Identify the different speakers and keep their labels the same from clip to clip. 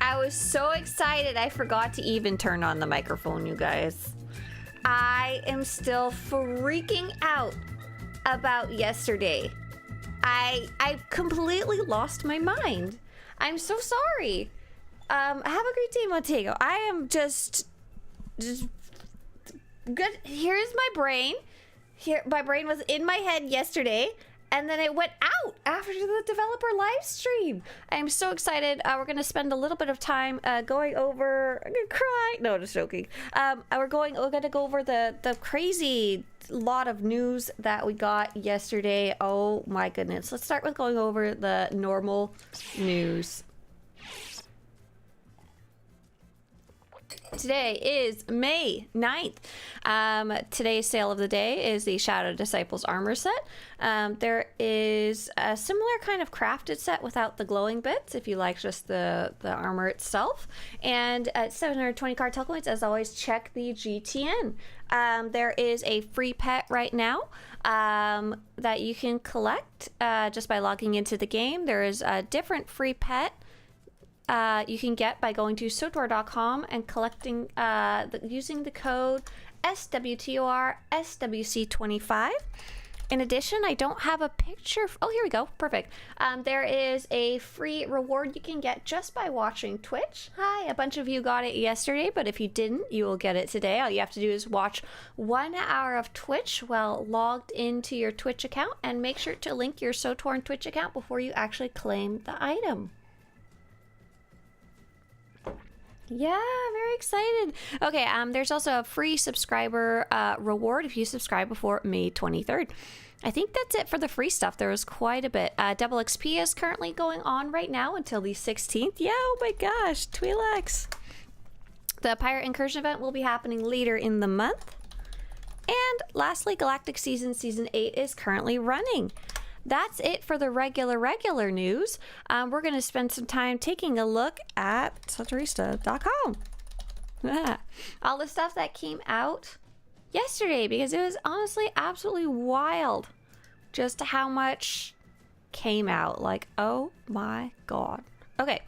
Speaker 1: I was so excited I forgot to even turn on the microphone, you guys. I am still freaking out about yesterday. I completely lost my mind. I'm so sorry. Have a great day, Montego. I am just good. Here's my brain. Here, my brain was in my head yesterday, and then it went out after the developer live stream. I am so excited. We're gonna spend a little bit of time going over. I'm gonna cry. No, just joking. We're gonna go over the crazy lot of news that we got yesterday. Oh my goodness. Let's start with going over the normal news. Today is May 9th. Today's sale of the day is the Shadow Disciples armor set. There is a similar kind of crafted set without the glowing bits if you like just the armor itself. And at 720 cartel coins, as always, check the GTN. There is a free pet right now that you can collect just by logging into the game. There is a different free pet you can get by going to SWTOR.com and collecting using the code SWTOR SWC25. In addition, I don't have a picture. Oh, here we go. Perfect. There is a free reward you can get just by watching Twitch. Hi, a bunch of you got it yesterday, but if you didn't, you will get it today. All you have to do is watch 1 hour of Twitch while logged into your Twitch account, and make sure to link your SWTOR and Twitch account before you actually claim the item. Yeah, very excited. Okay, there's also a free subscriber reward if you subscribe before May 23rd. I think that's it for the free stuff. There was quite a bit. Double XP is currently going on right now until the 16th. Yeah, oh my gosh, TWI'LEKS. The Pirate Incursion event will be happening later in the month. And lastly, Galactic Season 8 is currently running. That's it for the regular news. We're going to spend some time taking a look at Swtorista.com. All the stuff that came out yesterday, because it was honestly absolutely wild just how much came out. Like, oh my god. Okay,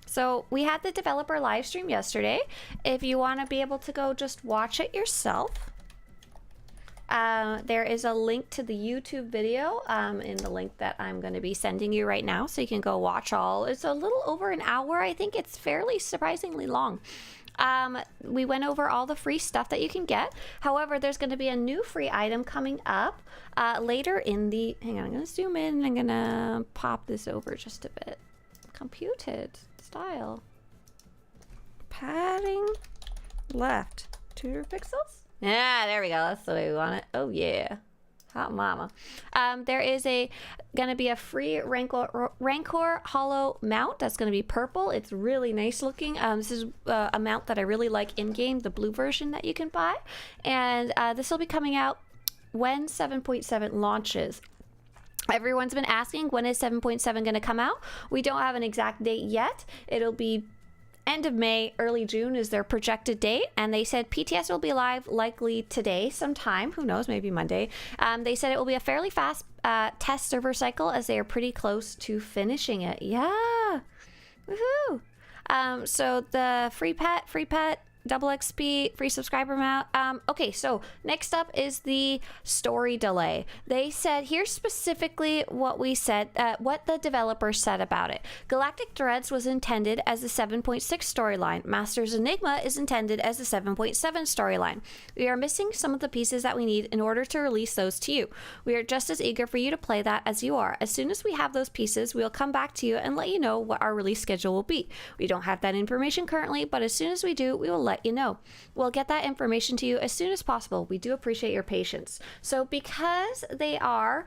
Speaker 1: so we had the developer live stream yesterday. If you want to be able to go just watch it yourself, there is a link to the YouTube video in the link that I'm going to be sending you right now, so you can go watch all. It's a little over an hour. I think it's fairly surprisingly long. We went over all the free stuff that you can get. However, there's going to be a new free item coming up later in the... Hang on, I'm going to zoom in and I'm going to pop this over just a bit. Computed style. Padding left 2 pixels. Yeah, there we go. That's the way we want it. Oh yeah, hot mama. There is gonna be a free Rancor hollow mount that's gonna be purple. It's really nice looking. This is a mount that I really like in game, the blue version that you can buy, and this will be coming out when 7.7 launches. Everyone's been asking, when is 7.7 gonna come out? We don't have an exact date yet. It'll be end of May, early June is their projected date, and they said PTS will be live likely today sometime. Who knows, maybe Monday. They said it will be a fairly fast test server cycle, as they are pretty close to finishing it. Yeah, woohoo! So the free pet, double XP, free subscriber amount. Okay, so next up is the story delay. They said, here's specifically what we said, what the developer said about it. Galactic Threads was intended as the 7.6 storyline. Master's Enigma is intended as the 7.7 storyline. We are missing some of the pieces that we need in order to release those to you. We are just as eager for you to play that as you are. As soon as we have those pieces, we'll come back to you and let you know what our release schedule will be. We don't have that information currently, but as soon as we do, we will let you know. We'll get that information to you as soon as possible. We do appreciate your patience. So because they are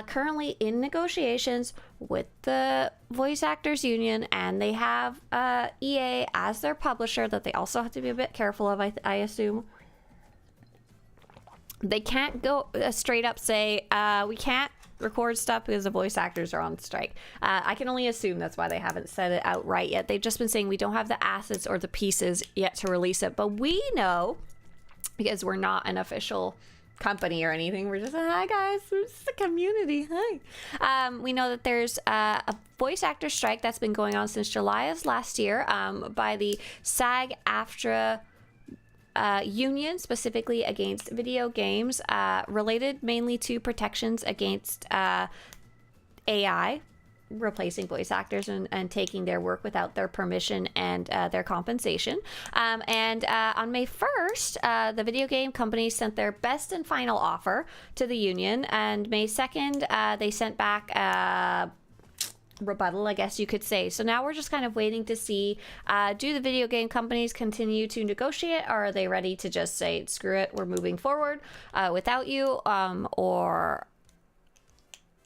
Speaker 1: currently in negotiations with the Voice Actors Union, and they have EA as their publisher that they also have to be a bit careful of, I assume. They can't go straight up say, we can't record stuff because the voice actors are on strike. I can only assume that's why they haven't said it outright yet. They've just been saying we don't have the assets or the pieces yet to release it, but we know, because we're not an official company or anything. We're just, hi guys, we're just a community. Hi. We know that there's a voice actor strike that's been going on since July of last year by the SAG-AFTRA union, specifically against video games, related mainly to protections against AI replacing voice actors and taking their work without their permission and their compensation. And on May 1st, the video game companies sent their best and final offer to the union, and May 2nd, they sent back rebuttal, I guess you could say. So now we're just kind of waiting to see, do the video game companies continue to negotiate, or are they ready to just say, screw it, we're moving forward without you, or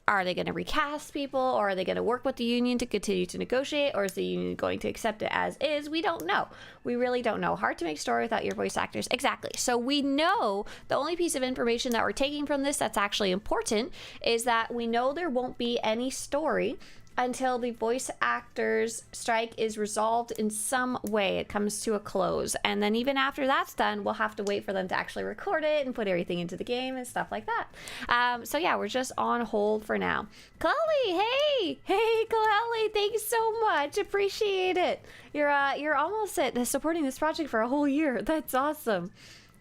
Speaker 1: are they going to recast people, or are they going to work with the union to continue to negotiate, or is the union going to accept it as is? We don't know. We really don't know. Hard to make story without your voice actors. Exactly. So we know the only piece of information that we're taking from this that's actually important is that we know there won't be any story until the voice actors strike is resolved in some way. It comes to a close. And then even after that's done, we'll have to wait for them to actually record it and put everything into the game and stuff like that. So yeah, we're just on hold for now. Chloe, hey! Hey, Chloe, thanks so much. Appreciate it. You're almost at supporting this project for a whole year. That's awesome.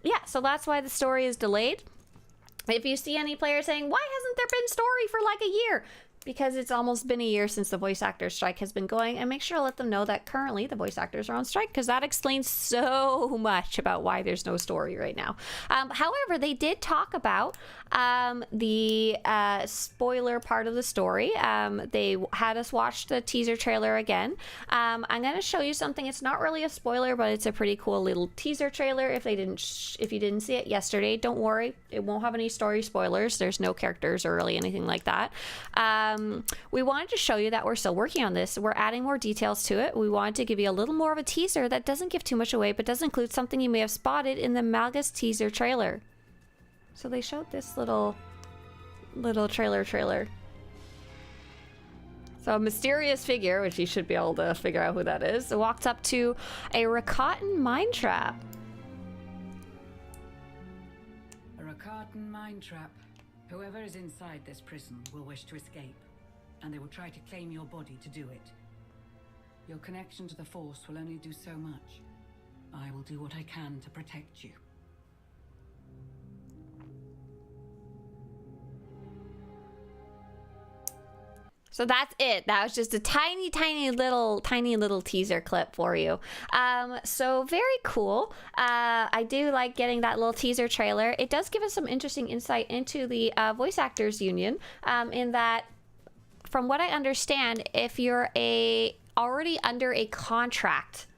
Speaker 1: Yeah, so that's why the story is delayed. If you see any players saying, why hasn't there been story for like a year? Because it's almost been a year since the voice actor strike has been going, and make sure to let them know that currently the voice actors are on strike, because that explains so much about why there's no story right now. However, they did talk about the spoiler part of the story. They had us watch the teaser trailer again. I'm going to show you something. It's not really a spoiler, but it's a pretty cool little teaser trailer. If you didn't see it yesterday, don't worry. It won't have any story spoilers. There's no characters or really anything like that. We wanted to show you that we're still working on this. We're adding more details to it. We wanted to give you a little more of a teaser that doesn't give too much away, but does include something you may have spotted in the Malgus teaser trailer. So they showed this little trailer. So a mysterious figure, which you should be able to figure out who that is, walked up to a Rakatan mine trap.
Speaker 2: A Rakatan mine trap. Whoever is inside this prison will wish to escape, and they will try to claim your body to do it. Your connection to the Force will only do so much. I will do what I can to protect you.
Speaker 1: So that's it. That was just a tiny little teaser clip for you. So very cool. I do like getting that little teaser trailer. It does give us some interesting insight into the voice actors union, in that, from what I understand, if you're already under a contract,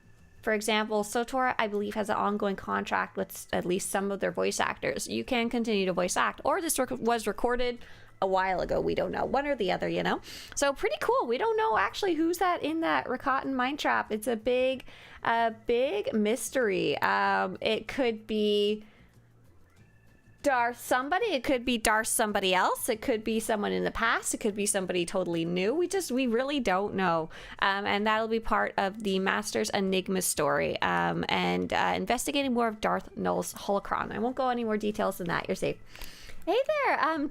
Speaker 1: for example, SWTOR, I believe, has an ongoing contract with at least some of their voice actors, you can continue to voice act. Or this was recorded a while ago. We don't know. One or the other, you know? So pretty cool. We don't know actually who's in that Rakatan mine trap. It's a big mystery. It could be Darth somebody. It could be Darth somebody else. It could be someone in the past. It could be somebody totally new. We really don't know. And that'll be part of the Master's Enigma story, and investigating more of Darth Null's holocron. I won't go any more details than that. You're safe. Hey there,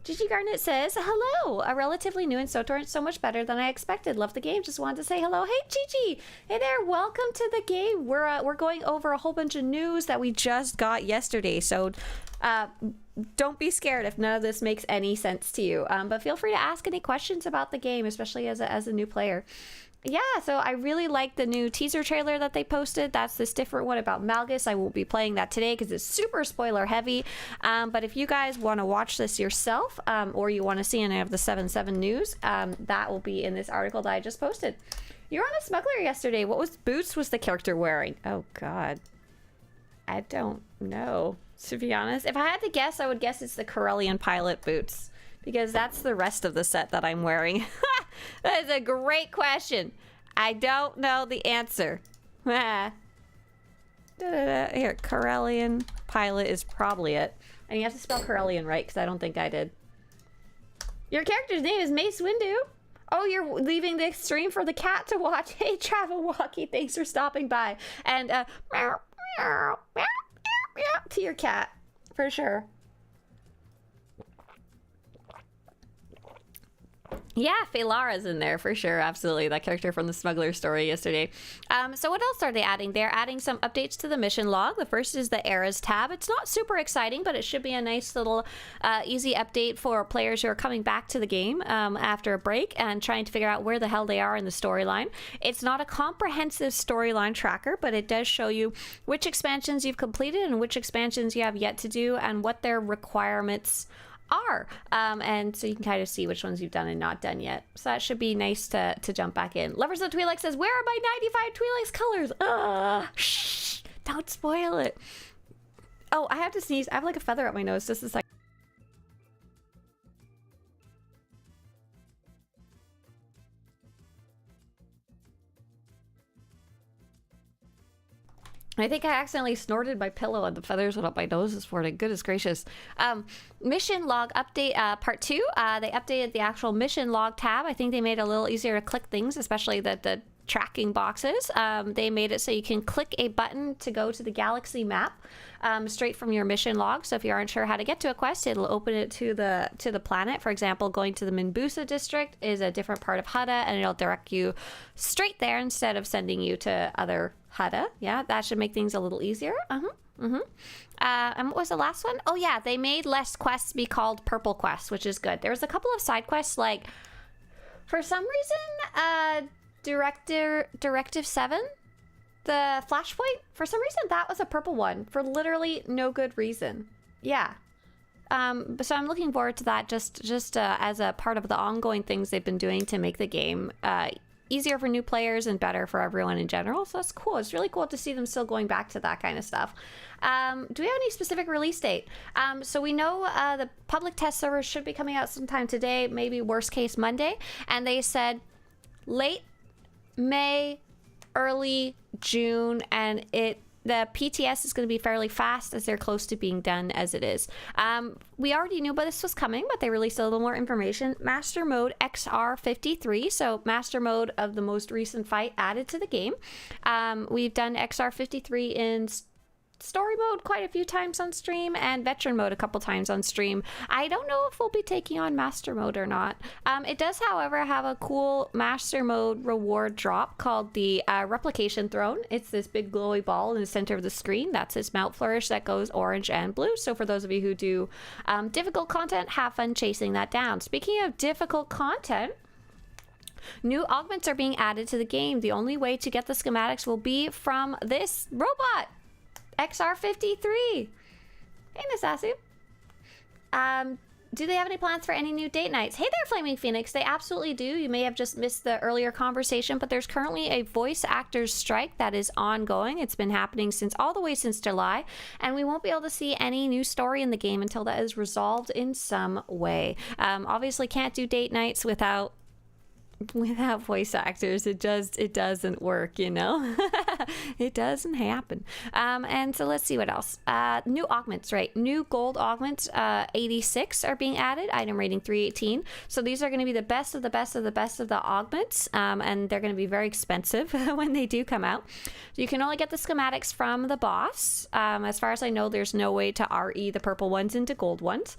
Speaker 1: Gigi Garnett says, hello, a relatively new in SWTOR, so much better than I expected. Love the game, just wanted to say hello. Hey, Gigi, hey there, welcome to the game. We're going over a whole bunch of news that we just got yesterday, so don't be scared if none of this makes any sense to you, but feel free to ask any questions about the game, especially as a new player. Yeah, so I really like the new teaser trailer that they posted. That's this different one about Malgus. I won't be playing that today because it's super spoiler heavy. But if you guys want to watch this yourself, or you want to see any of the 7/7 news, that will be in this article that I just posted. You were on a smuggler yesterday. What boots was the character wearing? Oh, God. I don't know, to be honest. If I had to guess, I would guess it's the Corellian pilot boots, because that's the rest of the set that I'm wearing. That is a great question. I don't know the answer. Here, Corellian pilot is probably it. And you have to spell Corellian right, because I don't think I did. Your character's name is Mace Windu. Oh, you're leaving the stream for the cat to watch. Hey, Travel Walkie, thanks for stopping by. And meow, meow, meow, meow, meow, to your cat, for sure. Yeah, Faelara's in there for sure. Absolutely. That character from the smuggler story yesterday. So what else are they adding? They're adding some updates to the mission log. The first is the eras tab. It's not super exciting, but it should be a nice little easy update for players who are coming back to the game after a break and trying to figure out where the hell they are in the storyline. It's not a comprehensive storyline tracker, but it does show you which expansions you've completed and which expansions you have yet to do and what their requirements are, and so you can kind of see which ones you've done and not done yet. So that should be nice to jump back in. Lovers of TWI'LEKS says, where are my 95 TWI'LEKS colors? Shh, don't spoil it. Oh, I have to sneeze. I have like a feather up my nose. Just a second. I think I accidentally snorted my pillow and the feathers went up my nose this morning. Goodness gracious. Mission log update part 2. They updated the actual mission log tab. I think they made it a little easier to click things, especially the tracking boxes. They made it so you can click a button to go to the galaxy map straight from your mission log. So if you aren't sure how to get to a quest, it'll open it to the planet. For example, going to the Minbusa district is a different part of Hutta, and it'll direct you straight there instead of sending you to other Hutta. Yeah, that should make things a little easier. And what was the last one? Oh yeah, they made less quests be called purple quests, which is good. There was a couple of side quests, like for some reason, Directive 7, the Flashpoint, for some reason that was a purple one for literally no good reason. Yeah. So I'm looking forward to that just as a part of the ongoing things they've been doing to make the game easier for new players and better for everyone in general. So that's cool. It's really cool to see them still going back to that kind of stuff. Do we have any specific release date? So we know the public test server should be coming out sometime today, maybe worst case Monday. And they said late May, early June, and the PTS is going to be fairly fast as they're close to being done as it is. We already knew this was coming, but they released a little more information. Master Mode XR53, so Master Mode of the most recent fight added to the game. We've done XR53 in story mode quite a few times on stream and veteran mode a couple times on stream. I don't know if we'll be taking on master mode or not. It does, however, have a cool master mode reward drop called the replication throne. It's this big glowy ball in the center of the screen. That's his mount flourish that goes orange and blue. So for those of you who do difficult content, have fun chasing that down. Speaking of difficult content, new augments are being added to the game. The only way to get the schematics will be from this robot, XR53. Hey, Miss Asu. Do they have any plans for any new date nights? Hey there, Flaming Phoenix. They absolutely do. You may have just missed the earlier conversation, but there's currently a voice actors strike that is ongoing. It's been happening all the way since July, and we won't be able to see any new story in the game until that is resolved in some way. Obviously can't do date nights without voice actors. It doesn't work, you know. It doesn't happen. And so let's see what else. New augments, right? New gold augments 86 are being added, item rating 318. So these are going to be the best of the best of the best of the augments, and they're going to be very expensive when they do come out. You can only get the schematics from the boss. As far as I know, there's no way to RE the purple ones into gold ones.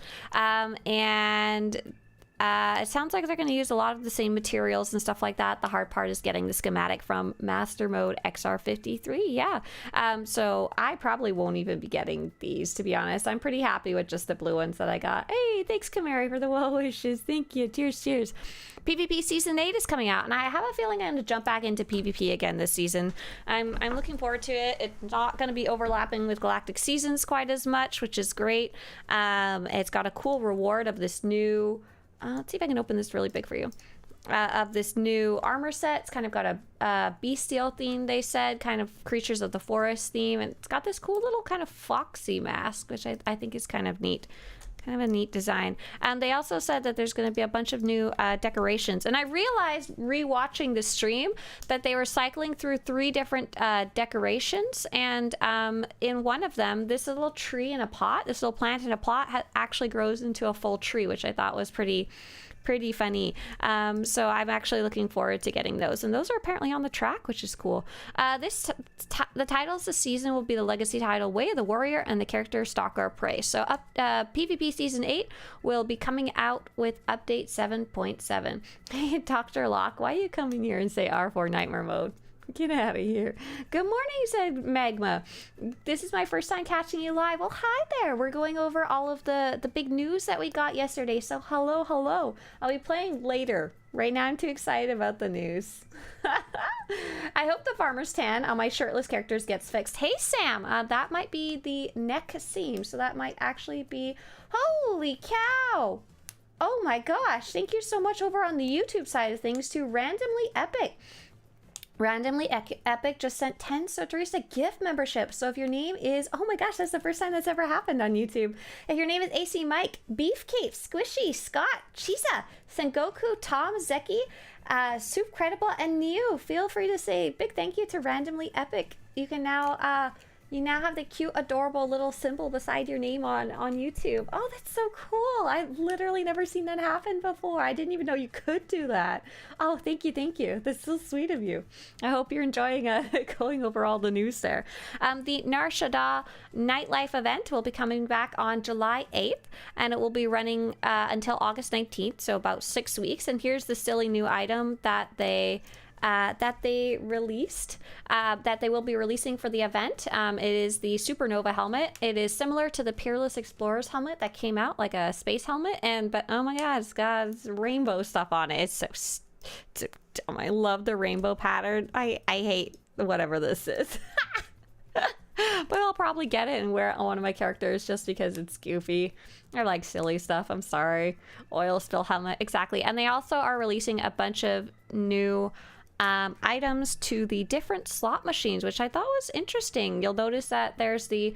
Speaker 1: It sounds like they're going to use a lot of the same materials and stuff like that. The hard part is getting the schematic from Master Mode XR53. Yeah. So I probably won't even be getting these, to be honest. I'm pretty happy with just the blue ones that I got. Hey, thanks, Kamari, for the well wishes. Thank you. Cheers, cheers. PvP Season 8 is coming out, and I have a feeling I'm going to jump back into PvP again this season. I'm looking forward to it. It's not going to be overlapping with Galactic Seasons quite as much, which is great. It's got a cool reward of this new... let's see if I can open this really big for you. Of this new armor set. It's kind of got a bestial theme, they said, kind of creatures of the forest theme. And it's got this cool little kind of foxy mask, which I think is kind of neat. Kind of a neat design. They also said that there's going to be a bunch of new decorations. And I realized, rewatching the stream, that they were cycling through 3 different decorations. And in one of them, this little tree in a pot, this little plant in a pot, actually grows into a full tree, which I thought was pretty funny. So I'm actually looking forward to getting those, and those are apparently on the track, which is cool. The titles this season will be the legacy title Way of the Warrior and the character Stalker of Prey. So PvP TV Season 8 will be coming out with update 7.7. Hey, Dr. Locke, why you come in here and say R4 Nightmare Mode? Get out of here. Good morning, said Magma. This is my first time catching you live. Well, hi there. We're going over all of the big news that we got yesterday. So hello, hello. I'll be playing later. Right now, I'm too excited about the news. I hope the farmer's tan on my shirtless characters gets fixed. Hey, Sam, that might be the neck seam. So that might actually be... Holy cow. Oh my gosh. Thank you so much over on the YouTube side of things to Randomly Epic. Randomly Epic just sent 10 Swtorista gift memberships. So if your name is, oh my gosh, that's the first time that's ever happened on YouTube. If your name is AC Mike, Beefcake, Squishy, Scott, Chisa, Sengoku, Tom, Zeki, Soup Credible, and New, feel free to say big thank you to Randomly Epic. You can now, you now have the cute, adorable little symbol beside your name on YouTube. Oh, that's so cool. I've literally never seen that happen before. I didn't even know you could do that. Oh, thank you, thank you. That's so sweet of you. I hope you're enjoying going over all the news there. The Nar Shaddaa Nightlife event will be coming back on July 8th, and it will be running until August 19th, so about 6 weeks. And here's the silly new item that they released, that they will be releasing for the event. It is the Supernova helmet. It is similar to the Peerless Explorer's helmet that came out, like a space helmet, but oh my god, it's got rainbow stuff on it. It's so dumb. I love the rainbow pattern. I hate whatever this is. But I'll probably get it and wear it on one of my characters just because it's goofy. I like silly stuff. I'm sorry. Oil spill helmet. Exactly. And they also are releasing a bunch of new items to the different slot machines, which I thought was interesting. You'll notice that there's the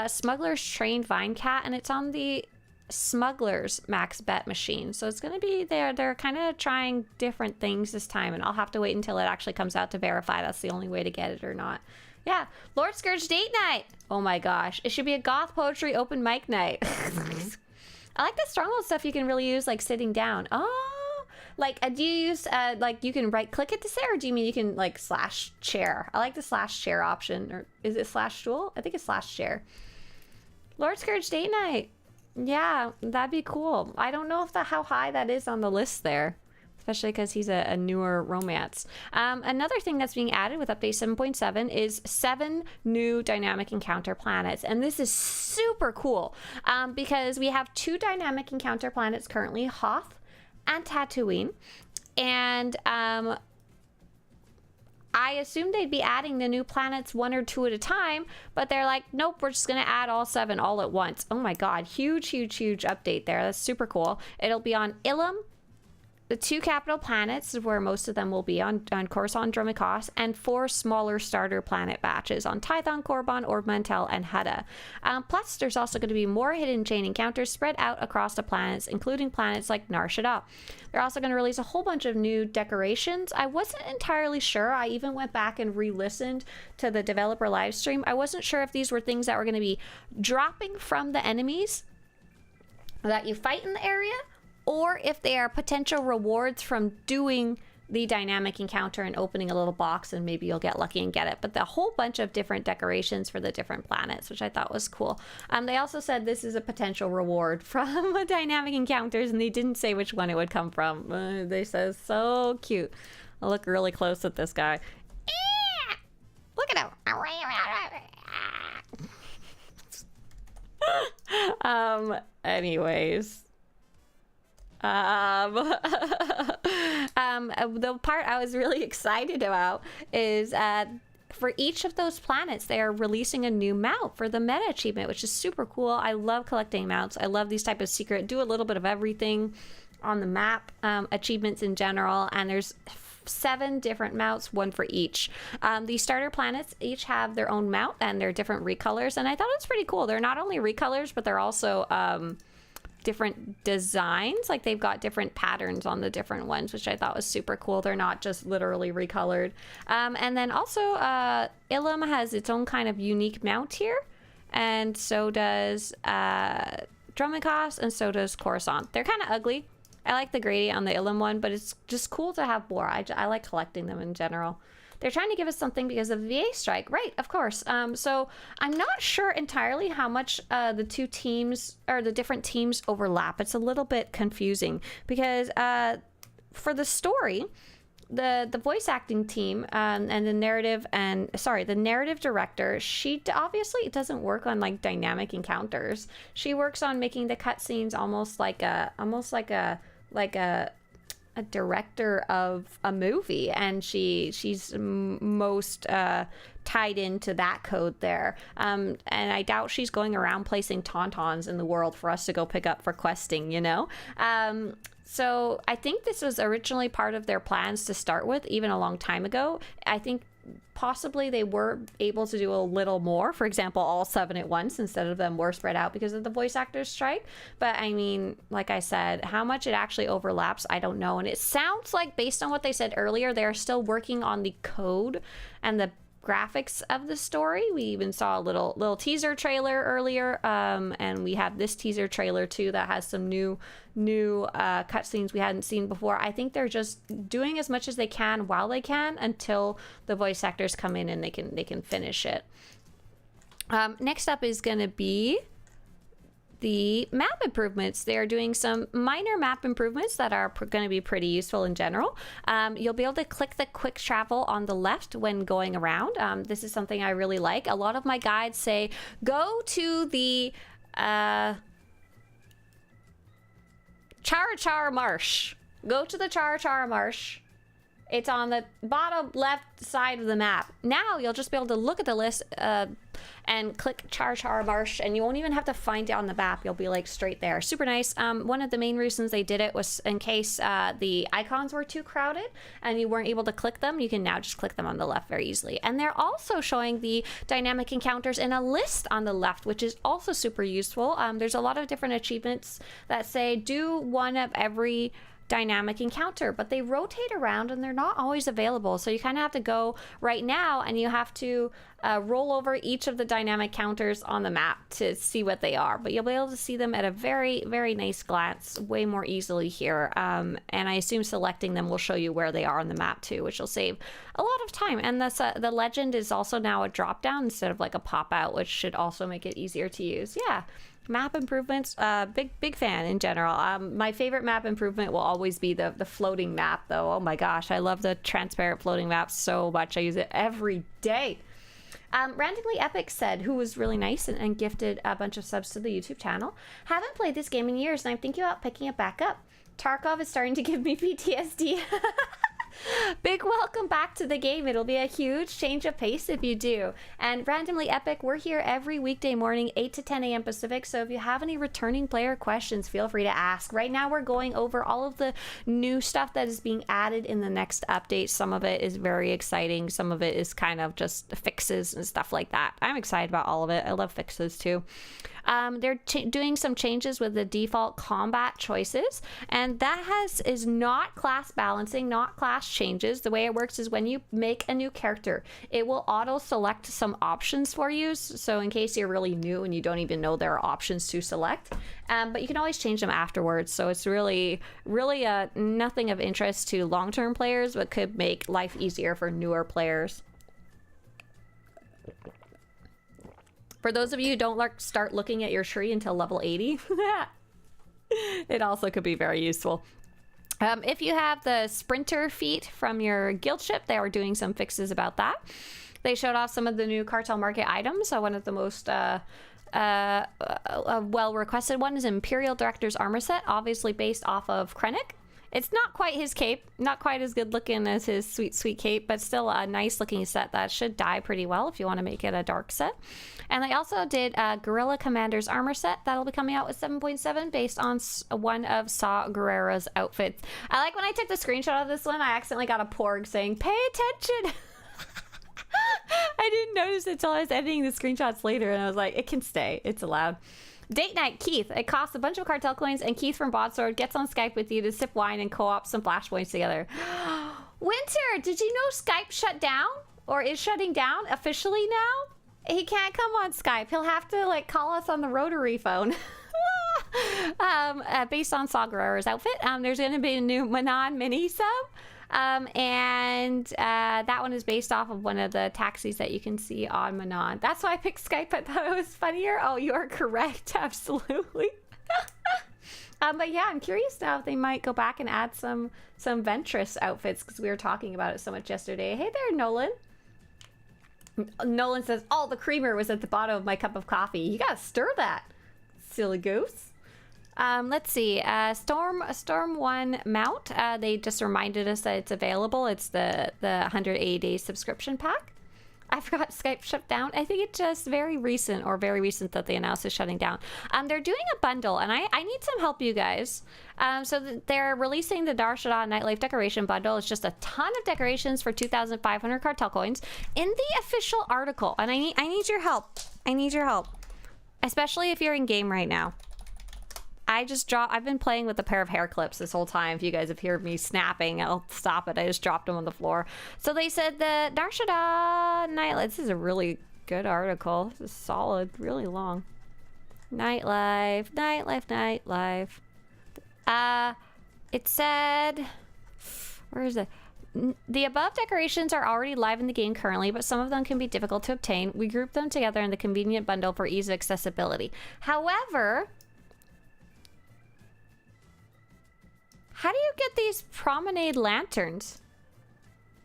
Speaker 1: Smuggler's Trained Vine Cat, and it's on the Smuggler's Max Bet machine. So it's going to be there. They're kind of trying different things this time, and I'll have to wait until it actually comes out to verify that's the only way to get it or not. Yeah, Lord Scourge Date Night. Oh my gosh, it should be a goth poetry open mic night. I like the stronghold stuff you can really use like sitting down. Oh. Like, do you use, like, you can right-click it to say, or do you mean you can, like, slash chair? I like the slash chair option. Or is it slash stool? I think it's slash chair. Lord Scourge Date Night. Yeah, that'd be cool. I don't know if how high that is on the list there, especially because he's a newer romance. Another thing that's being added with update 7.7 is 7 new dynamic encounter planets. And this is super cool because we have 2 dynamic encounter planets currently, Hoth and Tatooine, and I assumed they'd be adding the new planets 1 or 2 at a time, but they're like, nope, we're just gonna add all 7 all at once. Oh my god, huge update there. That's super cool. It'll be on Ilum, the 2 capital planets, where most of them will be on Coruscant, Dromikos, and 4 smaller starter planet batches on Tython, Korriban, Ord Mantell, and Hutta. Plus, there's also going to be more hidden chain encounters spread out across the planets, including planets like Nar Shaddaa. They're also going to release a whole bunch of new decorations. I wasn't entirely sure. I even went back and re-listened to the developer live stream. I wasn't sure if these were things that were going to be dropping from the enemies that you fight in the area, or if they are potential rewards from doing the dynamic encounter and opening a little box, and maybe you'll get lucky and get it. But the whole bunch of different decorations for the different planets, which I thought was cool. They also said this is a potential reward from dynamic encounters, and they didn't say which one it would come from. They said so cute. I'll look really close at this guy. Look at him. Anyways. The part I was really excited about is for each of those planets, they are releasing a new mount for the meta achievement, which is super cool. I love collecting mounts. I love these type of secret, do a little bit of everything on the map, achievements in general, and there's 7 different mounts, 1 for each. These starter planets each have their own mount and they're different recolors, and I thought it was pretty cool. They're not only recolors, but they're also different designs. Like, they've got different patterns on the different ones, which I thought was super cool. They're not just literally recolored. And then also Ilum has its own kind of unique mount here, and so does Dromikos, and so does Coruscant. They're kind of ugly. I like the gradient on the Ilum one, but it's just cool to have more. I like collecting them in general. they're trying to give us something because of the VA strike, right? Of course. So I'm not sure entirely how much the two teams or the different teams overlap. It's a little bit confusing because for the story, the voice acting team and the narrative director, she obviously doesn't work on like dynamic encounters. She works on making the cutscenes almost like a director of a movie, and she's most tied into that code there. And I doubt she's going around placing tauntauns in the world for us to go pick up for questing, you know? So I think this was originally part of their plans to start with, even a long time ago. I think possibly they were able to do a little more. For example, all 7 at once instead of them were spread out because of the voice actors strike. But I mean, like I said, how much it actually overlaps, I don't know. And it sounds like, based on what they said earlier, they're still working on the code and the graphics of the story. We even saw a little teaser trailer earlier, and we have this teaser trailer too that has some new cutscenes we hadn't seen before. I think they're just doing as much as they can while they can until the voice actors come in and they can finish it. Next up is going to be the map improvements. They're doing some minor map improvements that are going to be pretty useful in general. You'll be able to click the quick travel on the left when going around. This is something I really like. A lot of my guides say go to the Chara Marsh. Go to the Chara Marsh. It's on the bottom left side of the map. Now you'll just be able to look at the list and click Chara Marsh, and you won't even have to find it on the map. You'll be like straight there. Super nice. One of the main reasons they did it was in case the icons were too crowded and you weren't able to click them. You can now just click them on the left very easily. And they're also showing the dynamic encounters in a list on the left, which is also super useful. There's a lot of different achievements that say do one of every dynamic encounter, but they rotate around and they're not always available. So you kind of have to go right now and you have to roll over each of the dynamic counters on the map to see what they are. But you'll be able to see them at a very, very nice glance, way more easily here. And I assume selecting them will show you where they are on the map too, which will save a lot of time. And the legend is also now a drop down instead of like a pop out, which should also make it easier to use. Yeah. Map improvements, big fan in general. My favorite map improvement will always be the floating map though. Oh my gosh, I love the transparent floating map so much. I use it every day. Randomly Epic said, who was really nice and gifted a bunch of subs to the YouTube channel, haven't played this game in years and I'm thinking about picking it back up. Tarkov is starting to give me PTSD. Big welcome back to the game. It'll be a huge change of pace if you do. And Randomly Epic, we're here every weekday morning, 8 to 10 a.m. Pacific. So if you have any returning player questions, feel free to ask. Right now, we're going over all of the new stuff that is being added in the next update. Some of it is very exciting. Some of it is kind of just fixes and stuff like that. I'm excited about all of it. I love fixes too. They're doing some changes with the default combat choices, and that is not class balancing, not class changes. The way it works is when you make a new character, it will auto select some options for you. So in case you're really new and you don't even know there are options to select, but you can always change them afterwards. So it's really nothing of interest to long-term players, but could make life easier for newer players. For those of you who don't start looking at your tree until level 80, it also could be very useful. If you have the sprinter feat from your guild ship, they are doing some fixes about that. They showed off some of the new Cartel Market items. One of the most well-requested one is Imperial Director's armor set, obviously based off of Krennic. It's not quite his cape, not quite as good looking as his sweet cape, but still a nice looking set that should dye pretty well if you want to make it a dark set. And they also did Guerrilla Commander's armor set that'll be coming out with 7.7 based on one of Saw Gerrera's outfits. I like when I took the screenshot of this one, I accidentally got a porg saying, pay attention. I didn't notice it until I was editing the screenshots later, and I was like, it can stay, it's allowed. Date night, Keith. It costs a bunch of cartel coins, and Keith from Broadsword gets on Skype with you to sip wine and co-op some flashpoints together. Winter, did you know Skype shut down? Or is shutting down officially now? He can't come on Skype. He'll have to like call us on the rotary phone. Based on Saw Gerrera's outfit, there's going to be a new Manon mini sub. And that one is based off of one of the taxis that you can see on Manon. That's why I picked Skype. I thought it was funnier. Oh, you are correct. Absolutely. But yeah, I'm curious now if they might go back and add some Ventress outfits, because we were talking about it so much yesterday. Hey there, Nolan. Nolan says, "Oh, the creamer was at the bottom of my cup of coffee." You gotta stir that, silly goose. Let's see. Storm 1 mount. They just reminded us that it's available. It's the 180-day subscription pack. I forgot Skype shut down. I think it's just very recent that they announced it's shutting down. They're doing a bundle, and I need some help, you guys. They're releasing the Dar Shaddaa Nightlife Decoration bundle. It's just a ton of decorations for 2,500 cartel coins in the official article. And I need your help. I need your help. Especially if you're in game right now. I've been playing with a pair of hair clips this whole time. If you guys have heard me snapping, I'll stop it. I just dropped them on the floor. So they said the Dar Shaddaa Nightlife. This is a really good article. This is solid, really long. Nightlife. It said, where is it? The above decorations are already live in the game currently, but some of them can be difficult to obtain. We grouped them together in the convenient bundle for ease of accessibility. However, how do you get these promenade lanterns?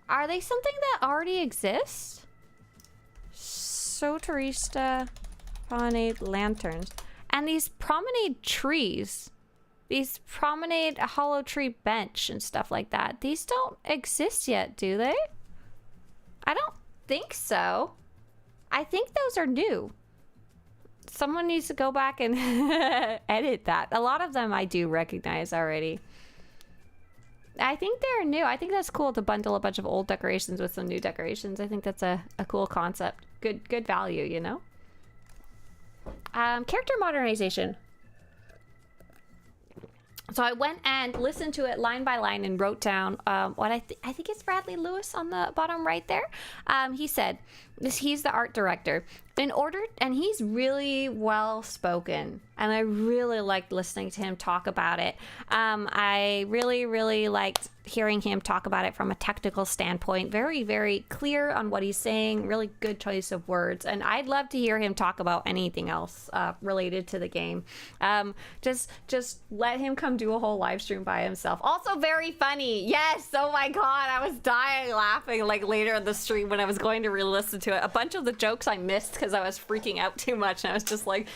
Speaker 1: Are they something that already exists? Swtorista promenade lanterns. And these promenade trees, these promenade hollow tree bench and stuff like that, these don't exist yet, do they? I don't think so. I think those are new. Someone needs to go back and edit that. A lot of them I do recognize already. I think they're new. I think that's cool to bundle a bunch of old decorations with some new decorations. I think that's a cool concept. Good value, you know? Character modernization. So I went and listened to it line by line and wrote down what I think it's Bradley Lewis on the bottom right there. He said, he's the art director. And he's really well spoken, and I really liked listening to him talk about it. I really liked hearing him talk about it from a technical standpoint. Very, very clear on what he's saying. Really good choice of words. And I'd love to hear him talk about anything else related to the game. Just let him come do a whole live stream by himself. Also very funny. Yes. Oh my God. I was dying laughing like later in the stream when I was going to re-listen to it. A bunch of the jokes I missed because I was freaking out too much, and I was just like,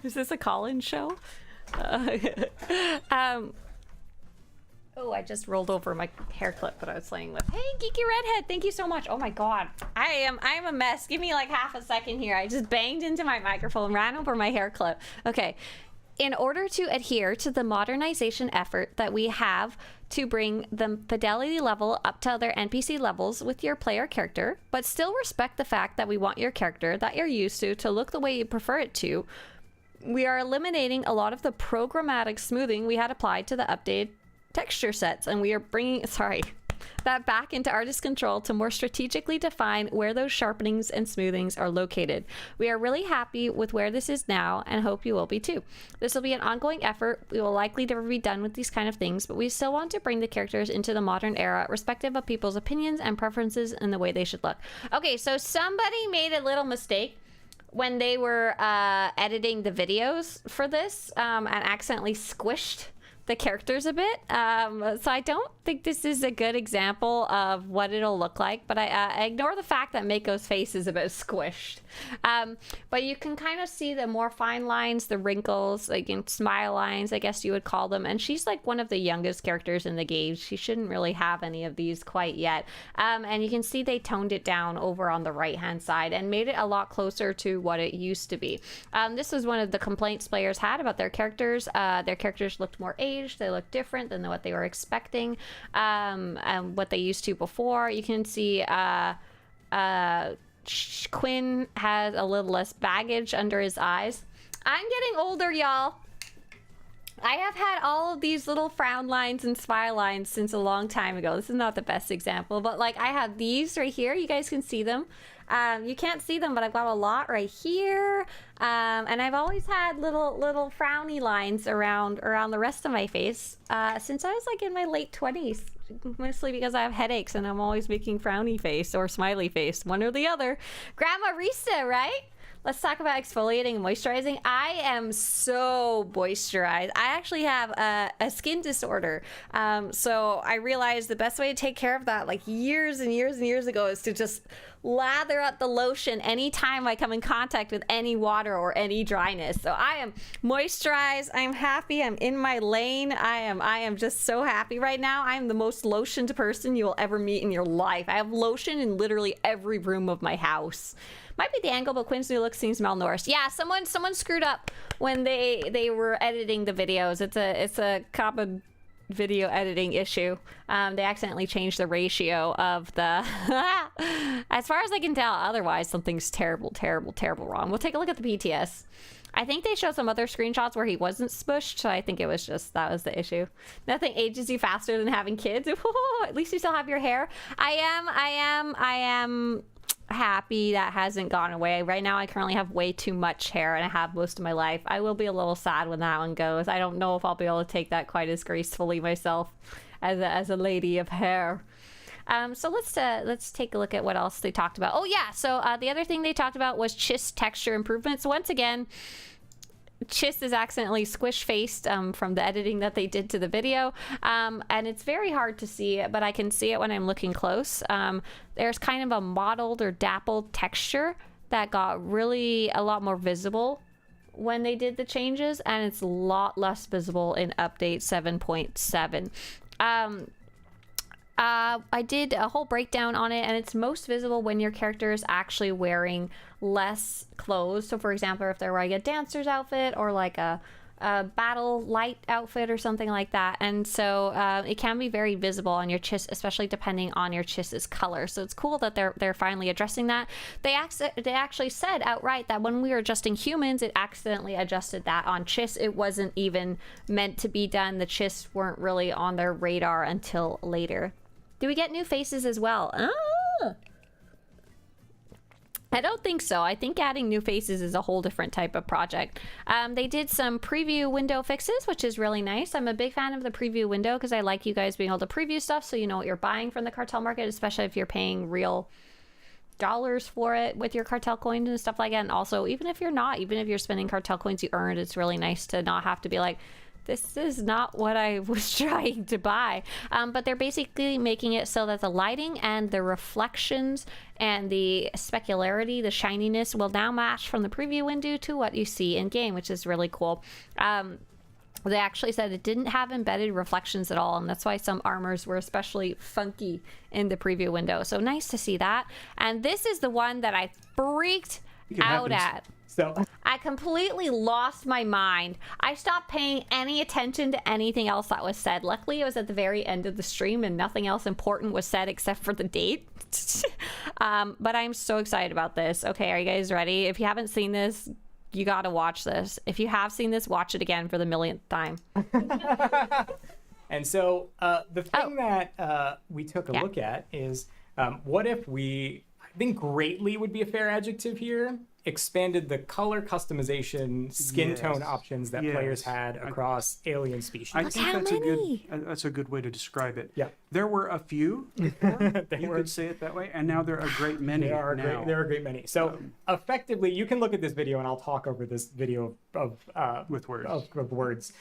Speaker 1: is this a call-in show? Oh, I just rolled over my hair clip that I was playing with. Hey, Geeky Redhead, thank you so much. Oh my God, I am a mess. Give me like half a second here. I just banged into my microphone, ran over my hair clip. Okay. In order to adhere to the modernization effort that we have to bring the fidelity level up to other NPC levels with your player character, but still respect the fact that we want your character that you're used to look the way you prefer it to, we are eliminating a lot of the programmatic smoothing we had applied to the updated texture sets, and we are bringing that back into artist control to more strategically define where those sharpenings and smoothings are located. We are really happy with where this is now and hope you will be too. This will be an ongoing effort. We will likely never be done with these kind of things, but we still want to bring the characters into the modern era, respective of people's opinions and preferences and the way they should look. Okay, so somebody made a little mistake when they were editing the videos for this and accidentally squished the characters a bit. So I don't think this is a good example of what it'll look like, but I ignore the fact that Mako's face is a bit squished. But you can kind of see the more fine lines, the wrinkles, like in smile lines, I guess you would call them. And she's like one of the youngest characters in the game. She shouldn't really have any of these quite yet. And you can see they toned it down over on the right-hand side and made it a lot closer to what it used to be. This was one of the complaints players had about their characters. Their characters looked more aged. They look different than what they were expecting, and what they used to before. You can see Quinn has a little less baggage under his eyes. I'm getting older, y'all. I have had all of these little frown lines and smile lines since a long time ago. This is not the best example, but like I have these right here. You guys can see them. You can't see them, but I've got a lot right here. And I've always had little frowny lines around the rest of my face since I was like in my late 20s. Mostly because I have headaches and I'm always making frowny face or smiley face, one or the other. Grandma Risa, right? Let's talk about exfoliating and moisturizing. I am so moisturized. I actually have a skin disorder. So I realized the best way to take care of that, like years and years and years ago, is to just lather up the lotion anytime I come in contact with any water or any dryness. So I am moisturized. I'm happy. I'm in my lane. I am just so happy right now. I am the most lotioned person you will ever meet in your life. I have lotion in literally every room of my house. Might be the angle, but Quinn's new look seems malnourished. Yeah, someone screwed up when they were editing the videos. It's a common video editing issue. They accidentally changed the ratio of the as far as I can tell, otherwise something's terrible wrong. We'll take a look at the PTS. I think they showed some other screenshots where he wasn't smushed, so I think it was just that was the issue. Nothing ages you faster than having kids. At least you still have your hair. I am happy that hasn't gone away. Right now I currently have way too much hair, and I have most of my life. I will be a little sad when that one goes. I don't know if I'll be able to take that quite as gracefully myself as a lady of hair. So let's take a look at what else they talked about. Oh yeah, so the other thing they talked about was Chiss texture improvements. Once again, Chiss is accidentally squish-faced from the editing that they did to the video, and it's very hard to see it, but I can see it when I'm looking close. There's kind of a mottled or dappled texture that got really a lot more visible when they did the changes, and it's a lot less visible in update 7.7. I did a whole breakdown on it, and it's most visible when your character is actually wearing less clothes. So for example, if they're wearing a dancer's outfit or like a battle light outfit or something like that. And so it can be very visible on your Chiss, especially depending on your Chiss's color. So it's cool that they're finally addressing that. They actually said outright that when we were adjusting humans, it accidentally adjusted that on Chiss. It wasn't even meant to be done. The Chiss weren't really on their radar until later. Do we get new faces as well? I don't think so. I think adding new faces is a whole different type of project. They did some preview window fixes, which is really nice. I'm a big fan of the preview window because I like you guys being able to preview stuff so you know what you're buying from the Cartel Market, especially if you're paying real dollars for it with your Cartel coins and stuff like that. And also, even if you're not, even if you're spending Cartel coins you earned, it's really nice to not have to be like, this is not what I was trying to buy. But they're basically making it so that the lighting and the reflections and the specularity, the shininess, will now match from the preview window to what you see in game, which is really cool. They actually said it didn't have embedded reflections at all, and that's why some armors were especially funky in the preview window. So nice to see that. And this is the one that I freaked out at.
Speaker 3: So
Speaker 1: I completely lost my mind. I stopped paying any attention to anything else that was said. Luckily, it was at the very end of the stream and nothing else important was said except for the date. But I'm so excited about this. Okay, are you guys ready? If you haven't seen this, you gotta watch this. If you have seen this, watch it again for the millionth time.
Speaker 3: And so the thing that we took a look at is what if we, I think greatly would be a fair adjective here, expanded the color customization, skin tone options that players had across alien species.
Speaker 4: I think that's a good way to describe it.
Speaker 3: Yeah.
Speaker 4: There were a few before, you could say it that way, and now there are a great many.
Speaker 3: There are a great many. So effectively, you can look at this video, and I'll talk over this video
Speaker 4: with words.
Speaker 3: Of words.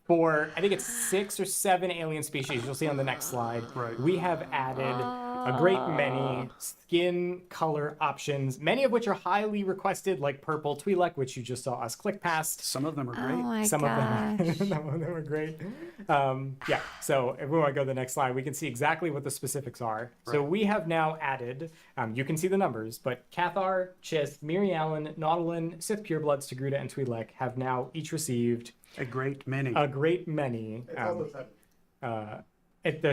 Speaker 3: For, I think it's 6 or 7 alien species, you'll see on the next slide, we have added a great many skin color options, many of which are highly requested, like purple TWI'LEKS, which you just saw us click past.
Speaker 4: Some of them are great.
Speaker 1: Oh my
Speaker 3: Some
Speaker 1: gosh.
Speaker 3: of them are great. Yeah, so if we want to go to the next slide, we can see exactly what the specifics are. Right. So we have now added, you can see the numbers, but Cathar, Chiss, Miri Allen, Nautilin, Sith Purebloods, Togruta, and TWI'LEKS have now each received
Speaker 4: a great many.
Speaker 3: A great many.
Speaker 5: It's also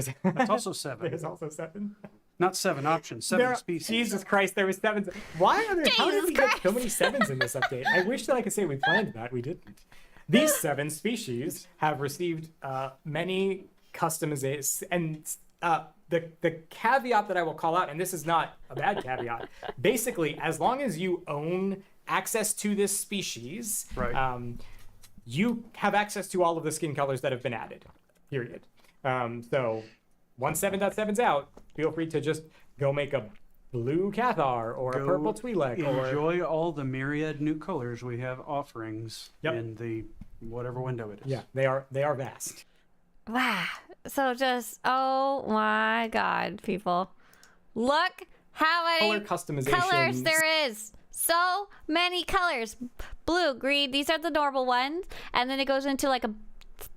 Speaker 5: 7.
Speaker 4: That's also 7.
Speaker 3: There's also 7.
Speaker 4: Not 7 options, 7 species.
Speaker 3: Jesus Christ, there was 7. Why are there? How did we get so many 7s in this update? I wish that I could say we planned that. We didn't. These 7 species have received many customizations, and the caveat that I will call out, and this is not a bad caveat, basically, as long as you own access to this species,
Speaker 4: Right.
Speaker 3: You have access to all of the skin colors that have been added, period. So once 7.7's out, feel free to just go make a blue Cathar or a purple Twi'lek.
Speaker 4: Enjoy all the myriad new colors we have offerings
Speaker 3: Yep.
Speaker 4: in the whatever window it is.
Speaker 3: Yeah, they are vast.
Speaker 1: Wow. So just, oh my God, people. Look how many
Speaker 3: Color customizations.
Speaker 1: colors there is. So many colors. Blue, green, these are the normal ones. And then it goes into like a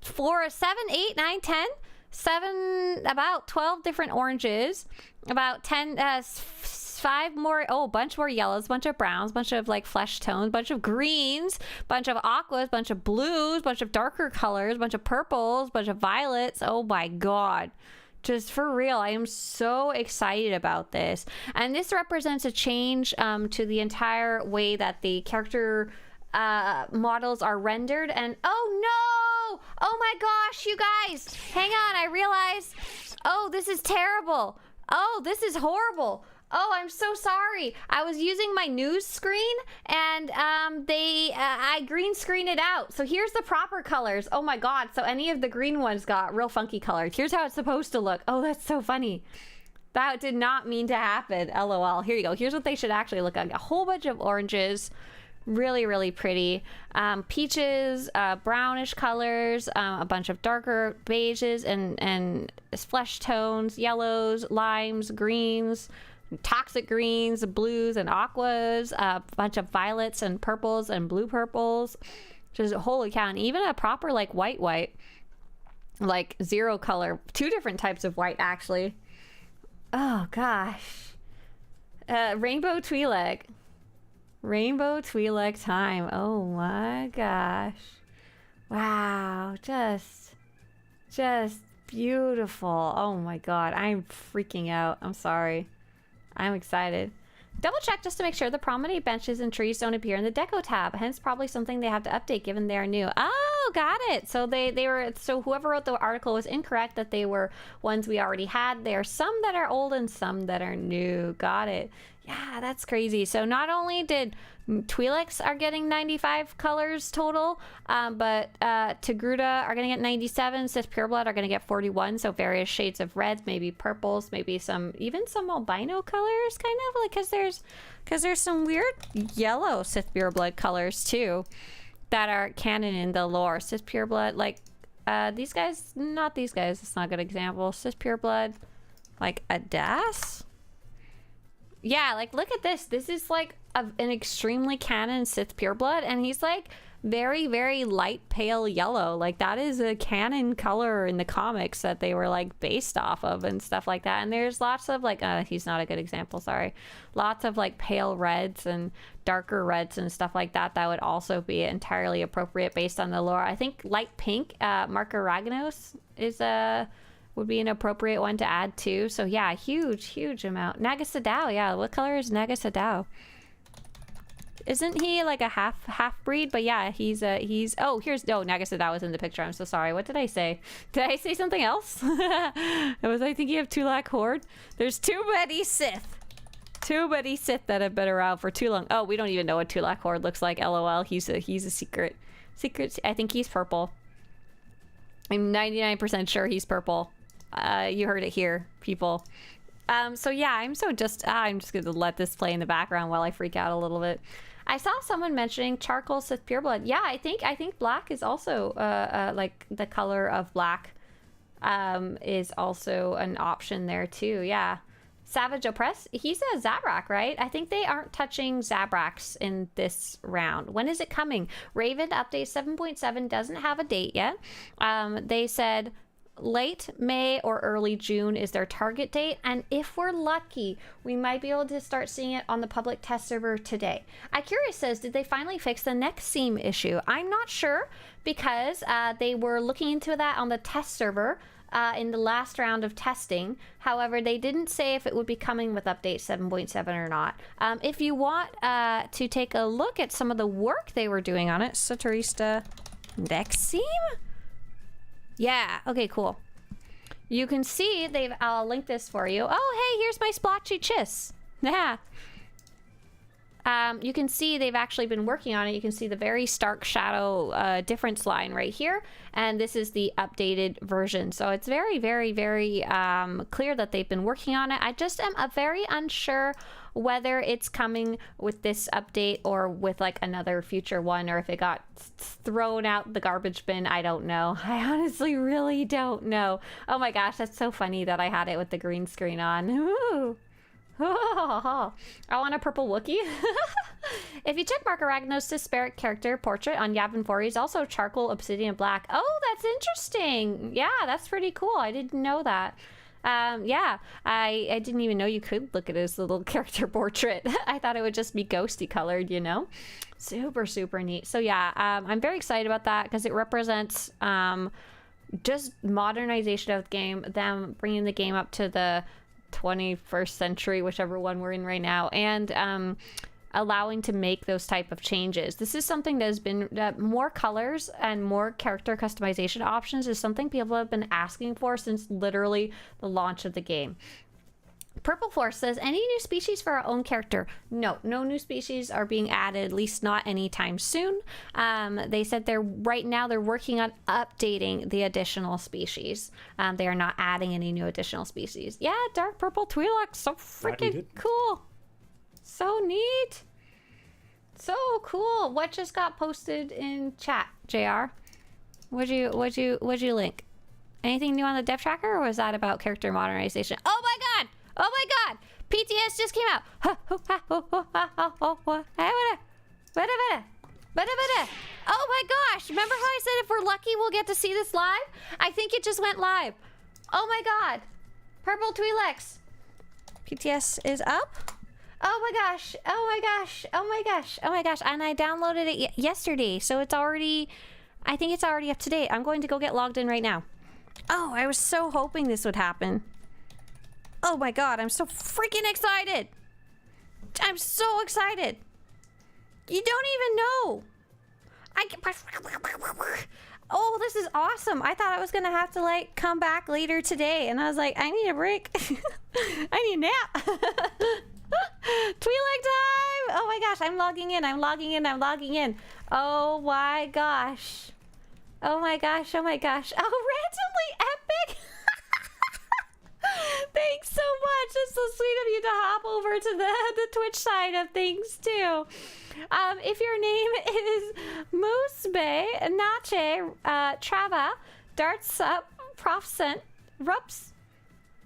Speaker 1: 4, 7, 8, 9, 10, 7, about 12 different oranges, about 10, 5 more, a bunch more yellows, bunch of browns, bunch of like flesh tones, bunch of greens, bunch of aquas, bunch of blues, bunch of darker colors, bunch of purples, bunch of violets. Oh my God. Just for real, I am so excited about this. And this represents a change to the entire way that the character models are rendered. And oh no! Oh my gosh, you guys! Hang on, I realized. Oh, this is terrible. Oh, this is horrible. Oh, I'm so sorry. I was using my news screen and I green screened it out. So here's the proper colors. Oh my God. So any of the green ones got real funky colors. Here's how it's supposed to look. Oh, that's so funny. That did not mean to happen. LOL. Here you go. Here's what they should actually look like. A whole bunch of oranges. Really, really pretty. Peaches, brownish colors, a bunch of darker beiges and flesh tones, yellows, limes, greens, toxic greens, blues and aquas, a bunch of violets and purples and blue purples. Just holy cow. And even a proper like white, like 0 color, 2 different types of white actually. Oh gosh. Rainbow Twi'lek. Rainbow Twi'lek time. Oh my gosh. Wow. Just beautiful. Oh my God. I'm freaking out. I'm sorry. I'm excited. Double check just to make sure the promenade benches and trees don't appear in the deco tab. Hence probably something they have to update given they are new. Oh, got it. So they were, so whoever wrote the article was incorrect that they were ones we already had. There are some that are old and some that are new. Got it. Yeah, that's crazy. So not only did Twi'leks are getting 95 colors total, but Togruta are going to get 97. Sith Pureblood are going to get 41. So various shades of reds, maybe purples, maybe even some albino colors, kind of like because there's some weird yellow Sith Pureblood colors too that are canon in the lore. Sith Pureblood, like these guys, not these guys. It's not a good example. Sith Pureblood, like a Das. Yeah, like look at this. This is like an extremely canon Sith Pureblood, and he's like very, very light pale yellow. Like that is a canon color in the comics that they were like based off of and stuff like that. And there's lots of like, he's not a good example, sorry. Lots of like pale reds and darker reds and stuff like that that would also be entirely appropriate based on the lore. I think light pink, Marka Raganos is would be an appropriate one to add too. So yeah, huge amount. Naga Sadao, yeah. What color is Naga Sadao? Isn't he like a half breed? But yeah, he's Naga Sadao was in the picture. I'm so sorry. What did I say? Did I say something else? I thinking of Twi'lek Horde. There's too many Sith that have been around for too long. Oh, we don't even know what Twi'lek Horde looks like. LOL. He's a secret. I think he's purple. I'm 99% sure he's purple. You heard it here, people. So yeah, I'm just gonna let this play in the background while I freak out a little bit. I saw someone mentioning charcoal Sith Pureblood. Yeah, I think black is also like the color of black is also an option there too. Yeah. Savage Oppress, he's a Zabrak, right? I think they aren't touching Zabraks in this round. When is it coming? Raven update 7.7 doesn't have a date yet. They said late May or early June is their target date, and if we're lucky, we might be able to start seeing it on the public test server today. iCurious says, did they finally fix the neck seam issue? I'm not sure, because they were looking into that on the test server in the last round of testing. However, they didn't say if it would be coming with update 7.7 or not. If you want to take a look at some of the work they were doing on it, Swtorista neck seam? Yeah, okay, cool. you can see I'll link this for you. Oh, hey, here's my splotchy chiss. Yeah. You can see they've actually been working on it. You can see the very stark shadow difference line right here. And this is the updated version. So it's very, very, very clear that they've been working on it. I just am very unsure whether it's coming with this update or with like another future one, or if it got thrown out the garbage bin. I don't know. I honestly really don't know. Oh my gosh, that's so funny that I had it with the green screen on. Ooh. I want a purple Wookiee. If you check Mark Aragnos' disparate character portrait on Yavin 4, he's also charcoal obsidian black. Oh, that's interesting. Yeah, that's pretty cool. I didn't know that. Yeah, I didn't even know you could look at his little character portrait. I thought it would just be ghosty colored, you know? Super, super neat. So yeah, I'm very excited about that because it represents just modernization of the game, them bringing the game up to the 21st century, whichever one we're in right now, and allowing to make those type of changes. This is something that has been more colors and more character customization options is something people have been asking for since literally the launch of the game. Purple Force says, any new species for our own character? No new species are being added, at least not anytime soon. They said right now they're working on updating the additional species. They are not adding any new additional species. Yeah, dark purple TWI'LEKS, so freaking cool. So neat. So cool. What just got posted in chat, JR? What'd you link? Anything new on the dev tracker, or was that about character modernization? Oh my god! Oh my god! PTS just came out! Oh my gosh! Remember how I said if we're lucky we'll get to see this live? I think it just went live. Oh my god! Purple TWI'LEKS. PTS is up? Oh my gosh! Oh my gosh! Oh my gosh! Oh my gosh! And I downloaded it yesterday, so it's already... I think it's already up to date. I'm going to go get logged in right now. Oh, I was so hoping this would happen. Oh my god, I'm so freaking excited! I'm so excited! You don't even know! Oh, this is awesome! I thought I was gonna have to, like, come back later today, and I was like, I need a break. I need a nap! TWI'LEK time! Oh my gosh, I'm logging in, I'm logging in, I'm logging in. Oh my gosh. Oh my gosh, oh my gosh. Oh, randomly epic! Thanks so much. It's so sweet of you to hop over to the Twitch side of things too. If your name is Moosebay, Nache, Trava, Dartsup, Profcent, Rups,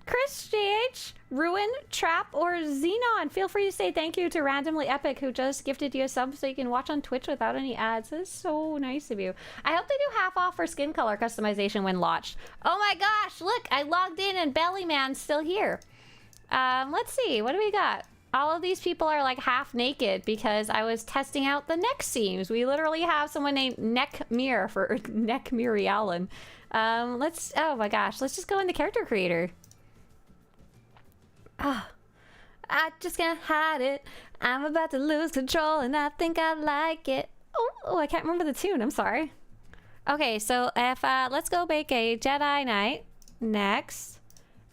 Speaker 1: Chris JH, Ruin, Trap, or Xenon, feel free to say thank you to Randomly Epic, who just gifted you a sub so you can watch on Twitch without any ads. That is so nice of you. I hope they do half off for skin color customization when launched. Oh my gosh, look, I logged in and Bellyman's still here. Let's see, what do we got? All of these people are like half naked because I was testing out the neck seams. We literally have someone named Neck Mirror for Neck Mirror Allen. Oh my gosh, let's just go in the character creator. Ah, I just can't hide it. I'm about to lose control and I think I like it. Oh, I can't remember the tune. I'm sorry. Okay, so if let's go make a Jedi Knight next.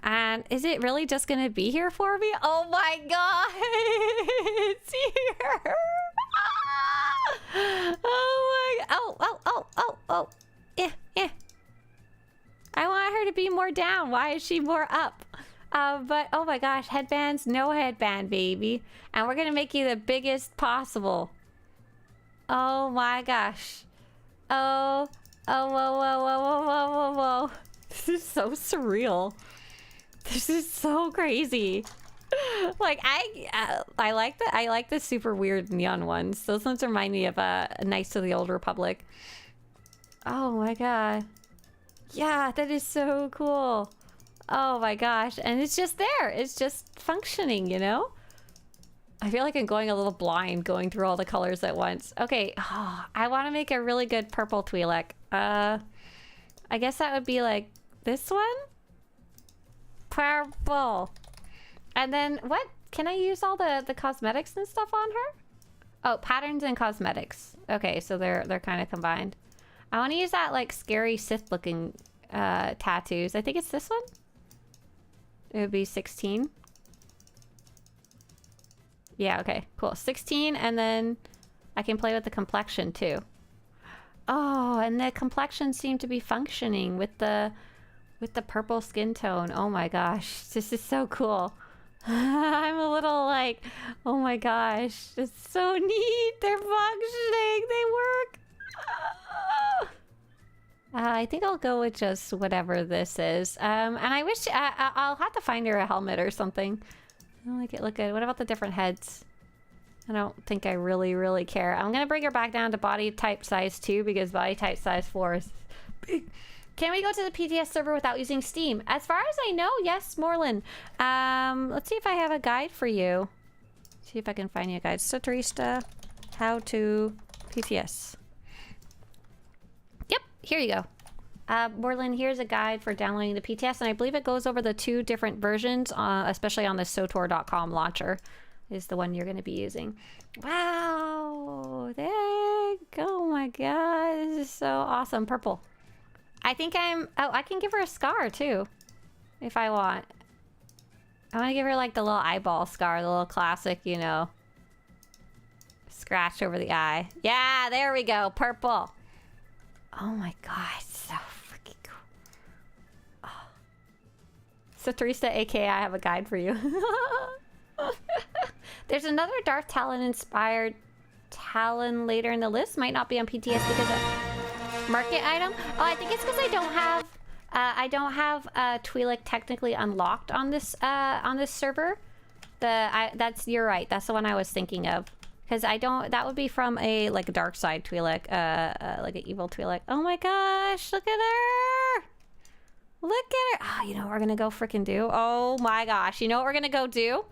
Speaker 1: And is it really just gonna be here for me? Oh my god, it's here. Oh my, oh. Yeah. I want her to be more down. Why is she more up? But oh my gosh, headbands, no headband, baby. And we're gonna make you the biggest possible. Oh my gosh. Oh, whoa. This is so surreal. This is so crazy. Like I like the super weird neon ones. Those ones remind me of Knights of the Old Republic. Oh my god. Yeah, that is so cool. Oh my gosh, and it's just there. It's just functioning, you know? I feel like I'm going a little blind going through all the colors at once. Okay, I want to make a really good purple TWI'LEK. I guess that would be like this one? Purple. And then, what? Can I use all the cosmetics and stuff on her? Oh, patterns and cosmetics. Okay, so they're kind of combined. I want to use that like scary Sith looking tattoos. I think it's this one. It would be 16. Yeah, okay, cool. 16, and then I can play with the complexion too. Oh, and the complexion seemed to be functioning with the purple skin tone. Oh my gosh, this is so cool. I'm a little like, oh my gosh, it's so neat. They're functioning. They work. I think I'll go with just whatever this is. And I wish I'll have to find her a helmet or something. I don't like it. Look good. What about the different heads? I don't think I really care. I'm gonna bring her back down to body type size 2 because body type size 4 is big. Can we go to the PTS server without using Steam? As far as I know, yes, Morlin. Let's see if I have a guide for you. See if I can find you a guide. Swtorista, how to PTS. Yep, here you go. Morlin, here's a guide for downloading the PTS, and I believe it goes over the 2 different versions, especially on the SWTOR.com launcher is the one you're going to be using. Wow, there you go. Oh my god, this is so awesome. Purple. I think I can give her a scar too, if I want. I want to give her like the little eyeball scar, the little classic, you know, scratch over the eye. Yeah, there we go, purple. Oh my god, so freaking cool. Oh. Swtorista, aka I have a guide for you. There's another Darth Talon inspired Talon later in the list. Might not be on PTS because of market item. Oh, I think it's because I don't have TWI'LEKS technically unlocked on this server. You're right. That's the one I was thinking of. Because I don't, that would be from a like a dark side TWI'LEKS, like an evil TWI'LEKS. Oh my gosh, look at her! Look at her! Oh, you know what we're gonna go freaking do? Oh my gosh, you know what we're gonna go do?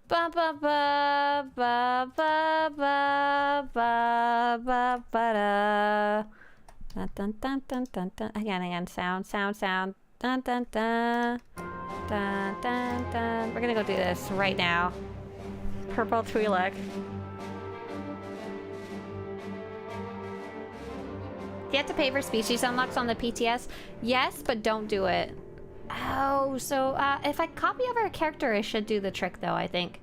Speaker 1: Ba ba ba ba ba ba ba ba ba da. Dun dun dun dun dun dun. Again, sound. Dun dun dun. Dun dun dun. We're gonna go do this right now. Purple TWI'LEKS. Do you have to pay for species unlocks on the PTS? Yes, but don't do it. Oh, so if I copy over a character, I should do the trick though, I think.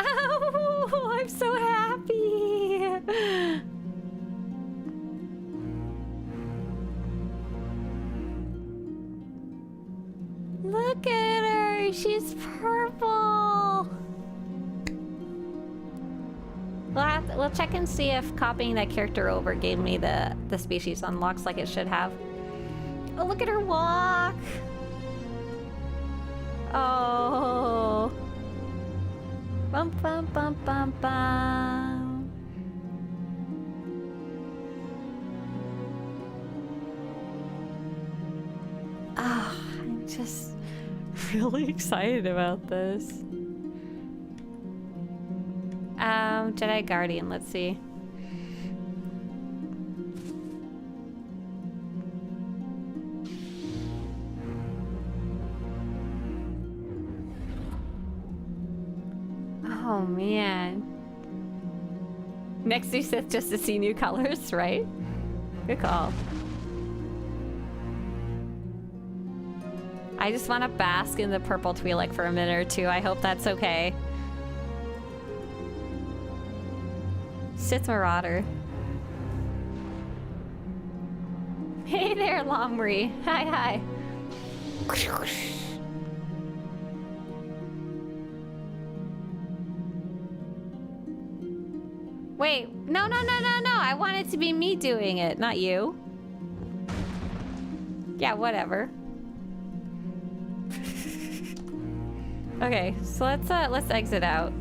Speaker 1: Oh, I'm so happy. Look at her, she's purple. We'll check and see if copying that character over gave me the species unlocks like it should have. Oh, look at her walk. Oh. Bum bum bum bum bum. Ah, I'm just really excited about this. Jedi Guardian, let's see. Oh man. Next to Sith just to see new colors, right? Good call. I just want to bask in the purple TWI'LEKS for a minute or two. I hope that's okay. Sith Marauder. Hey there, Lomri. Hi. Wait, no. I want it to be me doing it, not you. Yeah, whatever. Okay, so let's exit out.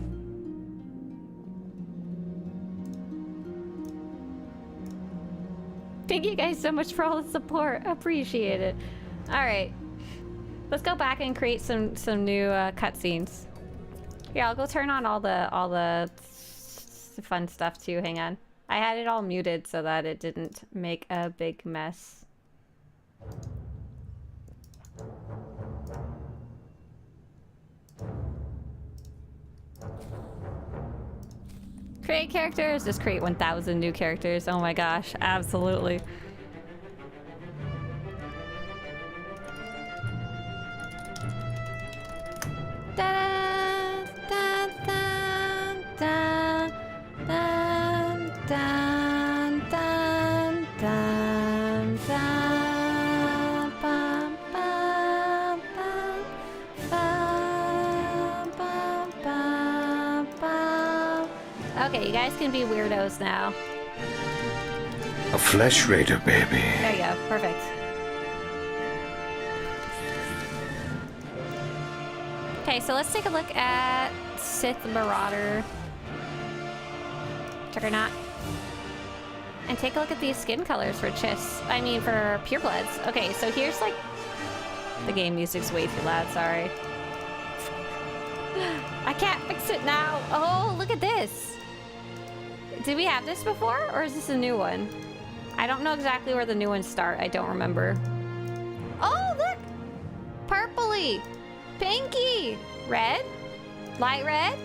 Speaker 1: Thank you guys so much for all the support. Appreciate it. All right, let's go back and create some new cutscenes. Yeah, I'll go turn on all the fun stuff too. Hang on, I had it all muted so that it didn't make a big mess. create characters? Just create 1,000 new characters. Oh my gosh, absolutely. Da, da, da, da, da, da, da, da, da, bum, bum, bum, bum, bum, bum, bum. Okay, you guys can be weirdos now.
Speaker 6: A flesh raider, baby.
Speaker 1: There you go, perfect. Okay, so let's take a look at Sith Marauder. Juggernaut. And take a look at these skin colors for Chiss. I mean, for purebloods. Okay, so here's like... The game music's way too loud, sorry. I can't fix it now. Oh, look at this. Did we have this before, or is this a new one? I don't know exactly where the new ones start. I don't remember. Oh, look! Purpley! Pinky! Red? Light red?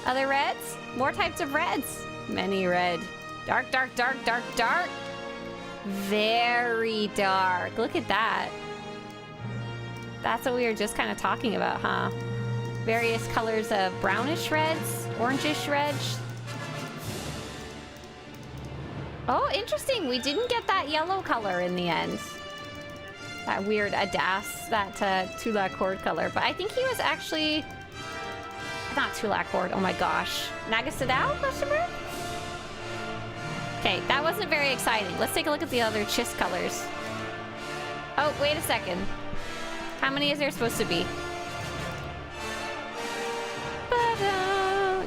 Speaker 1: Other reds? More types of reds. Many red. Dark, dark, dark, dark, dark. Very dark. Look at that. That's what we were just kind of talking about, huh? Various colors of brownish reds, orangish reds. Oh, interesting. We didn't get that yellow color in the end. That weird Adas, that Tulak Horde color. But I think he was actually... Not Tulak Horde, oh my gosh. Nagasadao, question mark? Okay, that wasn't very exciting. Let's take a look at the other Chiss colors. Oh, wait a second. How many is there supposed to be? Ba-da!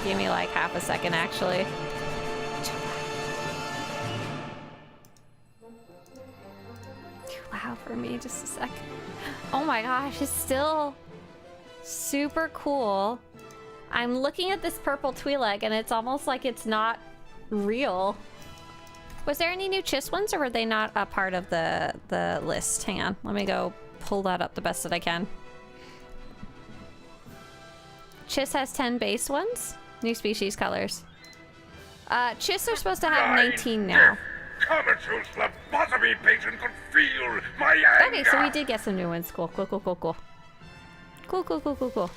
Speaker 1: Give me like half a second, actually. Wow, for me, just a sec. Oh my gosh, it's still super cool. I'm looking at this purple Twi'lek and it's almost like it's not real. Was there any new Chiss ones, or were they not a part of the list? Hang on, let me go pull that up the best that I can. Chiss has 10 base ones. New species colors. Chiss are supposed to have 19 now.
Speaker 6: Comatose lobotomy patient could feel my anger.
Speaker 1: Okay, so we did get some new ones. Cool, cool, cool, cool, cool. Cool, cool, cool, cool, cool.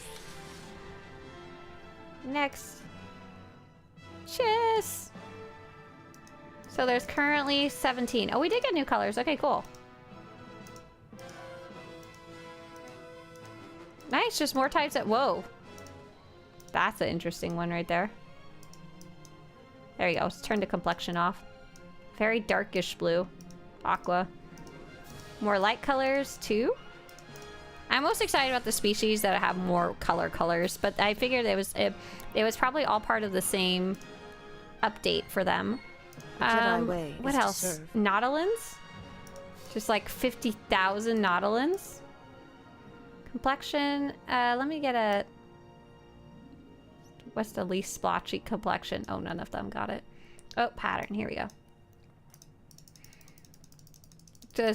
Speaker 1: Next. Chiss! So there's currently 17. Oh, we did get new colors. Okay, cool. Nice, just more types at... Whoa. That's an interesting one right there. There you go. Let's turn the complexion off. Very darkish blue. Aqua. More light colors, too. I'm most excited about the species that have more colors, but I figured it was probably all part of the same update for them. What else? Nautilins? Just like 50,000 Nautilins. Complexion. Let me get a... What's the least splotchy complexion? Oh, none of them got it. Oh, pattern. Here we go.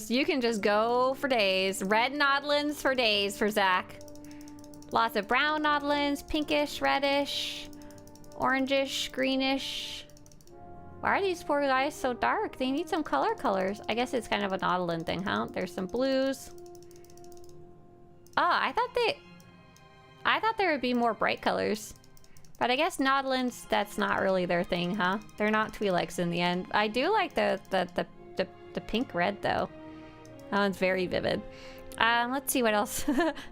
Speaker 1: You can just go for days. Red Nautilins for days for Zach. Lots of brown Nautilins, pinkish, reddish, orangish, greenish. Why are these poor guys so dark? They need some colors. I guess it's kind of a Nautilin thing, huh? There's some blues. Oh, I thought there would be more bright colors. But I guess Nautilins, that's not really their thing, huh? They're not Twi'leks in the end. I do like the pink red though. That one's very vivid. Let's see what else.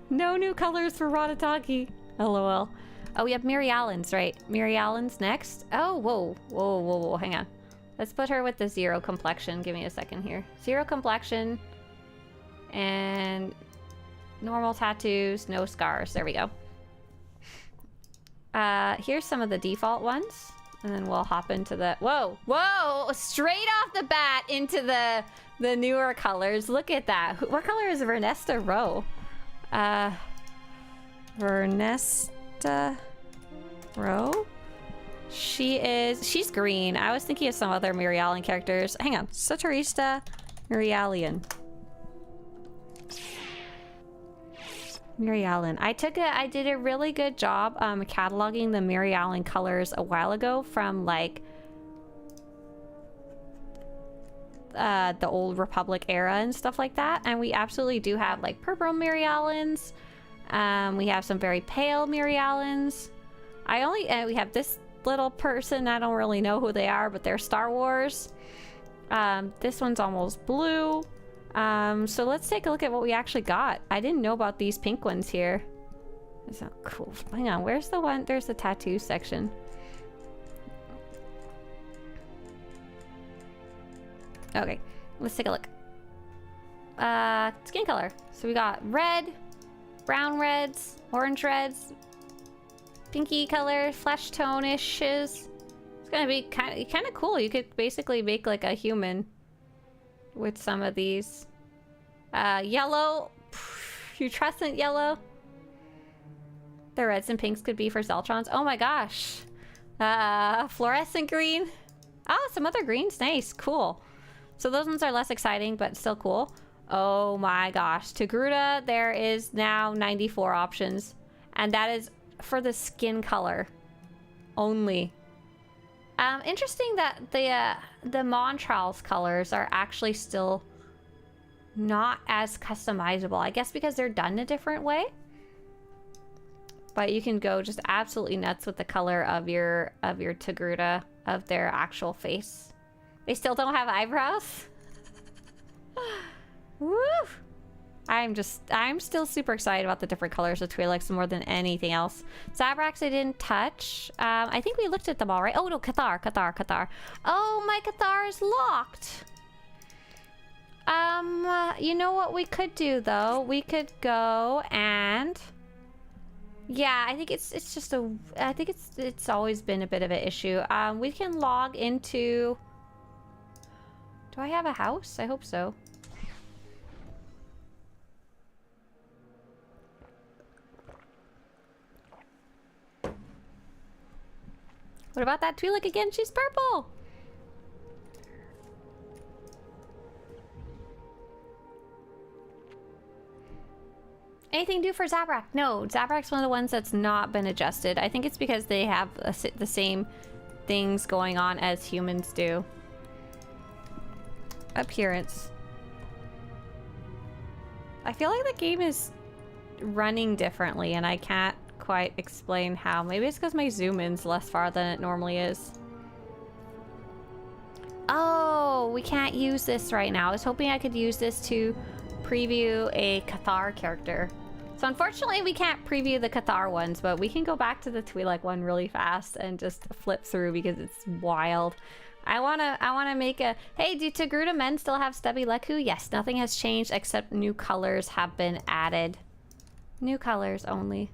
Speaker 1: No new colors for Ratataki. LOL. Oh, we have Mirialans, right? Mirialans next. Oh, whoa. Hang on. Let's put her with the 0 complexion. Give me a second here. 0 complexion. And normal tattoos, no scars. There we go. Here's some of the default ones. And then we'll hop into the... Whoa! Straight off the bat into the newer colors. Look at that. What color is Vernesta Rowe? Vernesta Rowe? She's green. I was thinking of some other Mirialian characters. Hang on. Swtorista Mirialian. Mary Allen. I did a really good job cataloging the Mary Allen colors a while ago from like the old Republic era and stuff like that, and we absolutely do have like purple Mary Allens. We have some very pale Mary Allens. We have this little person. I don't really know who they are, but they're Star Wars. This one's almost blue. So let's take a look at what we actually got. I didn't know about these pink ones here. That's so cool. Hang on, where's the one? There's the tattoo section. Okay, let's take a look. Skin color. So we got red, brown reds, orange reds, pinky color, flesh tone-ishes. It's gonna be kind of cool. You could basically make like a human with some of these. Yellow, putrescent yellow. The reds and pinks could be for Zeltrons. Oh my gosh. Fluorescent green. Oh, some other greens. Nice, cool. So those ones are less exciting, but still cool. Oh my gosh. Togruta, there is now 94 options. And that is for the skin color only. Interesting that the Montral's colors are actually still not as customizable. I guess because they're done a different way. But you can go just absolutely nuts with the color of your Togruta, of their actual face. They still don't have eyebrows. Woo! I'm still super excited about the different colors of TWI'LEKS more than anything else. Zabraks I didn't touch. I think we looked at them all, right? Oh no, Cathar. Oh, my Cathar is locked. You know what we could do though? We could go and... Yeah, I think it's always been a bit of an issue. We can log into... Do I have a house? I hope so. What about that TWI'LEK again? She's purple! Anything new for Zabrak? No, Zabrak's one of the ones that's not been adjusted. I think it's because they have the same things going on as humans do. Appearance. I feel like the game is running differently and I can't quite explain how. Maybe it's because my zoom in's less far than it normally is. Oh, we can't use this right now. I was hoping I could use this to preview a Cathar character. So unfortunately we can't preview the Cathar ones, but we can go back to the TWI'LEK one really fast and just flip through because it's wild. I wanna make a... Hey, do Togruta men still have stubby Leku? Yes, nothing has changed except new colors have been added. New colors only.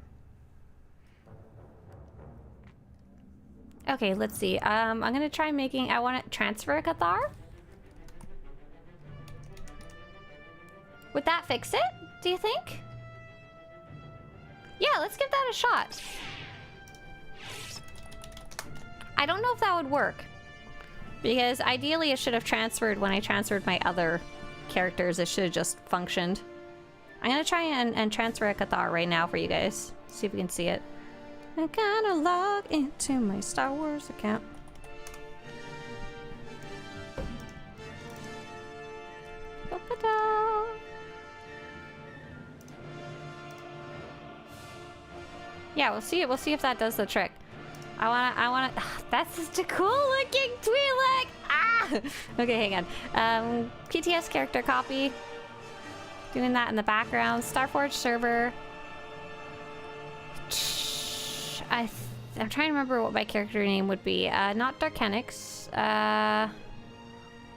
Speaker 1: Okay, let's see. I'm gonna try making... I want to transfer a Cathar. Would that fix it, do you think? Yeah, let's give that a shot. I don't know if that would work. Because ideally it should have transferred when I transferred my other characters. It should have just functioned. I'm gonna try and transfer a Cathar right now for you guys. See if we can see it. I'm gonna log into my Star Wars account. Ta-da! Yeah, we'll see it. We'll see if that does the trick. I wanna. That's such a cool looking TWI'LEK. Ah. Okay, hang on. PTS character copy. Doing that in the background. Starforge server. I'm trying to remember what my character name would be. Not Darkenix.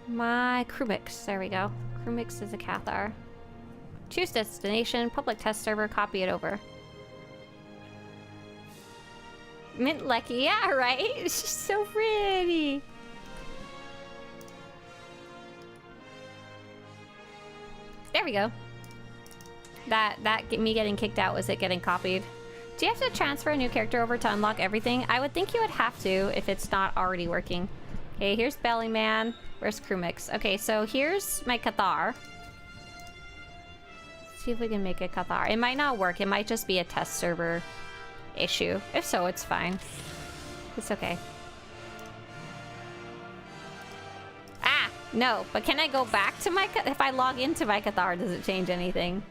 Speaker 1: My Crewmix. There we go. Crewmix is a Cathar. Choose destination. Public test server. Copy it over. Mint Lecky. Yeah, right? She's so pretty. There we go. Me getting kicked out was it getting copied. Do you have to transfer a new character over to unlock everything? I would think you would have to if it's not already working. Okay, here's Bellyman. Where's Crewmix? Okay, so here's my Cathar. See if we can make a Cathar. It might not work. It might just be a test server issue. If so, it's fine. It's okay. Ah, no. But can I go back to my... If I log into my Cathar, does it change anything?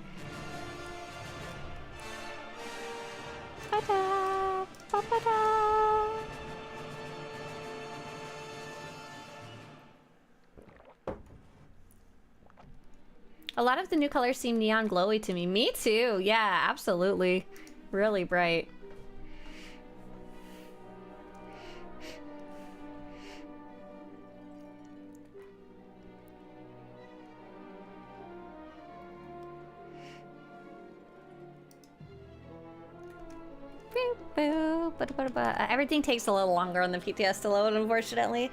Speaker 1: Ta-da! Ba-ba-da! A lot of the new colors seem neon glowy to me. Me too. Yeah, absolutely. Really bright. Everything takes a little longer on the PTS to load, unfortunately.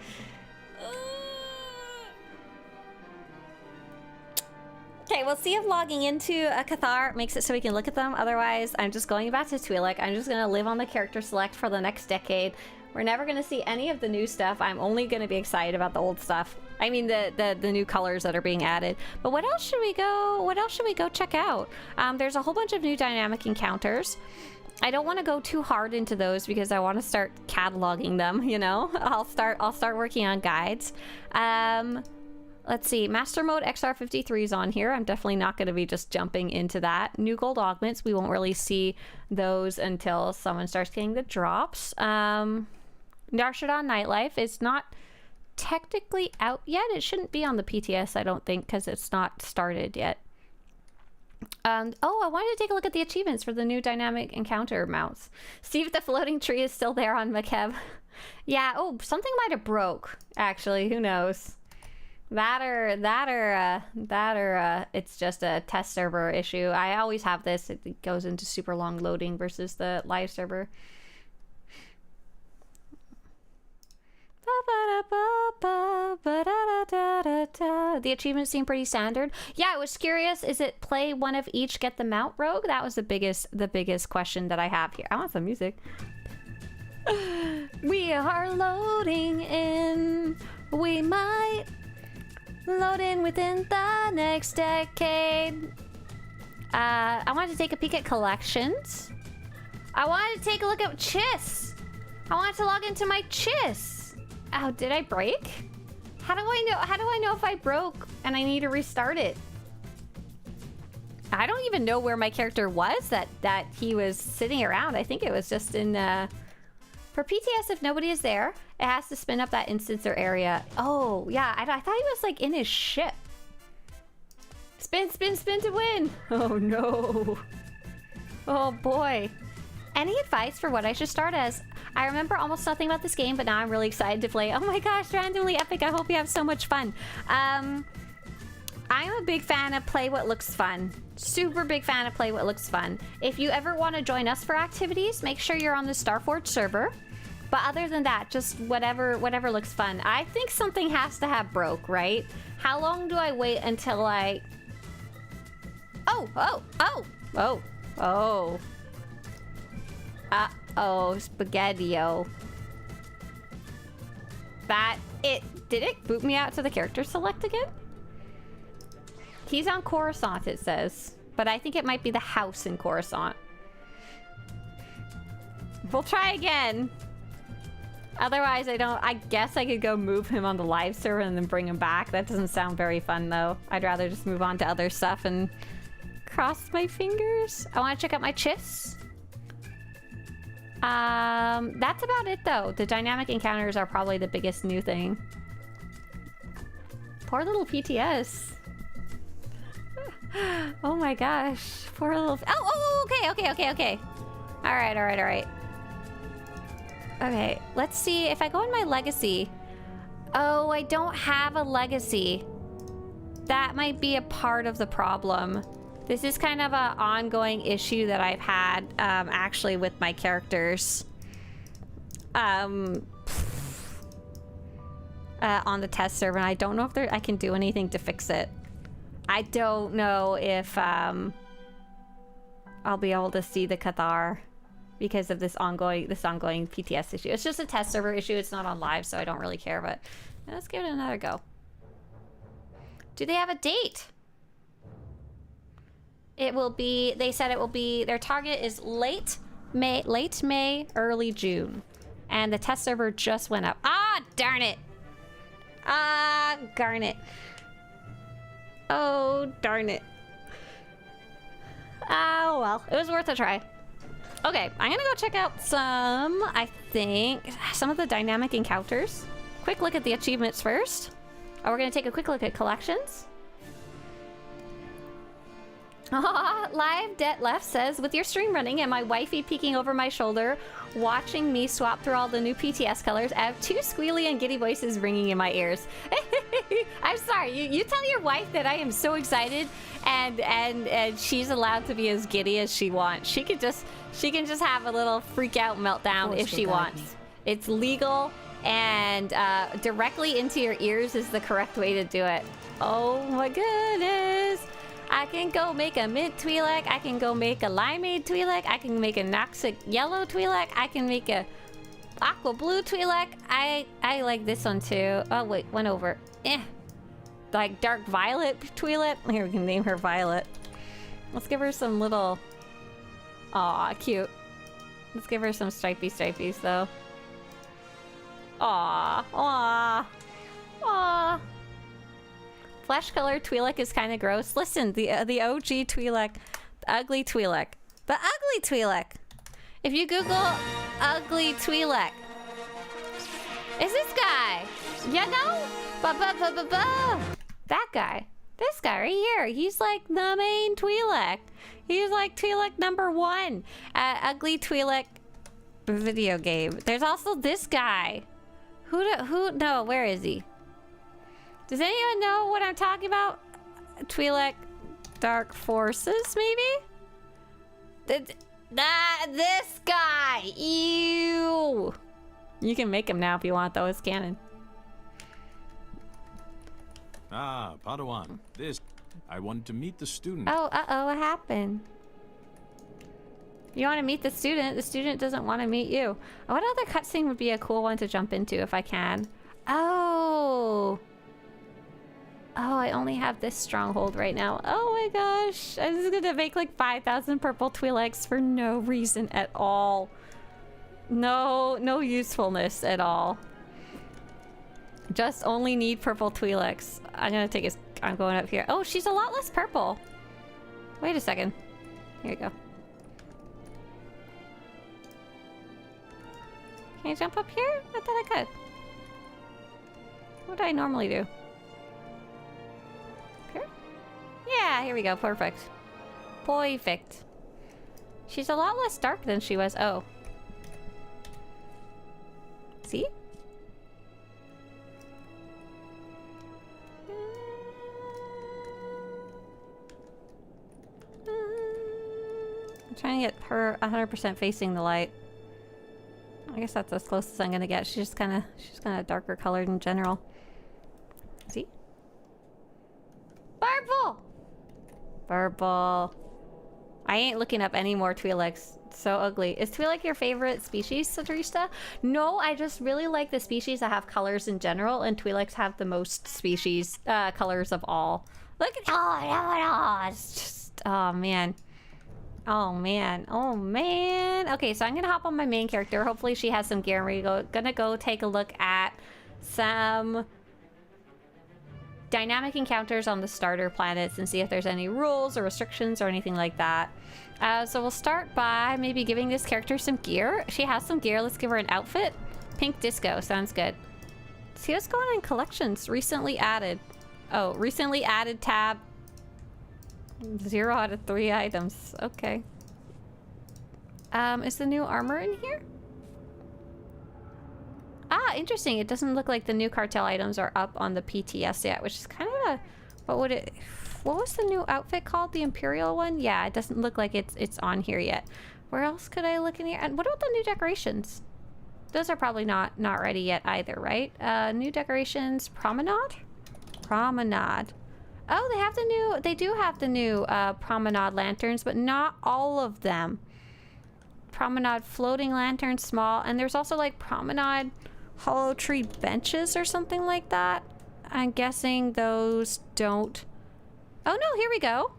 Speaker 1: Okay, we'll see if logging into a Cathar makes it so we can look at them. Otherwise, I'm just going back to TWI'LEK. I'm just going to live on the character select for the next decade. We're never going to see any of the new stuff. I'm only going to be excited about the old stuff. I mean, the new colors that are being added. But what else should we go? What else should we go check out? There's a whole bunch of new dynamic encounters. I don't want to go too hard into those because I want to start cataloging them, you know? I'll start working on guides. Let's see, Master Mode XR53 is on here. I'm definitely not going to be just jumping into that. New gold augments, we won't really see those until someone starts getting the drops. Narshadon Nightlife is not technically out yet. It shouldn't be on the PTS, I don't think, because it's not started yet. Oh, I wanted to take a look at the achievements for the new dynamic encounter mounts. See if the floating tree is still there on Makev. Yeah, oh, something might have broke, actually. Who knows? That or it's just a test server issue. I always have this. It goes into super long loading versus the live server. The achievements seem pretty standard. Yeah, I was curious. Is it play one of each, get the mount rogue? That was the biggest question that I have here. I want some music. We are loading in. We might load in within the next decade. I wanted to take a peek at collections. I wanted to take a look at Chiss. I wanted to log into my Chiss. Oh, did I break? How do I know if I broke and I need to restart it? I don't even know where my character was that he was sitting around. I think it was just in for PTS, if nobody is there, it has to spin up that instance or area. Oh, yeah, I thought he was like in his ship. Spin, spin, spin to win. Oh no. Oh boy. Any advice for what I should start as? I remember almost nothing about this game, but now I'm really excited to play. Oh my gosh, randomly epic. I hope you have so much fun. I'm a big fan of play what looks fun. Super big fan of play what looks fun. If you ever want to join us for activities, make sure you're on the Starforge server. But other than that, just whatever looks fun. I think something has to have broke, right? How long do I wait until I... Oh. Uh-oh, spaghetti-o. Did it boot me out to the character select again? He's on Coruscant, it says. But I think it might be the house in Coruscant. We'll try again. Otherwise, I guess I could go move him on the live server and then bring him back. That doesn't sound very fun, though. I'd rather just move on to other stuff and cross my fingers. I want to check out my Chiss. That's about it, though. The dynamic encounters are probably the biggest new thing. Poor little PTS. Oh my gosh. Poor little... Okay. All right. Okay, let's see if I go in my legacy. Oh, I don't have a legacy. That might be a part of the problem. This is kind of an ongoing issue that I've had, actually, with my characters. On the test server, and I don't know if I can do anything to fix it. I don't know if I'll be able to see the Cathar because of this ongoing PTS issue. It's just a test server issue. It's not on live, so I don't really care. But let's give it another go. Do they have a date? It will be, they said it will be, their target is late May, early June. And the test server just went up. Ah, darn it. Ah, darn it. Oh, darn it. Oh, well, it was worth a try. Okay, I'm gonna go check out some of the dynamic encounters. Quick look at the achievements first. Oh, we're gonna take a quick look at collections. Live Det Left says, with your stream running and my wifey peeking over my shoulder, watching me swap through all the new PTS colors, I have two squealy and giddy voices ringing in my ears. I'm sorry, you tell your wife that I am so excited and she's allowed to be as giddy as she wants. She can just have a little freak out meltdown if she wants. It's legal, and directly into your ears is the correct way to do it. Oh my goodness. I can go make a mint Twi'lek. I can go make a limeade Twi'lek. I can make a Noxic yellow Twi'lek. I can make a aqua blue Twi'lek. I like this one too. Oh wait, went over. Like dark violet Twi'lek. Here, we can name her Violet. Let's give her some little... Aw, cute. Let's give her some stripies though. Aw, aw, aw. Flesh color Twi'lek is kind of gross. Listen, the OG Twi'lek, the ugly Twi'lek. The ugly Twi'lek. If you Google ugly Twi'lek, is this guy? You know? That guy. This guy right here. He's like the main Twi'lek. He's like Twi'lek #1. Ugly Twi'lek video game. There's also this guy. No, where is he? Does anyone know what I'm talking about? Twi'lek Dark Forces, maybe? This guy! Ew! You can make him now if you want, though. It's canon.
Speaker 7: Ah, Padawan. I wanted to meet the student.
Speaker 1: Oh, uh-oh, what happened? You want to meet the student doesn't want to meet you. What other cutscene would be a cool one to jump into if I can? Oh, I only have this stronghold right now. Oh my gosh. I'm just gonna make like 5,000 purple Twi'leks for no reason at all. No usefulness at all. Just only need purple Twi'leks. I'm going up here. Oh, she's a lot less purple. Wait a second. Here you go. Can I jump up here? I thought I could. What do I normally do? Here? Yeah, here we go. Perfect. Perfect. She's a lot less dark than she was. Oh. See? I'm trying to get her 100% facing the light. I guess that's as close as I'm gonna get. She's kind of darker colored in general. See? Purple! Purple. I ain't looking up any more Twi'leks. So ugly. Is Twi'lek your favorite species, Swtorista? No, I just really like the species that have colors in general, and Twi'leks have the most species colors of all. Look at it's just oh man. Oh man, oh man. Okay, so I'm gonna hop on my main character. Hopefully she has some gear. We're gonna go take a look at some dynamic encounters on the starter planets and see if there's any rules or restrictions or anything like that. So we'll start by maybe giving this character some gear. She has some gear. Let's give her an outfit. Pink disco, sounds good. See what's going on in collections. Recently added. Oh, recently added tab. 0 out of 3 items. Okay. Is the new armor in here? Ah, interesting. It doesn't look like the new cartel items are up on the PTS yet, which is kind of a... What was the new outfit called? The Imperial one? Yeah, it doesn't look like it's on here yet. Where else could I look in here? And what about the new decorations? Those are probably not ready yet either, right? New decorations. Promenade? Promenade. Oh, they do have the new promenade lanterns, but not all of them. Promenade floating lanterns, small, and there's also like promenade hollow tree benches or something like that. I'm guessing those don't. Oh no, here we go.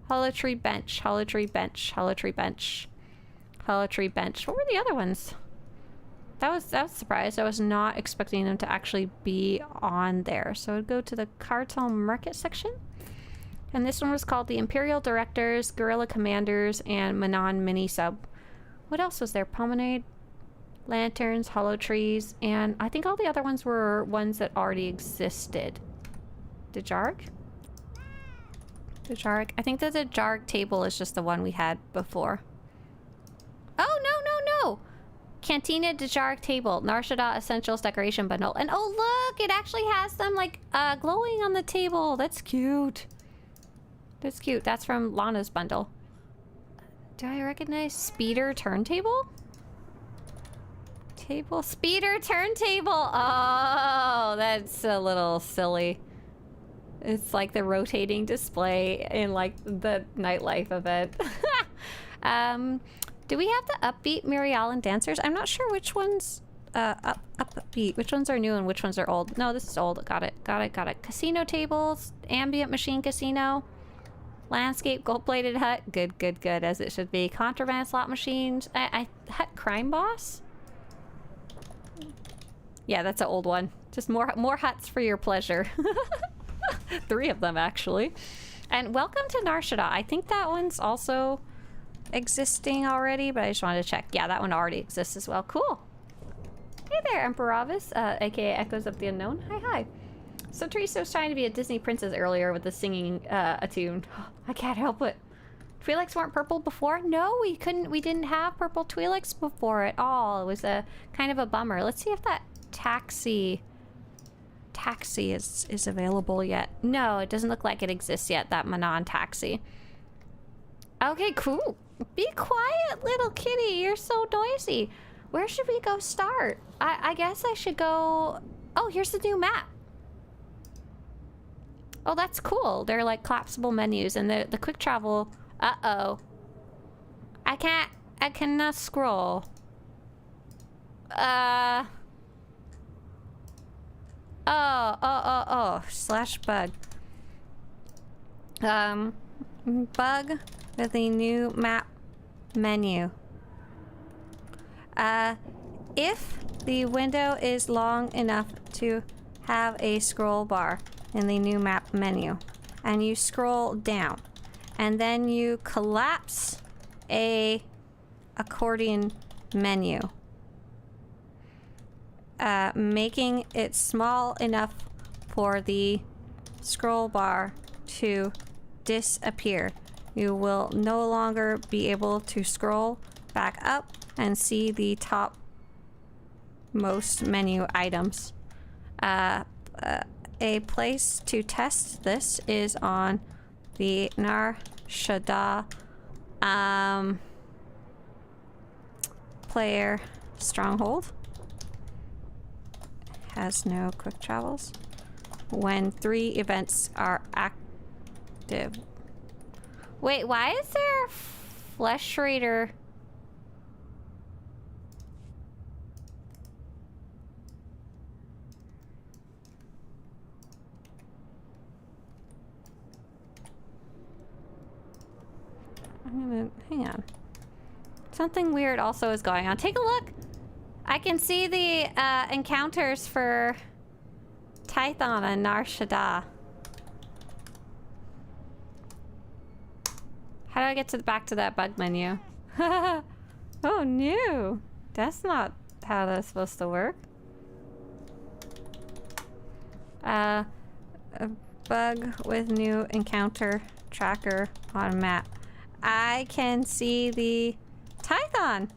Speaker 1: Hollow tree bench, hollow tree bench, hollow tree bench, hollow tree bench. What were the other ones? That was a surprise. I was not expecting them to actually be on there. So I'd go to the Cartel Market section. And this one was called the Imperial Directors, Guerrilla Commanders, and Manon Mini Sub. What else was there? Promenade, lanterns, hollow trees, and I think all the other ones were ones that already existed. Dejarg? Dejarg? I think that the Dejarg table is just the one we had before. Oh, no, no, no! Cantina Dejarg table, Nar Shaddaa Essentials Decoration Bundle. And oh, look! It actually has them, like, glowing on the table. That's cute. That's cute. That's from Lana's bundle. Do I recognize Speeder Turntable? Table? Speeder Turntable! Oh, that's a little silly. It's like the rotating display in like the Nightlife event. Do we have the upbeat Muriel and dancers? I'm not sure which ones upbeat. Which ones are new and which ones are old? No, this is old. Got it. Got it. Got it. Casino tables, ambient machine casino, landscape gold-plated hut. Good, good, good, as it should be. Contraband slot machines. Hut crime boss. Yeah, that's an old one. Just more huts for your pleasure. 3 of them, actually. And welcome to Nar Shaddaa. I think that one's also existing already, but I just wanted to check. Yeah, that one already exists as well. Cool. Hey there, Emperovis, aka Echoes of the Unknown. Hi, hi. So Teresa was trying to be a Disney princess earlier with the singing a tune. I can't help it. TWI'LEKS weren't purple before? No, we didn't have purple TWI'LEKS before at all. It was a kind of a bummer. Let's see if that taxi is available yet. No, it doesn't look like it exists yet, that Manon taxi. Okay, cool. Be quiet, little kitty. You're so noisy. Where should we go start? I guess I should go... Oh, here's the new map. Oh, that's cool. They're like collapsible menus, and the quick travel... Uh-oh. I cannot scroll. Oh, /bug. Bug with the new map menu. If the window is long enough to have a scroll bar in the new map menu, and you scroll down, and then you collapse a accordion menu, making it small enough for the scroll bar to disappear. You will no longer be able to scroll back up and see the top most menu items. A place to test this is on the Nar Shaddaa player stronghold. Has no quick travels. When 3 events are active. Wait, why is there a Flesh Raider? Hang on. Something weird also is going on. Take a look. I can see the encounters for Tython and Nar Shaddaa. How do I get back to that bug menu? Oh, no. That's not how that's supposed to work. A bug with new encounter tracker on map. I can see the Tython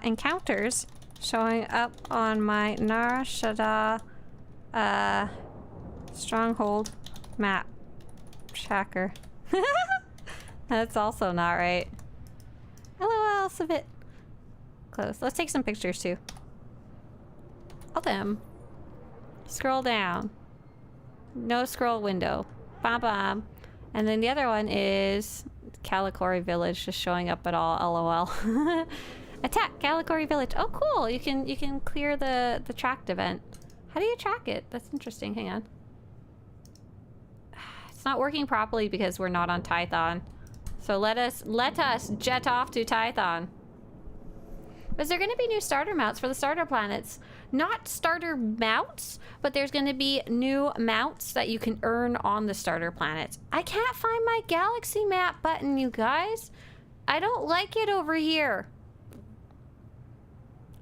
Speaker 1: encounters showing up on my Nar Shaddaa stronghold map tracker. That's also not right. LOL, it's a bit close. Let's take some pictures too. All them. Scroll down. No scroll window. Bam. And then the other one is Calicori Village just showing up at all. LOL. Attack Calicori Village. Oh, cool. You can clear the tracked event. How do you track it? That's interesting. Hang on. It's It's not working properly because we're not on Tython. So let us jet off to Tython. Is there going to be new starter mounts for the starter planets? Not starter mounts, but there's going to be new mounts that you can earn on the starter planets. I can't find my galaxy map button, you guys. I don't like it over here.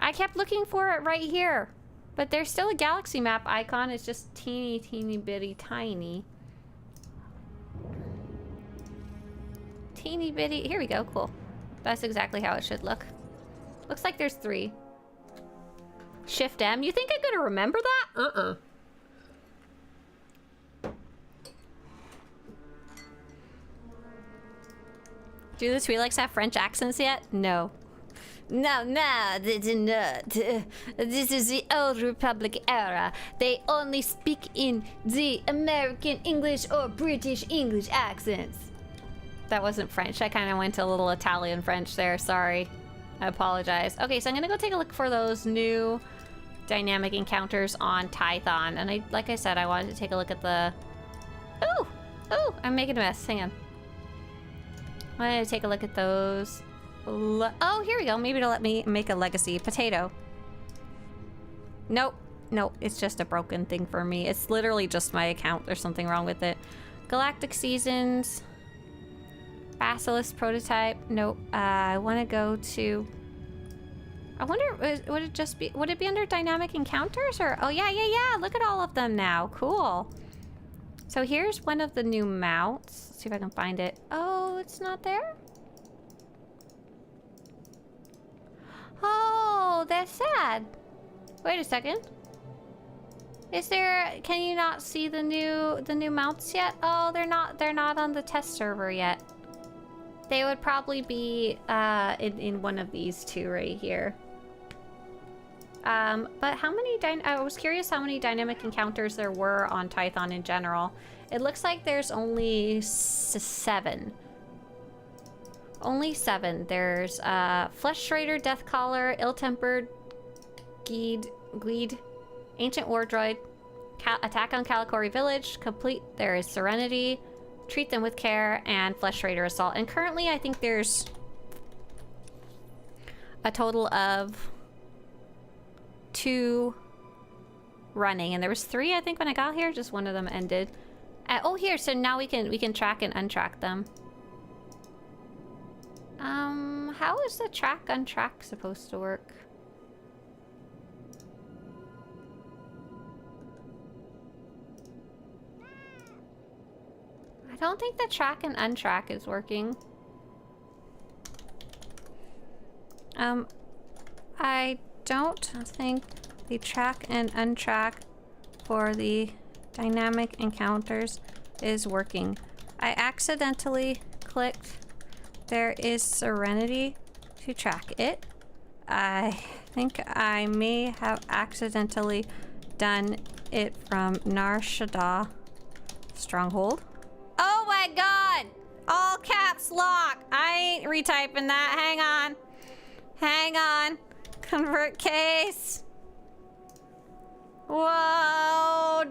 Speaker 1: I kept looking for it right here. But there's still a galaxy map icon. It's just teeny bitty tiny. Teeny bitty. Here we go. Cool. That's exactly how it should look. Looks like there's 3. Shift M. You think I'm gonna remember that? Do the TWI'LEKS have French accents yet? No. No, they do not. This is the old Republic era. They only speak in the American English or British English accents. That wasn't French. I kind of went to a little Italian French there. Sorry. I apologize. Okay, so I'm gonna go take a look for those new dynamic encounters on Tython. And like I said, I wanted to take a look at the... Ooh! I'm making a mess. Hang on. I wanted to take a look at those... Oh, here we go. Maybe it'll let me make a legacy. Potato. Nope. It's just a broken thing for me. It's literally just my account. There's something wrong with it. Galactic Seasons. Basilisk prototype. Nope. I want to go to... I wonder, would it be under dynamic encounters or... Oh, yeah. Look at all of them now. Cool. So here's one of the new mounts. Let's see if I can find it. Oh, it's not there? Oh, that's sad. Wait a second. Can you not see the new mounts yet? Oh, they're not on the test server yet. They would probably be in one of these 2 right here. But how many I was curious how many dynamic encounters there were on Tython in general. It looks like there's only 7. Only 7. There's Flesh Raider, Deathcaller, Ill-Tempered, Gleed, Ancient War Droid, Attack on Calicori Village, Complete. There is Serenity, Treat Them with Care, and Flesh Raider Assault. And currently I think there's a total of 2 running. And there was 3 I think when I got here, just one of them ended. Oh, here, so now we can track and untrack them. How is the track untrack supposed to work? I don't think the track and untrack is working. I don't think the track and untrack for the dynamic encounters is working. I accidentally clicked There is Serenity to track it. I think I may have accidentally done it from Nar Shaddaa Stronghold. Oh my god! All caps lock! I ain't retyping that. Hang on. Hang on. Convert case. Whoa!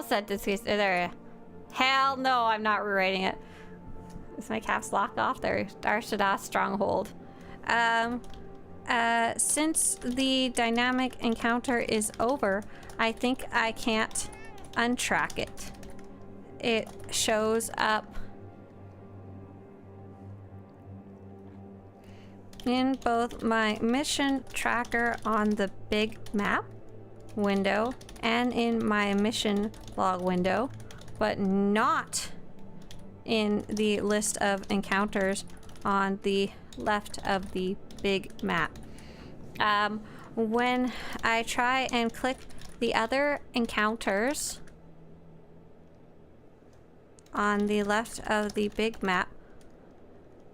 Speaker 1: Sentence case. There. Hell no, I'm not rewriting it. Is my caps lock off? There. Nar Shaddaa Stronghold. Since the dynamic encounter is over, I think I can't untrack it. It shows up in both my mission tracker on the big map window and in my mission log window, but not in the list of encounters on the left of the big map. When I try and click the other encounters on the left of the big map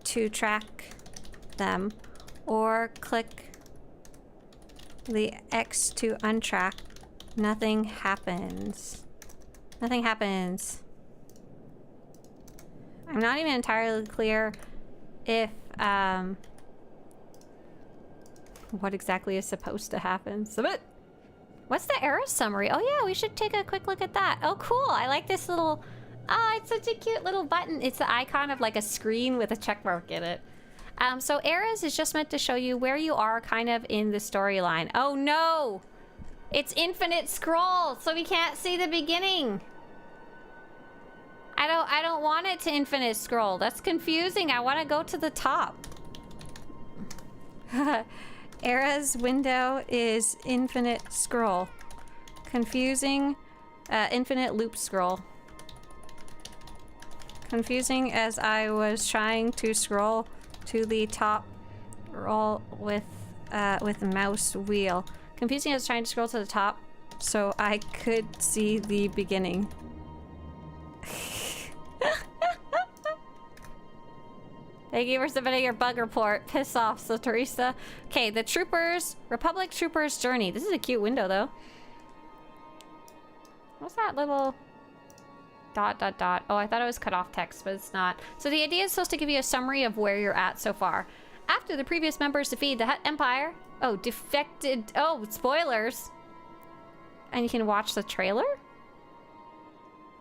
Speaker 1: to track them, or click the X to untrack, nothing happens. Nothing happens. I'm not even entirely clear if what exactly is supposed to happen. Submit. What's the era summary? Oh yeah, we should take a quick look at that. Oh cool, I like this little... Oh, it's such a cute little button. It's the icon of like a screen with a check mark in it. So eras is just meant to show you where you are kind of in the storyline. Oh no! It's infinite scroll, so we can't see the beginning. I don't want it to infinite scroll. That's confusing. I want to go to the top. Era's window is infinite scroll. Confusing. Infinite loop scroll. Confusing as I was trying to scroll to the top roll with mouse wheel. Confusing as trying to scroll to the top so I could see the beginning. Thank you for submitting your bug report. Piss off, Swtorista. Okay, the troopers, Republic Troopers Journey. This is a cute window though. What's that little dot dot dot? Oh, I thought it was cut off text, but it's not. So the idea is supposed to give you a summary of where you're at so far. After the previous members defeated the Hutt Empire. Oh, defected. Oh, spoilers. And you can watch the trailer?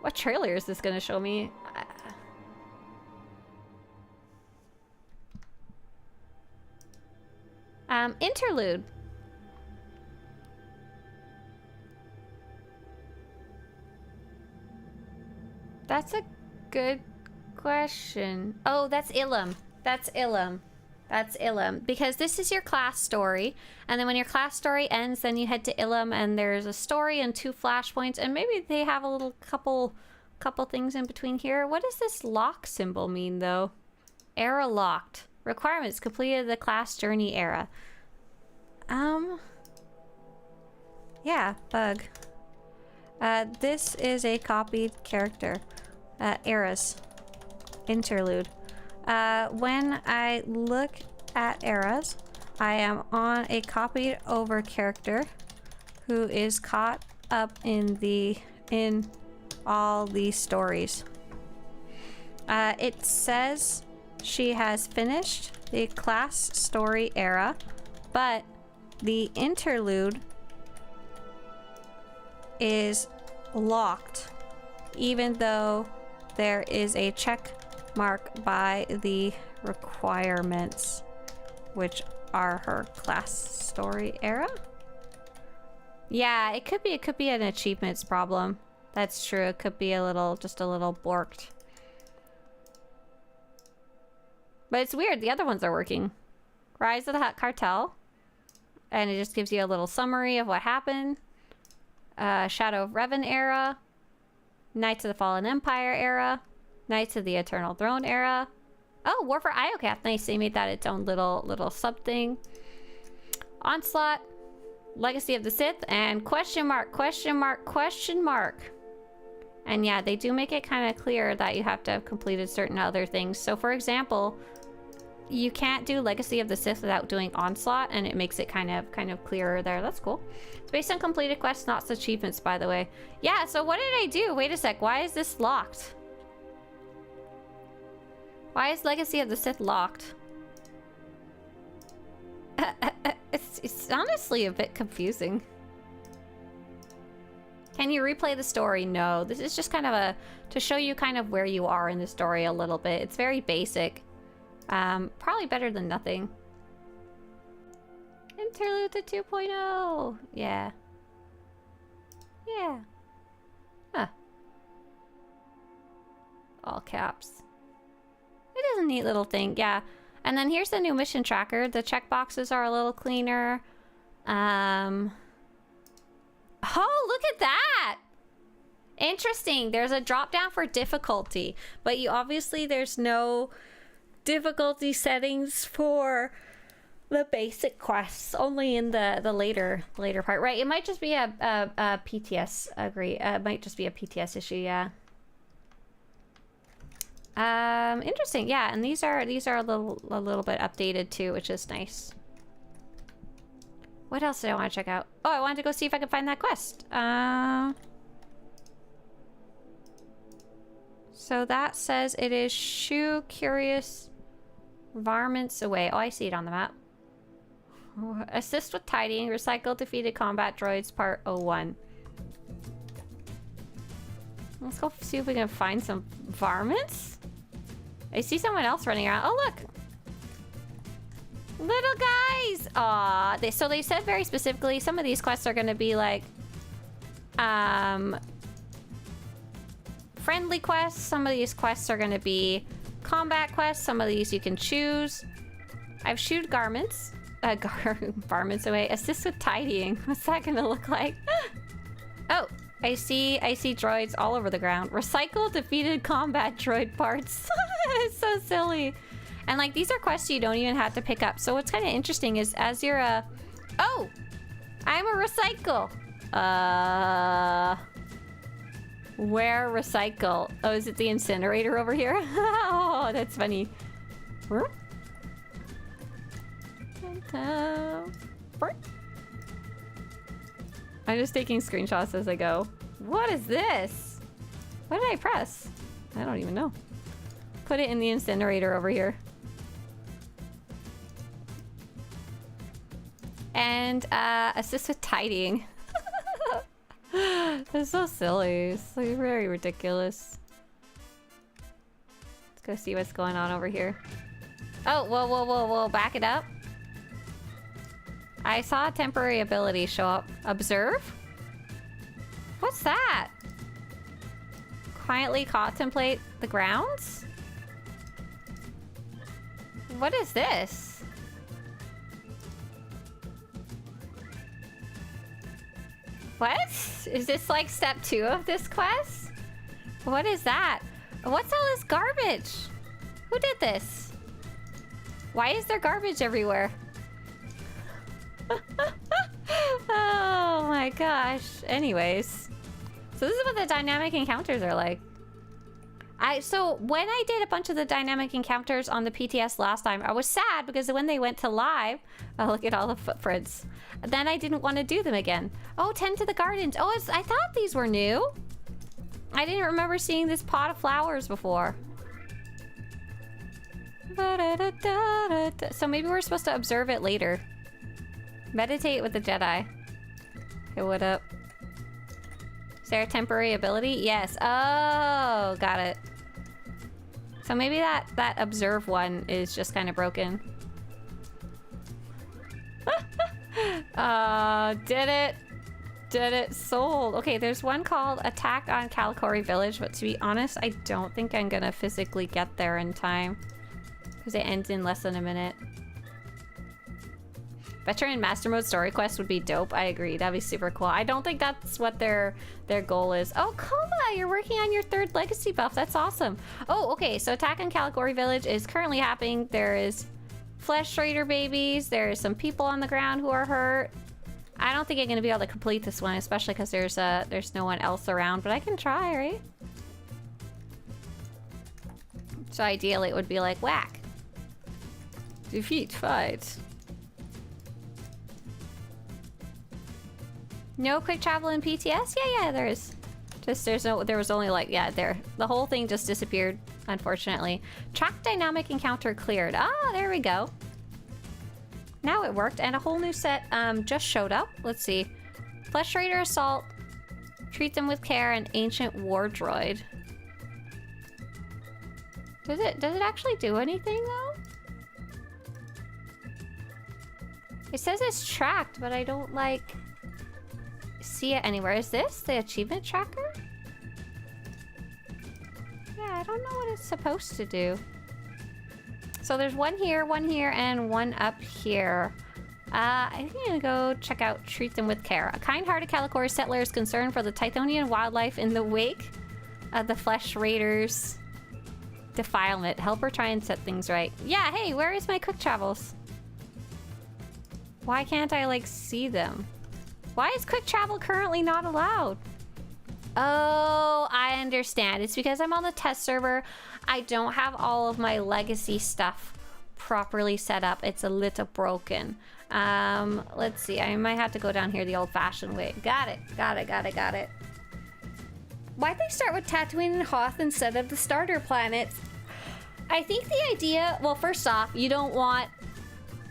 Speaker 1: What trailer is this gonna show me? Interlude. That's a good question. Oh, that's Ilum. That's Ilum. That's Ilum. Because this is your class story. And then when your class story ends, then you head to Ilum and there's a story and 2 flashpoints. And maybe they have a little couple things in between here. What does this lock symbol mean though? Era locked. Requirements completed the class journey era. Yeah, bug. This is a copied character. Eras. Interlude. When I look at eras, I am on a copied over character who is caught up in all these stories. It says she has finished the class story era, but the interlude is locked, even though there is a check mark by the requirements, which are her class story era. Yeah, it could be an achievements problem. That's true. It could be just a little borked. But it's weird. The other ones are working. Rise of the Hutt Cartel. And it just gives you a little summary of what happened. Shadow of Revan era. Knights of the Fallen Empire era. Knights of the Eternal Throne era. Oh, War for Iocath. Nice. They made that its own little sub thing. Onslaught. Legacy of the Sith. And question mark, question mark, question mark. And yeah, they do make it kind of clear that you have to have completed certain other things. So for example, you can't do Legacy of the Sith without doing Onslaught, and it makes it kind of clearer there. That's cool. It's based on completed quests, not achievements, by the way. Yeah, so what did I do? Wait a sec, why is this locked? Why is Legacy of the Sith locked? It's honestly a bit confusing. Can you replay the story? No, this is just kind of to show you kind of where you are in the story a little bit. It's very basic. Probably better than nothing. Interlude to 2.0. Yeah. Yeah. Huh. All caps. It is a neat little thing, yeah. And then here's the new mission tracker. The checkboxes are a little cleaner. Oh, look at that! Interesting. There's a drop down for difficulty, but there's no difficulty settings for the basic quests, only in the later part, right? It might just be a PTS. Agree. It might just be a PTS issue, yeah. Interesting, yeah. And these are a little bit updated too, which is nice. What else did I want to check out? Oh, I wanted to go see if I could find that quest. So that says it is shoo curious varmints away. Oh, I see it on the map. Assist with tidying. Recycle defeated combat droids, part 01. Let's go see if we can find some varmints. I see someone else running around. Oh, look. Little guys. Aw. So they said very specifically some of these quests are going to be like friendly quests. Some of these quests are going to be combat quests. Some of these you can choose. I've shooed garments. Garments away. Assist with tidying. What's that going to look like? Oh, I see droids all over the ground. Recycle defeated combat droid parts. It's so silly. And like these are quests you don't even have to pick up. So what's kind of interesting is as you're a... Oh! I'm a recycle. Where recycle? Oh, is it the incinerator over here? Oh, that's funny. I'm just taking screenshots as I go. What is this? What did I press? I don't even know. Put it in the incinerator over here. And assist with tidying. It's so silly. It's like very ridiculous. Let's go see what's going on over here. Oh, whoa, whoa, whoa, whoa. Back it up. I saw a temporary ability show up. Observe? What's that? Quietly contemplate the grounds? What is this? What? Is this like step 2 of this quest? What is that? What's all this garbage? Who did this? Why is there garbage everywhere? Oh my gosh. Anyways. So this is what the dynamic encounters are like. So when I did a bunch of the dynamic encounters on the PTS last time, I was sad because when they went to live, oh, look at all the footprints. Then I didn't want to do them again. Oh, tend to the gardens. Oh, I thought these were new. I didn't remember seeing this pot of flowers before. So maybe we're supposed to observe it later. Meditate with the Jedi. Okay, what up? Is there a temporary ability? Yes. Oh, got it. So maybe that observe one is just kind of broken. Did it. Did it. Sold. Okay, there's one called Attack on Kalikori Village, but to be honest, I don't think I'm gonna physically get there in time. Because it ends in less than a minute. Veteran Master Mode story quest would be dope. I agree. That'd be super cool. I don't think that's what their goal is. Oh, Koma, you're working on your 3rd legacy buff. That's awesome. Oh, okay. So Attack on Kalikori Village is currently happening. There is Flesh Raider babies. There's some people on the ground who are hurt. I don't think I'm going to be able to complete this one, especially because there's no one else around, but I can try, right? So ideally it would be like whack. Defeat, fight. No quick travel in PTS? Yeah, there is. There was only like, yeah, the whole thing just disappeared, unfortunately. Track dynamic encounter cleared. Ah, there we go. Now it worked, and a whole new set just showed up. Let's see. Flesh Raider Assault. Treat them with care, and Ancient War Droid. Does it actually do anything, though? It says it's tracked, but I don't, like, see it anywhere. Is this the achievement tracker? Yeah, I don't know what it's supposed to do. So there's one here, and one up here. I think I'm gonna go check out Treat Them With Care. A kind-hearted Kalikori settler is concerned for the Tythonian wildlife in the wake of the Flesh Raiders' defilement. Help her try and set things right. Yeah, hey, where is my quick travels? Why can't I, like, see them? Why is quick travel currently not allowed? Oh, I understand. It's because I'm on the test server. I don't have all of my legacy stuff properly set up. It's a little broken. Let's see. I might have to go down here the old-fashioned way. Got it. Why'd they start with Tatooine and Hoth instead of the starter planets? I think the idea... Well, first off, you don't want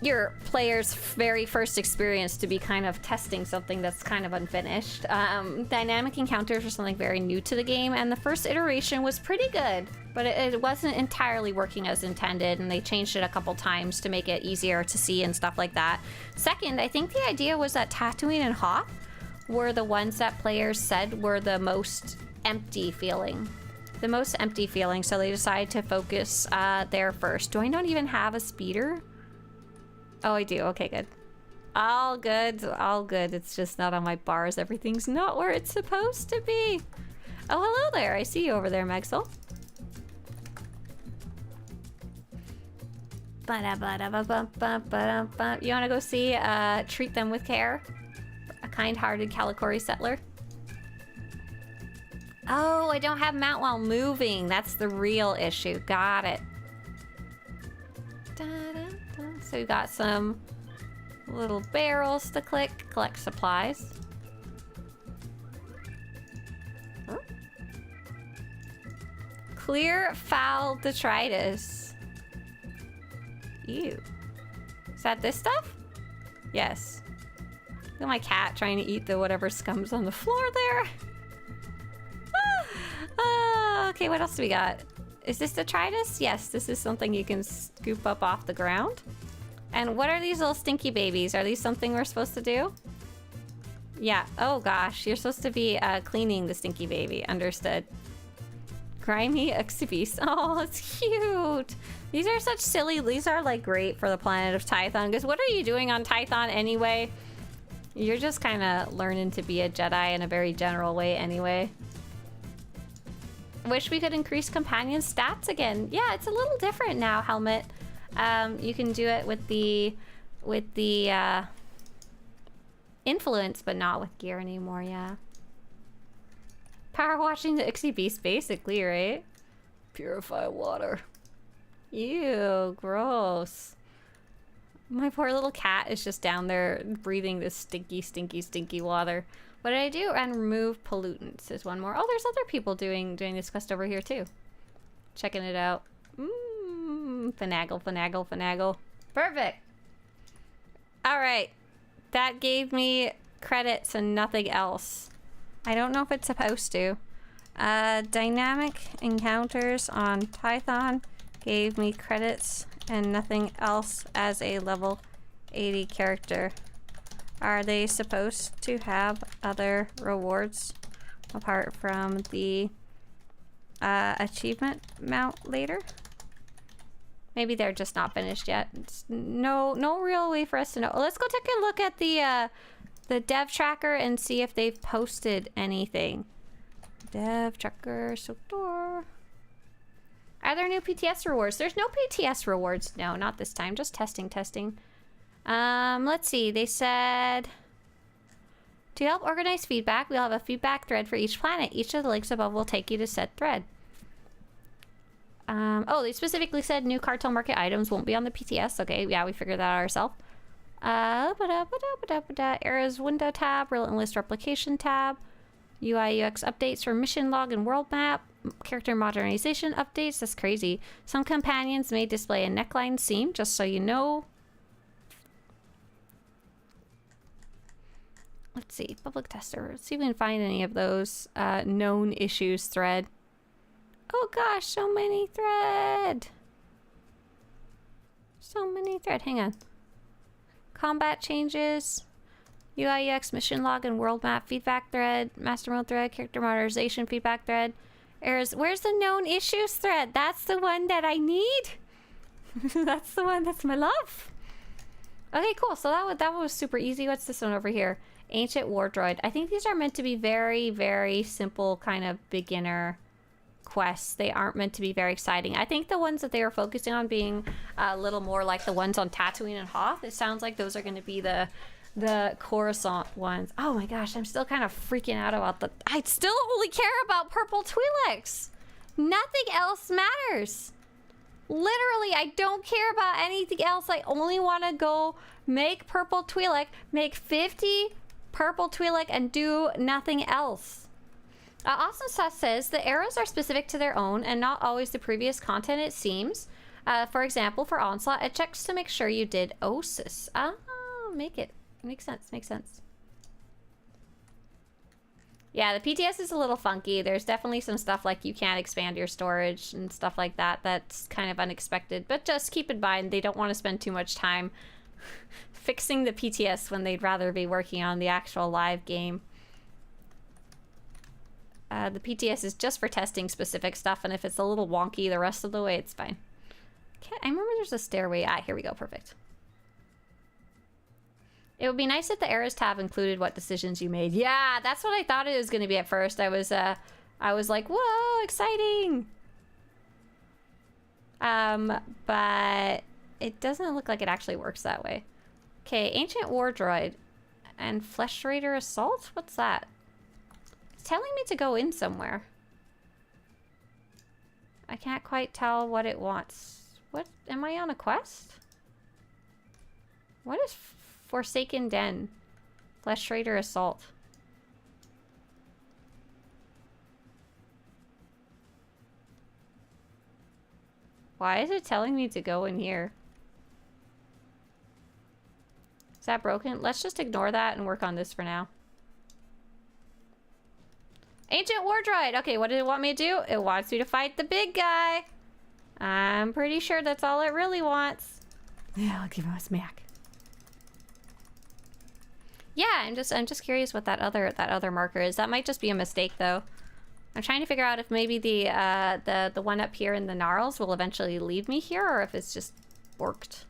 Speaker 1: your player's very first experience to be kind of testing something that's kind of unfinished. Dynamic encounters are something very new to the game, and the first iteration was pretty good, but it wasn't entirely working as intended, and they changed it a couple times to make it easier to see and stuff like that. Second, I think the idea was that Tatooine and Hoth were the ones that players said were the most empty feeling. The most empty feeling, so they decided to focus there first. Do I not even have a speeder? Oh, I do. Okay, good. All good. All good. It's just not on my bars. Everything's not where it's supposed to be. Oh, hello there. I see you over there, Maxwell. You want to go see Treat Them With Care? A kind-hearted Calicori settler? Oh, I don't have mount while moving. That's the real issue. Got it. So we got some little barrels to collect supplies. Huh? Clear foul detritus. Ew. Is that this stuff? Yes. Look at my cat trying to eat the whatever scum's on the floor there. Okay, what else do we got? Is this detritus? Yes, this is something you can scoop up off the ground. And what are these little stinky babies? Are these something we're supposed to do? Yeah. Oh gosh, you're supposed to be cleaning the stinky baby. Understood. Grimy Exibis. Oh, it's cute. These are such silly. These are like great for the planet of Tython. Because what are you doing on Tython anyway? You're just kind of learning to be a Jedi in a very general way anyway. Wish we could increase companion stats again. Yeah, it's a little different now, Helmet. You can do it with the influence, but not with gear anymore, yeah. Power washing the Ixie Beast, basically, right? Purify water. Ew, gross. My poor little cat is just down there breathing this stinky, stinky, stinky water. What did I do? And remove pollutants is one more. Oh, there's other people doing this quest over here too. Checking it out. Finagle, finagle, finagle. Perfect. All right. That gave me credits and nothing else. I don't know if it's supposed to. Dynamic encounters on Tython gave me credits and nothing else as a level 80 character. Are they supposed to have other rewards apart from the achievement mount later? Maybe they're just not finished yet. It's no real way for us to know. Let's go take a look at the dev tracker and see if they've posted anything. Dev tracker, SWTOR. Are there new PTS rewards? There's no PTS rewards. No, not this time. Just testing. Let's see. They said to help organize feedback, we'll have a feedback thread for each planet. Each of the links above will take you to said thread. Oh, they specifically said new Cartel Market items won't be on the PTS. Okay, yeah, we figured that out ourselves. Era's window tab, Relentless Replication tab, UI UX updates for mission log and world map, character modernization updates. That's crazy. Some companions may display a neckline seam, just so you know. Let's see, public tester. Let's see if we can find any of those known issues thread. Oh gosh, so many thread. So many thread. Hang on. Combat changes, UI UX mission log and world map feedback thread, master mode thread, character modernization feedback thread. Where's the known issues thread? That's the one that I need. That's the one. That's my love. Okay, cool. So that was super easy. What's this one over here? Ancient War Droid. I think these are meant to be very, very simple kind of beginner quests. They aren't meant to be very exciting. I think the ones that they were focusing on being a little more like the ones on Tatooine and Hoth, it sounds like those are going to be the Coruscant ones. Oh my gosh, I'm still kind of freaking out about I still only care about purple TWI'LEKS. Nothing else matters. Literally, I don't care about anything else. I only want to go make purple TWI'LEK, make 50 purple TWI'LEK, and do nothing else. Awesome Sauce says the eras are specific to their own and not always the previous content, it seems. For example, for Onslaught, it checks to make sure you did OSIS. Oh, makes sense. Yeah, the PTS is a little funky. There's definitely some stuff like you can't expand your storage and stuff like that. That's kind of unexpected, but just keep in mind they don't want to spend too much time fixing the PTS when they'd rather be working on the actual live game. The PTS is just for testing specific stuff, and if it's a little wonky the rest of the way, it's fine. Okay, I remember there's a stairway. Ah, here we go. Perfect. It would be nice if the Eras tab included what decisions you made. Yeah, that's what I thought it was going to be at first. I was like, whoa, exciting. But it doesn't look like it actually works that way. Okay, Ancient War Droid and Flesh Raider Assault? What's that? It's telling me to go in somewhere. I can't quite tell what it wants. What? Am I on a quest? What is Forsaken Den? Flesh Raider Assault. Why is it telling me to go in here? Is that broken? Let's just ignore that and work on this for now. Ancient War Droid! Okay, what did it want me to do? It wants me to fight the big guy. I'm pretty sure that's all it really wants. Yeah, I'll give him a smack. Yeah, I'm just curious what that other marker is. That might just be a mistake though. I'm trying to figure out if maybe the one up here in the Gnarls will eventually lead me here, or if it's just borked.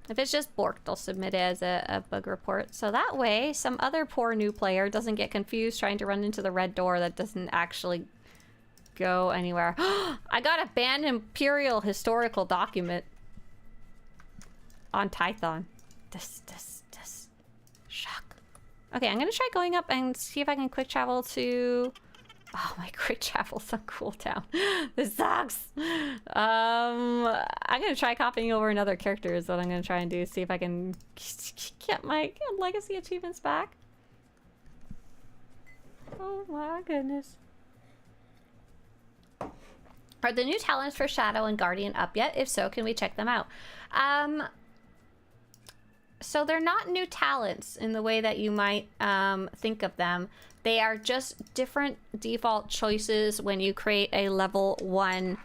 Speaker 1: If it's just borked, I'll submit it as a bug report. So that way, some other poor new player doesn't get confused trying to run into the red door that doesn't actually go anywhere. I got a banned Imperial historical document on Tython. This. Shock. Okay, I'm gonna try going up and see if I can quick travel to... Oh, my quick travel's on cooldown. This sucks. I'm gonna try copying over another character is what I'm gonna try and do. See if I can get my legacy achievements back. Oh my goodness. Are the new talents for Shadow and Guardian up yet? If so, can we check them out? So they're not new talents in the way that you might think of them. They are just different default choices when you create a level 1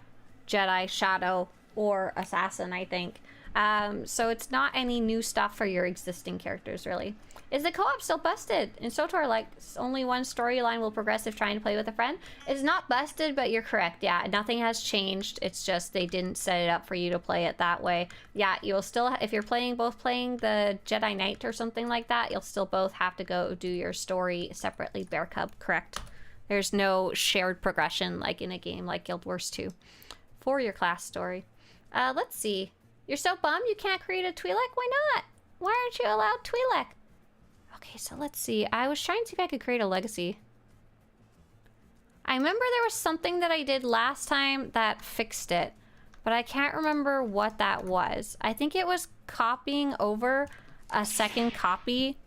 Speaker 1: Jedi, Shadow, or Assassin, I think. So it's not any new stuff for your existing characters, really. Is the co-op still busted? In SWTOR, like, only one storyline will progress if trying to play with a friend? It's not busted, but you're correct. Yeah, nothing has changed. It's just they didn't set it up for you to play it that way. Yeah, you'll still, if you're both playing the Jedi Knight or something like that, you'll still both have to go do your story separately, Bear Cub, correct? There's no shared progression like in a game like Guild Wars 2 for your class story. Let's see. You're so bummed you can't create a TWI'LEK? Why not? Why aren't you allowed TWI'LEK? Okay, so let's see. I was trying to see if I could create a legacy. I remember there was something that I did last time that fixed it, but I can't remember what that was. I think it was copying over a second copy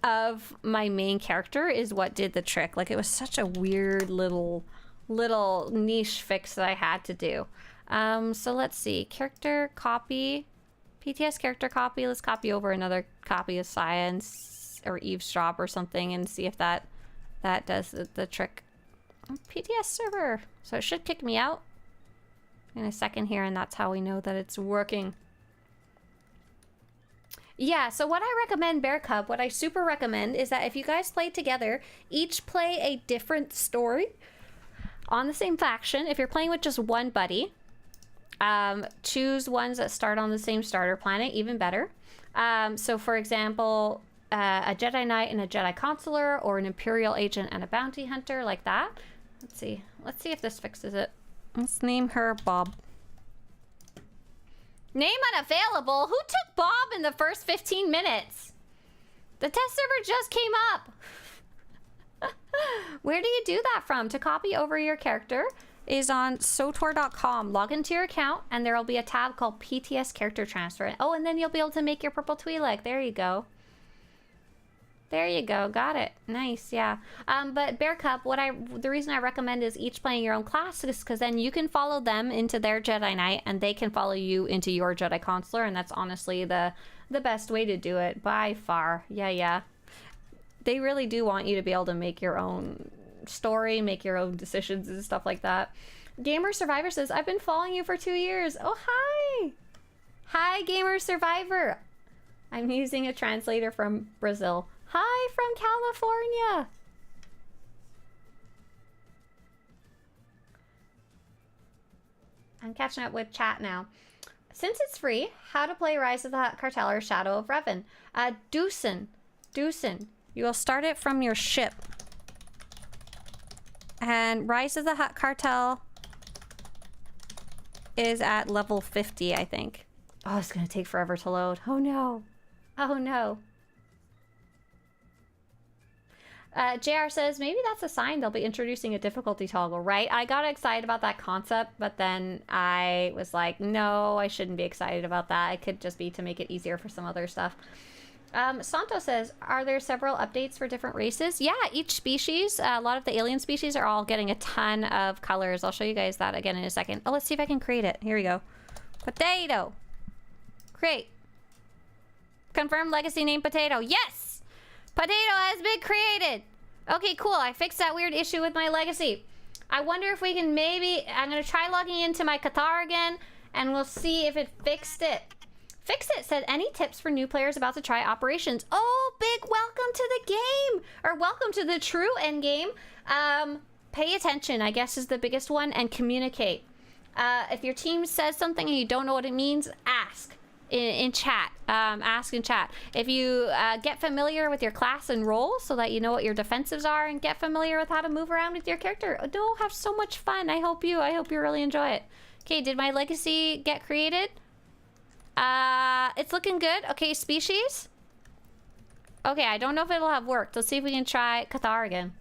Speaker 1: of my main character is what did the trick. Like, it was such a weird little niche fix that I had to do. So let's see. Character copy. PTS character copy. Let's copy over another copy of Science or Eavesdrop or something and see if that does the trick. PTS server. So it should kick me out in a second here, and that's how we know that it's working. Yeah, so what I recommend, Bear Cub, what I super recommend is that if you guys play together, each play a different story on the same faction. If you're playing with just one buddy, choose ones that start on the same starter planet, even better. So for example, a Jedi Knight and a Jedi Consular, or an Imperial Agent and a Bounty Hunter, like that. Let's see if this fixes it. Let's name her Bob. Name unavailable? Who took Bob in the first 15 minutes? The test server just came up. Where do you do that from? To copy over your character is on SWTOR.com. Log into your account and there will be a tab called PTS Character Transfer. Oh, and then you'll be able to make your purple TWI'LEK. There you go. There you go. Got it. Nice. Yeah. But Bear Cup, the reason I recommend is each playing your own class is because then you can follow them into their Jedi Knight and they can follow you into your Jedi Consular, and that's honestly the best way to do it by far. Yeah. They really do want you to be able to make your own story, make your own decisions and stuff like that. Gamer Survivor says, I've been following you for 2 years. Oh, hi. Hi, Gamer Survivor. I'm using a translator from Brazil. Hi from California. I'm catching up with chat now. Since it's free, how to play Rise of the Hutt Cartel or Shadow of Revan. Doosan, you will start it from your ship. And Rise of the Hutt Cartel is at level 50, I think. Oh, it's gonna take forever to load. Oh no. Oh no. JR says, maybe that's a sign they'll be introducing a difficulty toggle, right? I got excited about that concept, but then I was like, no, I shouldn't be excited about that. It could just be to make it easier for some other stuff. Santo says, are there several updates for different races? Yeah, each species, a lot of the alien species are all getting a ton of colors. I'll show you guys that again in a second. Oh, let's see if I can create it. Here we go. Potato. Create. Confirm legacy name Potato. Yes! Potato has been created. Okay, cool. I fixed that weird issue with my legacy. I wonder if we can maybe... I'm going to try logging into my Qatar again, and we'll see if it fixed it. Fix It said, any tips for new players about to try operations? Oh, big welcome to the game! Or welcome to the true end game. Pay attention, I guess, is the biggest one, and communicate. If your team says something and you don't know what it means, ask. In chat, ask in chat. If you get familiar with your class and role so that you know what your defensives are, and get familiar with how to move around with your character. Oh, have so much fun. I hope you really enjoy it. Okay, did my legacy get created? It's looking good. Okay, species. Okay, I don't know if it'll have worked. Let's see if we can try Qatar again.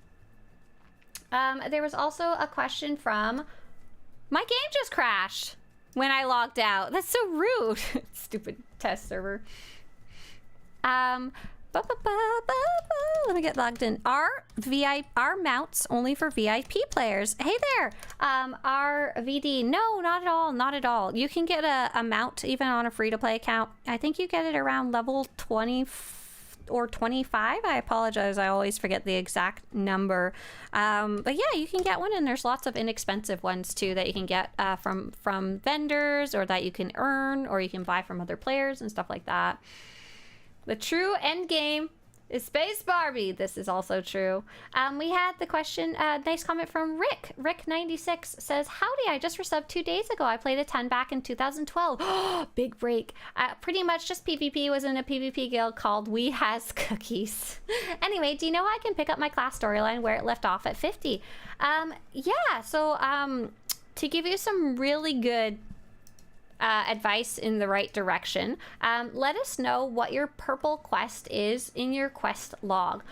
Speaker 1: There was also a question from, my game just crashed when I logged out. That's so rude. Stupid test server. Let me get logged in. Our mounts only for VIP players. Hey there. Our VD. No, not at all. Not at all. You can get a mount even on a free-to-play account. I think you get it around level 20 or 25. I apologize. I always forget the exact number. But yeah, you can get one, and there's lots of inexpensive ones too that you can get from vendors, or that you can earn, or you can buy from other players and stuff like that. The true end game is Space Barbie. This is also true. We had the question, nice comment from Rick. Rick96 says, howdy, I just resubbed 2 days ago. I played a ton back in 2012. Big break. Pretty much just PvP. Was in a PvP guild called We Has Cookies. Anyway, do you know how I can pick up my class storyline where it left off at 50? Yeah, so to give you some really good advice in the right direction, let us know what your purple quest is in your quest log.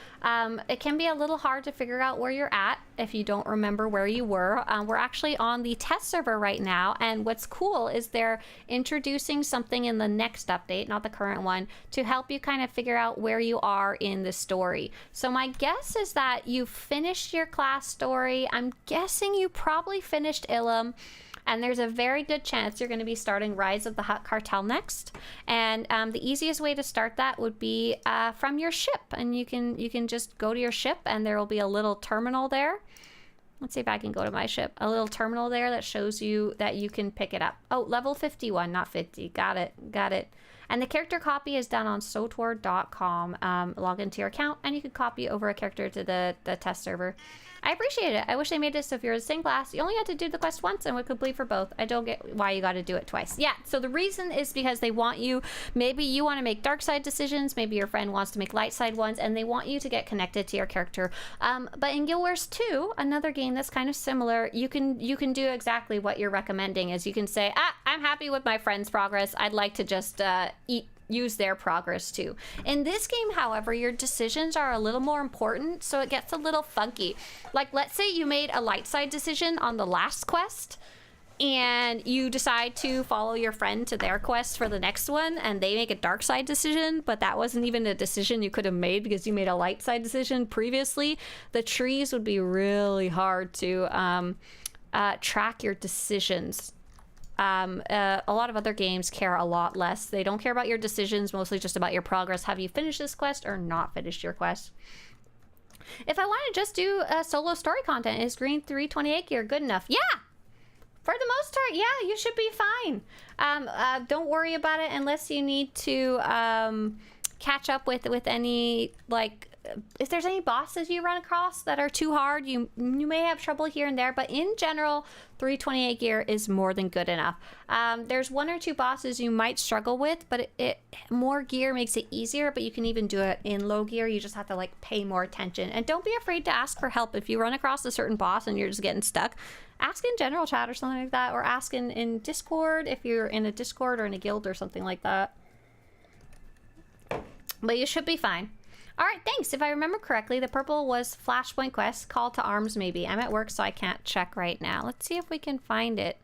Speaker 1: It can be a little hard to figure out where you're at if you don't remember where you were. We're actually on the test server right now, and what's cool is they're introducing something in the next update, not the current one, to help you kind of figure out where you are in the story. So my guess is that you finished your class story. I'm guessing you probably finished Ilum, and there's a very good chance you're going to be starting Rise of the Hutt Cartel next. And the easiest way to start that would be from your ship. And you can just go to your ship, and there will be a little terminal there. Let's see if I can go to my ship. A little terminal there that shows you that you can pick it up. Oh, level 51, not 50. Got it. And the character copy is done on SWTOR.com. Log into your account, and you can copy over a character to the test server. I appreciate it. I wish they made this so if you're the same class, you only had to do the quest once and would complete for both. I don't get why you got to do it twice. Yeah, so the reason is because they want you, maybe you want to make dark side decisions, maybe your friend wants to make light side ones, and they want you to get connected to your character. But in Guild Wars 2, another game that's kind of similar, you can do exactly what you're recommending. Is you can say, I'm happy with my friend's progress. I'd like to just use their progress too. In this game, however, your decisions are a little more important, so it gets a little funky. Like, let's say you made a light side decision on the last quest, and you decide to follow your friend to their quest for the next one, and they make a dark side decision, but that wasn't even a decision you could have made because you made a light side decision previously, the trees would be really hard to track your decisions. A lot of other games care a lot less. They don't care about your decisions, mostly just about your progress. Have you finished this quest or not finished your quest? If I want to just do solo story content, is green 328 gear good enough? Yeah! For the most part, yeah, you should be fine. Don't worry about it unless you need to catch up with any, like, if there's any bosses you run across that are too hard, you may have trouble here and there, but in general, 328 gear is more than good enough. There's one or two bosses you might struggle with, but more gear makes it easier, but you can even do it in low gear. You just have to, like, pay more attention. And don't be afraid to ask for help. If you run across a certain boss and you're just getting stuck, ask in general chat or something like that, or ask in Discord if you're in a Discord or in a guild or something like that. But you should be fine. All right, thanks. If I remember correctly, the purple was Flashpoint Quest, Call to Arms maybe. I'm at work, so I can't check right now. Let's see if we can find it.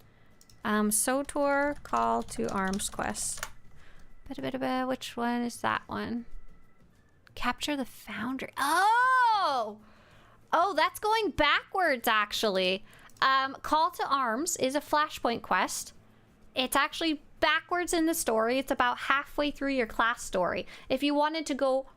Speaker 1: SWTOR Call to Arms Quest. Which one is that one? Capture the Foundry. Oh! Oh, that's going backwards, actually. Call to Arms is a Flashpoint quest. It's actually backwards in the story. It's about halfway through your class story. If you wanted to go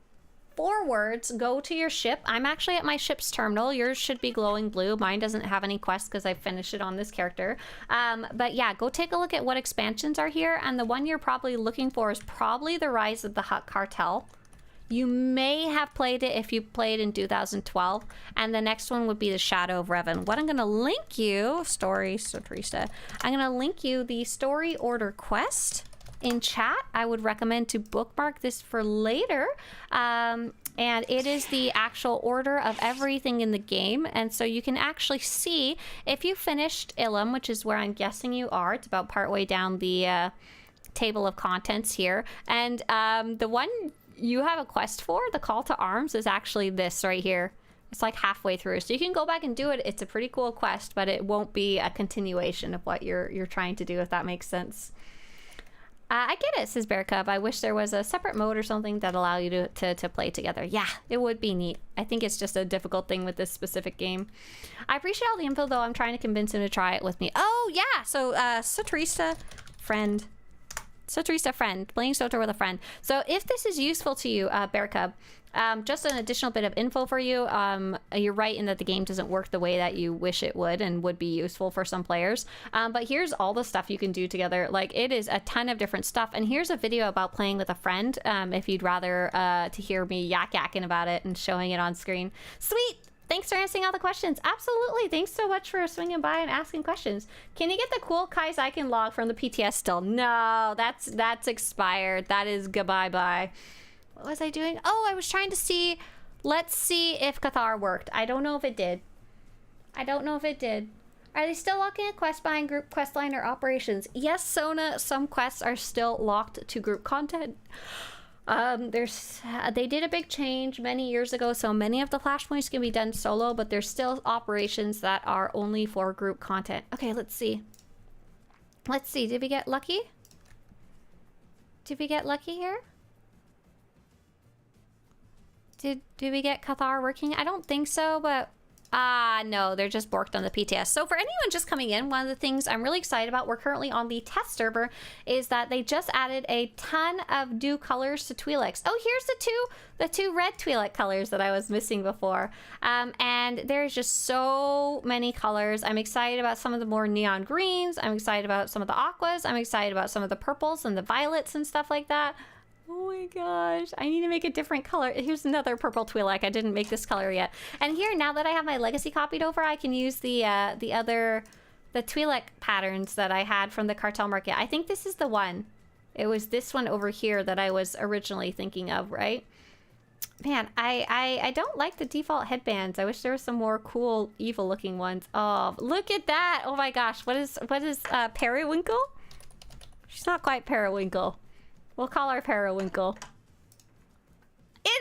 Speaker 1: forwards, go to your ship. I'm actually at my ship's terminal. Yours should be glowing blue. Mine doesn't have any quests because I finished it on this character. But yeah, go take a look at what expansions are here. And the one you're probably looking for is probably the Rise of the Hutt Cartel. You may have played it if you played in 2012. And the next one would be the Shadow of Revan. What I'm going to link you, Swtorista, I'm going to link you the story order quest in chat. I would recommend to bookmark this for later. And it is the actual order of everything in the game. And so you can actually see if you finished Ilum, which is where I'm guessing you are. It's about partway down the table of contents here. And the one you have a quest for, the Call to Arms, is actually this right here. It's like halfway through, so you can go back and do it. It's a pretty cool quest, but it won't be a continuation of what you're trying to do, if that makes sense. I get it, says Bear Cub. I wish there was a separate mode or something that allow you to play together. Yeah, it would be neat. I think it's just a difficult thing with this specific game. I appreciate all the info, though. I'm trying to convince him to try it with me. Oh, yeah, so Swtorista friend. Swtorista friend, playing SWTOR with a friend. So if this is useful to you, Bear Cub, just an additional bit of info for you. You're right in that the game doesn't work the way that you wish it would and would be useful for some players. But here's all the stuff you can do together. Like, it is a ton of different stuff. And here's a video about playing with a friend, if you'd rather to hear me yakking about it and showing it on screen. Sweet! Thanks for answering all the questions. Absolutely. Thanks so much for swinging by and asking questions. Can you get the cool Kaizyken log from the PTS still? No, that's expired. That is goodbye-bye. What was I doing? Oh, I was trying to see. Let's see if Cathar worked. I don't know if it did. I don't know if it did. Are they still locking a quest behind group questline or operations? Yes, Sona, some quests are still locked to group content. They did a big change many years ago, so many of the flashpoints can be done solo, but there's still operations that are only for group content. Okay, let's see. Let's see, did we get lucky? Did we get lucky here? Did we get Cathar working? I don't think so, but no, they're just borked on the PTS. So for anyone just coming in, one of the things I'm really excited about, we're currently on the test server, is that they just added a ton of new colors to TWI'LEKS. Oh, here's the two red TWI'LEK colors that I was missing before. And there's just so many colors. I'm excited about some of the more neon greens. I'm excited about some of the aquas. I'm excited about some of the purples and the violets and stuff like that. Oh my gosh, I need to make a different color. Here's another purple TWI'LEK. I didn't make this color yet. And here, now that I have my legacy copied over, I can use the TWI'LEK patterns that I had from the Cartel Market. I think this is the one. It was this one over here that I was originally thinking of, right? Man, I don't like the default headbands. I wish there were some more cool, evil looking ones. Oh, look at that. Oh my gosh, what is Periwinkle? She's not quite Periwinkle. We'll call her Periwinkle.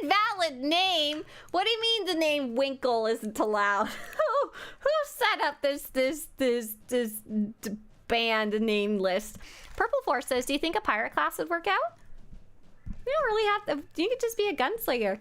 Speaker 1: Invalid name? What do you mean the name Winkle isn't allowed? Who set up this band name list. Purple Force says, do you think a pirate class would work out? You don't really have to. You could just be a gunslinger.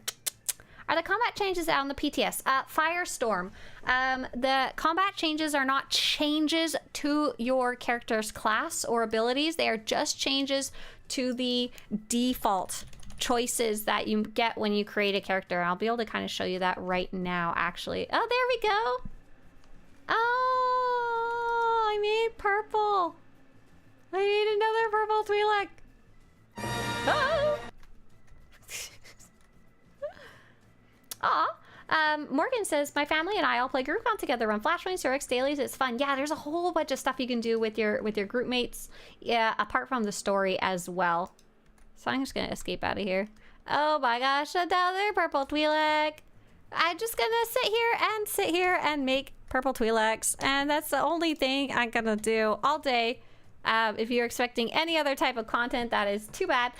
Speaker 1: Are the combat changes out on the PTS? Firestorm. The combat changes are not changes to your character's class or abilities. They are just changes to the default choices that you get when you create a character. I'll be able to kind of show you that right now, actually. Oh, there we go. Oh, I made purple. I made another purple Twi'lek. Oh. Aw. Morgan says, my family and I all play Groupon together, run Flashpoints, Heroics dailies. It's fun. Yeah, there's a whole bunch of stuff you can do with your group mates. Yeah, apart from the story as well. So I'm just gonna escape out of here. Oh my gosh, another purple Twi'lek. I'm just gonna sit here and make purple Twi'leks, and that's the only thing I'm gonna do all day. If you're expecting any other type of content, that is too bad.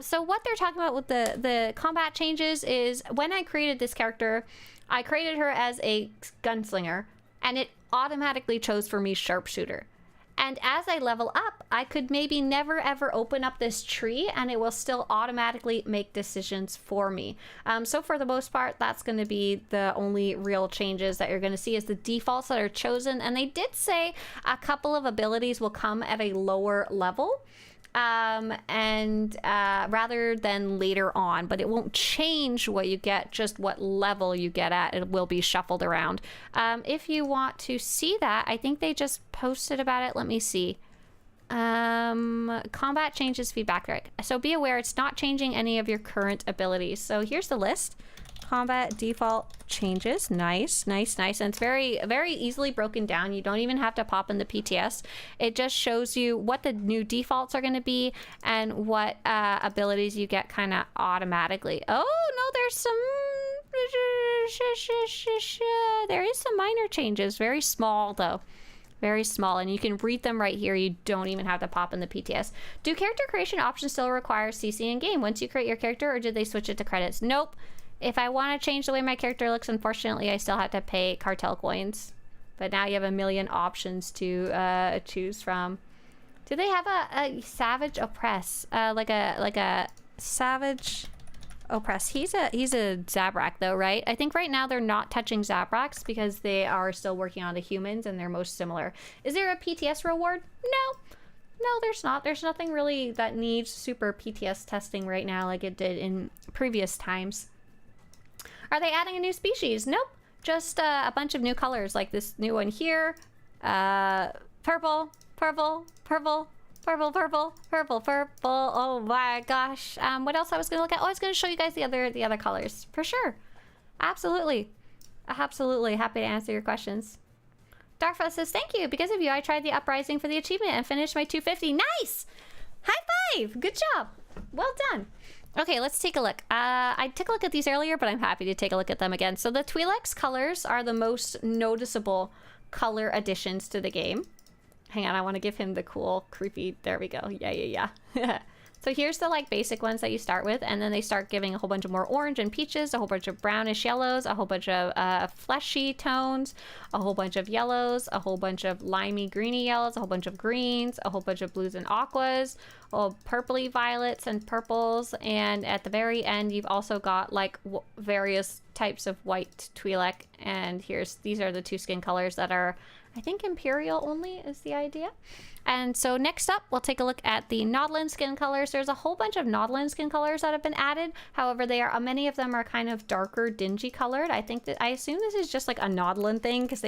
Speaker 1: So what they're talking about with the combat changes is when I created this character, I created her as a gunslinger, and it automatically chose for me sharpshooter. And as I level up, I could maybe never ever open up this tree, and it will still automatically make decisions for me. So for the most part, that's going to be the only real changes that you're going to see is the defaults that are chosen. And they did say a couple of abilities will come at a lower level, rather than later on, but it won't change what you get, just what level you get at. It will be shuffled around. If you want to see that, I think they just posted about it. Let me see. Combat changes feedback. Right. So be aware it's not changing any of your current abilities. So here's the list. Combat default changes. Nice. And it's very, very easily broken down. You don't even have to pop in the PTS. It just shows you what the new defaults are going to be and what abilities you get kind of automatically. Oh, no, there's some... There is some minor changes. Very small, though. Very small, and you can read them right here. You don't even have to pop in the PTS. Do character creation options still require CC in game once you create your character, or did they switch it to credits? Nope. If I want to change the way my character looks, unfortunately, I still have to pay cartel coins. But now you have a million options to choose from. Do they have a Savage Oppress? Like a Savage Oppress. He's a Zabrak though, right? I think right now they're not touching Zabraks because they are still working on the humans and they're most similar. Is there a PTS reward? No, there's not. There's nothing really that needs super PTS testing right now like it did in previous times. Are they adding a new species? Nope. Just a bunch of new colors like this new one here. Purple. Oh my gosh. What else I was gonna look at? Oh, I was gonna show you guys the other colors. For sure. Absolutely. Happy to answer your questions. Darfa says, thank you. Because of you, I tried the Uprising for the achievement and finished my 250. Nice! High five! Good job. Well done. Okay, let's take a look. I took a look at these earlier, but I'm happy to take a look at them again. So the TWI'LEKS colors are the most noticeable color additions to the game. Hang on, I want to give him the cool, creepy... There we go. Yeah. So here's the like basic ones that you start with, and then they start giving a whole bunch of more orange and peaches, a whole bunch of brownish yellows, a whole bunch of fleshy tones, a whole bunch of yellows, a whole bunch of limey greeny yellows, a whole bunch of greens, a whole bunch of blues and aquas, purpley violets and purples, and at the very end you've also got like various types of white Twi'lek, and these are the two skin colors that are, I think, Imperial only is the idea. And so next up, we'll take a look at the Nodlin skin colors. There's a whole bunch of Nodlin skin colors that have been added. However, many of them are kind of darker, dingy colored. I assume this is just like a Nodlin thing because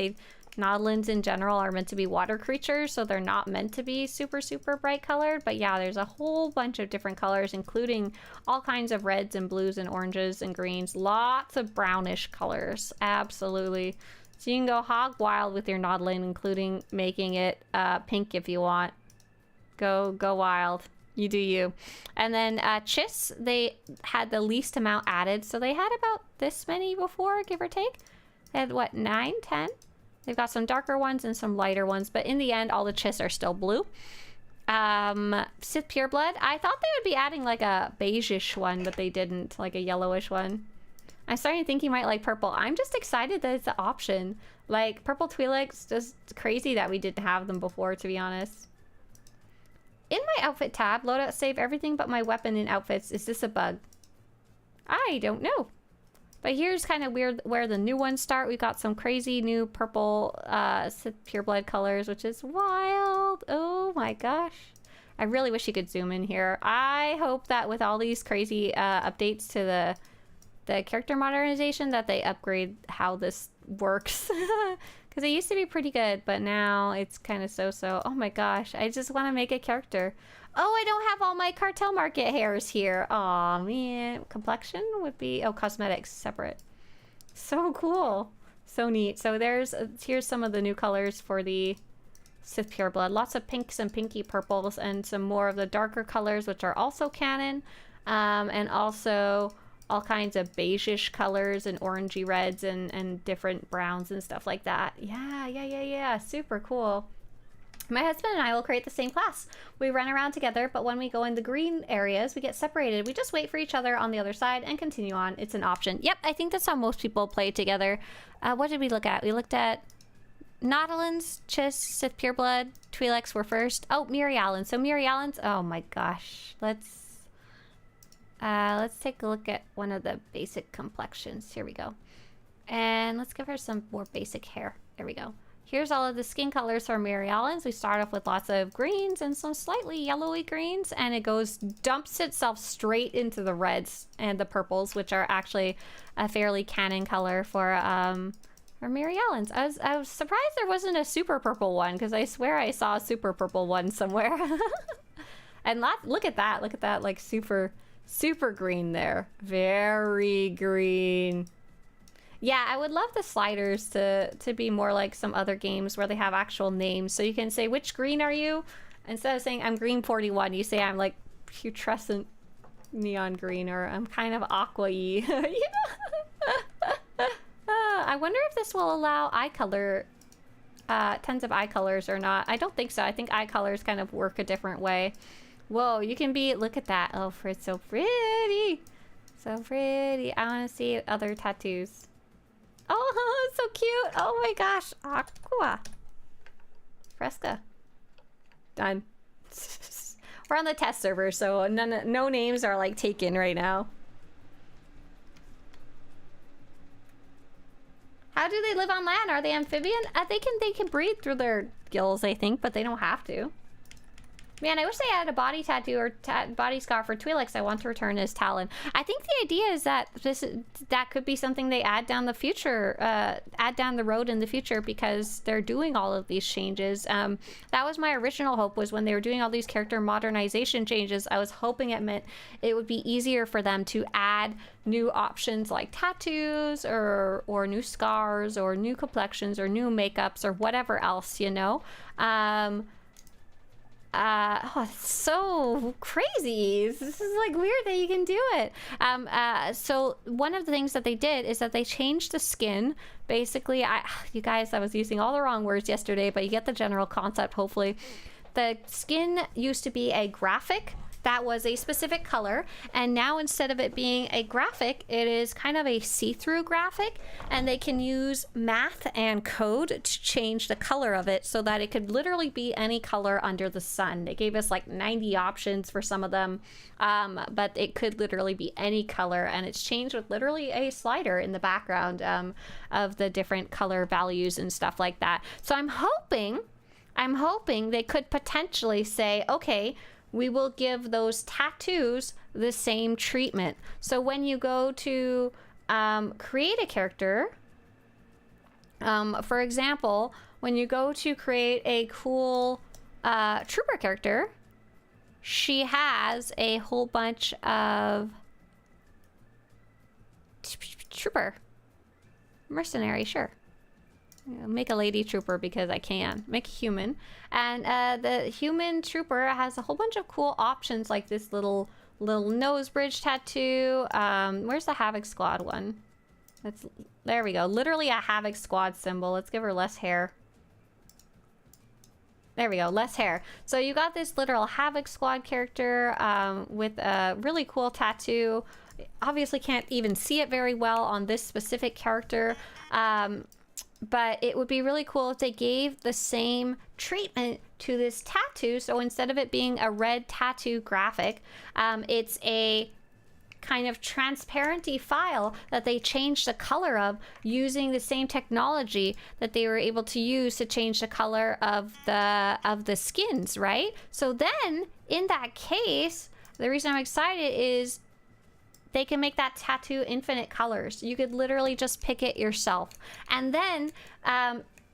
Speaker 1: Nodlins in general are meant to be water creatures, so they're not meant to be super, super bright colored. But yeah, there's a whole bunch of different colors, including all kinds of reds and blues and oranges and greens. Lots of brownish colors. Absolutely. So you can go hog wild with your Nodlin, including making it pink if you want. Go wild. You do you. And then Chiss, they had the least amount added. So they had about this many before, give or take. They had, what, 9, 10? They've got some darker ones and some lighter ones. But in the end, all the Chiss are still blue. Sith Pureblood, I thought they would be adding like a beige-ish one, but they didn't. Like a yellowish one. I'm starting to think you might like purple. I'm just excited that it's an option. Like, purple Twi'leks, just crazy that we didn't have them before, to be honest. in my outfit tab, loadout save everything but my weapon and outfits. Is this a bug? I don't know. But here's kind of weird where the new ones start. We've got some crazy new purple Sith pureblood colors, which is wild. Oh my gosh. I really wish you could zoom in here. I hope that with all these crazy updates to the character modernization that they upgrade how this works. Because it used to be pretty good, but now it's kind of so-so. Oh my gosh, I just want to make a character. Oh, I don't have all my Cartel Market hairs here. Aw, man. Complexion would be... Oh, cosmetics, separate. So cool. So neat. So here's some of the new colors for the Sith Pureblood. Lots of pinks and pinky purples and some more of the darker colors, which are also canon. And also all kinds of beige-ish colors and orangey reds and different browns and stuff like that. Yeah. Super cool. My husband and I will create the same class. We run around together, but when we go in the green areas, we get separated. We just wait for each other on the other side and continue on. It's an option. Yep, I think that's how most people play together. What did we look at? We looked at Nautilins, Chiss, Sith Pureblood, TWI'LEKS were first. Oh, Mirialans. So Mirialans, oh my gosh. Let's take a look at one of the basic complexions. Here we go. And let's give her some more basic hair. There we go. Here's all of the skin colors for Mirialans. We start off with lots of greens and some slightly yellowy greens, and it dumps itself straight into the reds and the purples, which are actually a fairly canon color for Mirialans. I was surprised there wasn't a super purple one, because I swear I saw a super purple one somewhere. And look at that, like super green there. Very green. Yeah, I would love the sliders to be more like some other games where they have actual names. So you can say, which green are you? Instead of saying I'm green 41, you say I'm like putrescent neon green, or I'm kind of aqua-y. I wonder if this will allow eye color, tons of eye colors or not. I don't think so. I think eye colors kind of work a different way. Whoa, you can be, look at that. Oh, it's so pretty. So pretty. I want to see other tattoos. Oh, so cute. Oh my gosh. Aqua. Fresca. Done. We're on the test server, so no names are like taken right now. How do they live on land? Are they amphibian? They can breathe through their gills, I think, but they don't have to. Man, I wish they had a body tattoo or body scar for TWI'LEKS. I want to return as Talon. I think the idea is that that could be something they add down the future, add down the road in the future, because they're doing all of these changes. That was my original hope, was when they were doing all these character modernization changes, I was hoping it meant it would be easier for them to add new options like tattoos or new scars or new complexions or new makeups or whatever else, you know? Oh, it's so crazy. This is like weird that you can do it. So one of the things that they did is that they changed the skin. Basically, you guys, I was using all the wrong words yesterday, but you get the general concept, hopefully. The skin used to be a graphic that was a specific color, and now instead of it being a graphic, it is kind of a see-through graphic, and they can use math and code to change the color of it so that it could literally be any color under the sun. They gave us like 90 options for some of them, but it could literally be any color, and it's changed with literally a slider in the background of the different color values and stuff like that. So I'm hoping they could potentially say, okay, we will give those tattoos the same treatment. So when you go to create a character, for example, when you go to create a cool trooper character, she has a whole bunch of trooper, mercenary, sure. Make a lady trooper because I can. Make a human. And the human trooper has a whole bunch of cool options, like this little nose bridge tattoo. Where's the Havoc Squad one? There we go. Literally a Havoc Squad symbol. Let's give her less hair. There we go, less hair. So you got this literal Havoc Squad character with a really cool tattoo. Obviously can't even see it very well on this specific character. But it would be really cool if they gave the same treatment to this tattoo. So instead of it being a red tattoo graphic, it's a kind of transparency file that they changed the color of using the same technology that they were able to use to change the color of the skins, right? So then in that case, the reason I'm excited is they can make that tattoo infinite colors. You could literally just pick it yourself. And then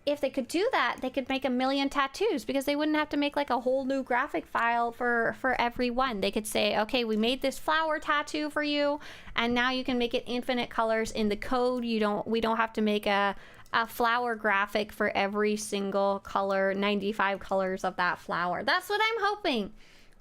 Speaker 1: if they could do that, they could make 1 million tattoos, because they wouldn't have to make like a whole new graphic file for every one. They could say, okay, we made this flower tattoo for you, and now you can make it infinite colors in the code. We don't have to make a flower graphic for every single color, 95 colors of that flower. That's what I'm hoping.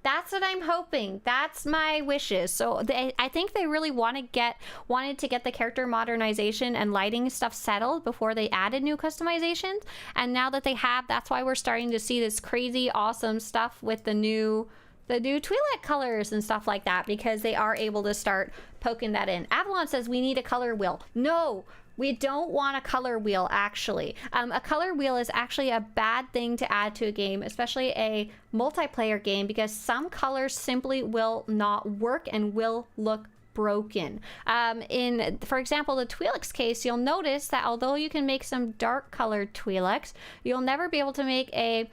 Speaker 1: That's what I'm hoping. That's my wishes. So I think they really wanted to get the character modernization and lighting stuff settled before they added new customizations. And now that they have, that's why we're starting to see this crazy awesome stuff with the new Twi'lek colors and stuff like that, because they are able to start poking that in. Avalon says we need a color wheel. No, we don't want a color wheel, actually. A color wheel is actually a bad thing to add to a game, especially a multiplayer game, because some colors simply will not work and will look broken. For example, the Twi'leks case, you'll notice that although you can make some dark colored Twi'leks, you'll never be able to make a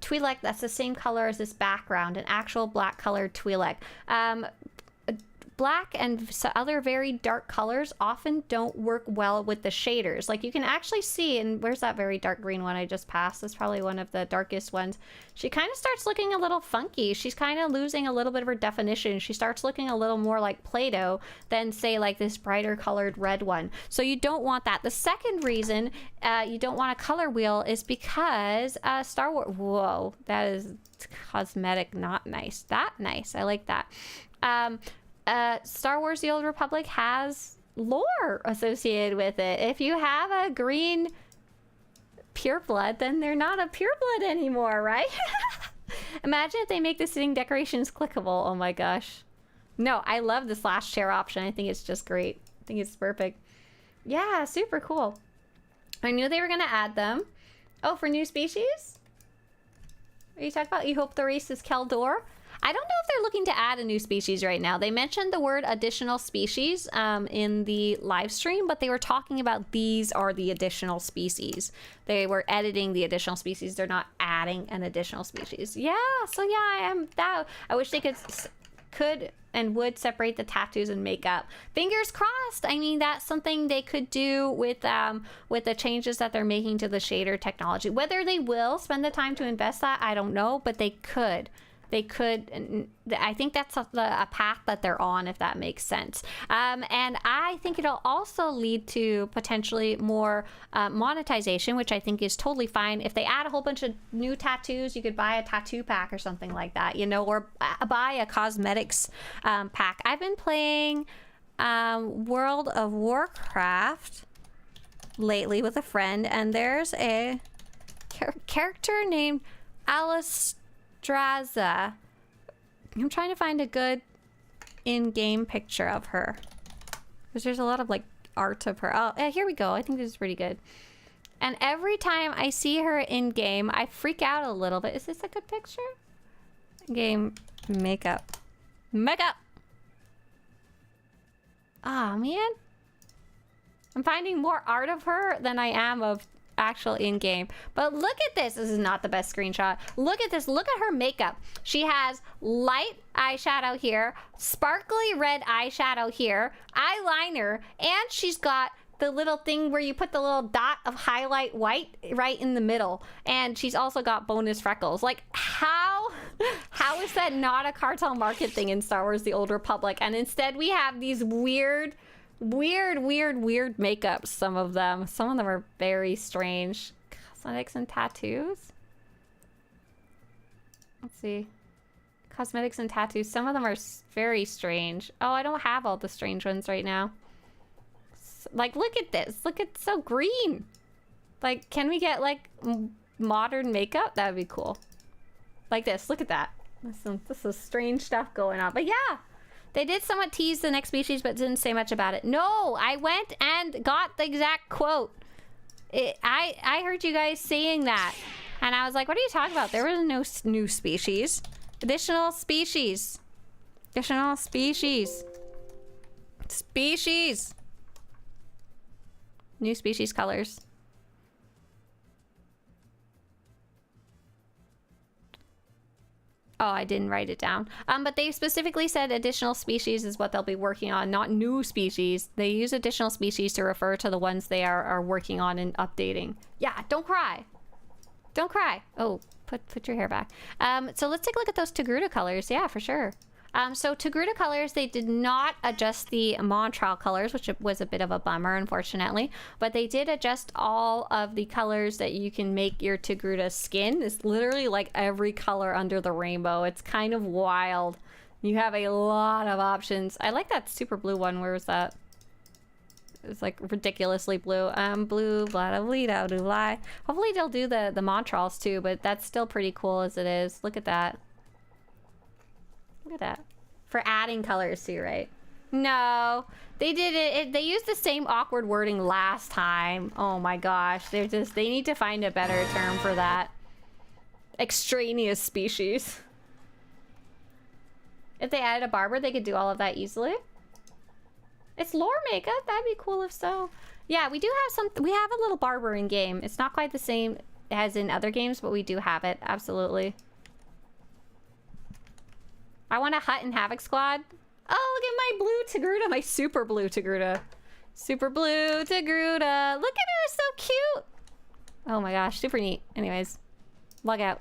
Speaker 1: Twi'lek that's the same color as this background, an actual black colored Twi'lek. Black and other very dark colors often don't work well with the shaders. Like you can actually see, and where's that very dark green one I just passed? That's probably one of the darkest ones. She kind of starts looking a little funky. She's kind of losing a little bit of her definition. She starts looking a little more like Play-Doh than, say, like this brighter colored red one. So you don't want that. The second reason you don't want a color wheel is because Star Wars... Whoa, that is cosmetic, not nice. That nice. I like that. Star Wars The Old Republic has lore associated with it. If you have a green pureblood, then they're not a pureblood anymore, right? Imagine if they make the sitting decorations clickable. Oh my gosh. No, I love the slash chair option. I think it's just great. I think it's perfect. Yeah, super cool. I knew they were going to add them. Oh, for new species? Are you talking about? You hope the race is Keldor? I don't know if they're looking to add a new species right now. They mentioned the word additional species in the live stream, but they were talking about these are the additional species. They were editing the additional species. They're not adding an additional species. Yeah, so yeah, I am that. I wish they could and would separate the tattoos and makeup. Fingers crossed. I mean, that's something they could do with the changes that they're making to the shader technology. Whether they will spend the time to invest that, I don't know, but they could. They could. I think that's a path that they're on, if that makes sense. And I think it'll also lead to potentially more monetization, which I think is totally fine. If they add a whole bunch of new tattoos, you could buy a tattoo pack or something like that, you know, or buy a cosmetics pack. I've been playing World of Warcraft lately with a friend, and there's a character named Alice Straza. I'm trying to find a good in-game picture of her, because there's a lot of like art of her. Oh, yeah, here we go. I think this is pretty good. And every time I see her in game, I freak out a little bit. Is this a good picture? Game makeup. Ah, man. I'm finding more art of her than I am of actual in-game. But look at this. This is not the best screenshot. Look at this. Look at her makeup. She has light eyeshadow here, sparkly red eyeshadow here, eyeliner, and she's got the little thing where you put the little dot of highlight white right in the middle. And she's also got bonus freckles. Like, how is that not a Cartel Market thing in Star Wars The Old Republic? And instead we have these weird makeups. Some of them are very strange. Cosmetics and tattoos. Let's see. Cosmetics and tattoos. Some of them are very strange. Oh, I don't have all the strange ones right now. Like, look at this. Look, it's so green. Like, can we get like modern makeup? That would be cool. Like this. Look at that. This is strange stuff going on. But yeah. They did somewhat tease the next species, but didn't say much about it. No, I went and got the exact quote. I heard you guys saying that. And I was like, what are you talking about? There was no new species. Additional species. Additional species. Species. New species colors. Oh, I didn't write it down. But they specifically said additional species is what they'll be working on, not new species. They use additional species to refer to the ones they are working on and updating. Yeah, don't cry. Don't cry. Oh, put your hair back. So let's take a look at those Togruta colors. Yeah, for sure. So Togruta colors, they did not adjust the Montreal colors, which was a bit of a bummer, unfortunately. But they did adjust all of the colors that you can make your Togruta skin. It's literally like every color under the rainbow. It's kind of wild. You have a lot of options. I like that super blue one. Where was that? It's like ridiculously blue. Blue, blah, blah, blah, blah, blah. Hopefully they'll do the Montreals too, but that's still pretty cool as it is. Look at that. Look at that. For adding colors too, right? No, they did it. They used the same awkward wording last time. Oh my gosh. They need to find a better term for that. Extraneous species. If they added a barber, they could do all of that easily. It's lore makeup. That'd be cool if so. Yeah, we do have we have a little barber in game. It's not quite the same as in other games, but we do have it. Absolutely. I want a Hut and Havoc squad. Oh, look at my blue Togruta, my super blue Togruta. Super blue Togruta. Look at her, so cute. Oh my gosh, super neat. Anyways, log out.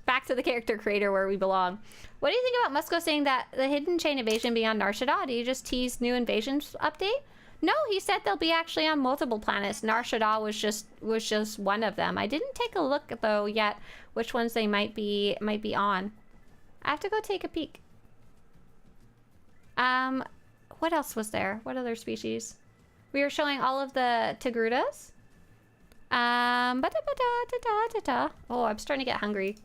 Speaker 1: Back to the character creator where we belong. What do you think about Musco saying that the hidden chain invasion beyond Nar Shaddaa? Did he just tease new invasions update? No, he said they'll be actually on multiple planets. Nar Shaddaa was just one of them. I didn't take a look though yet which ones they might be on. I have to go take a peek. What else was there? What other species? We were showing all of the Togrutas. Oh, I'm starting to get hungry.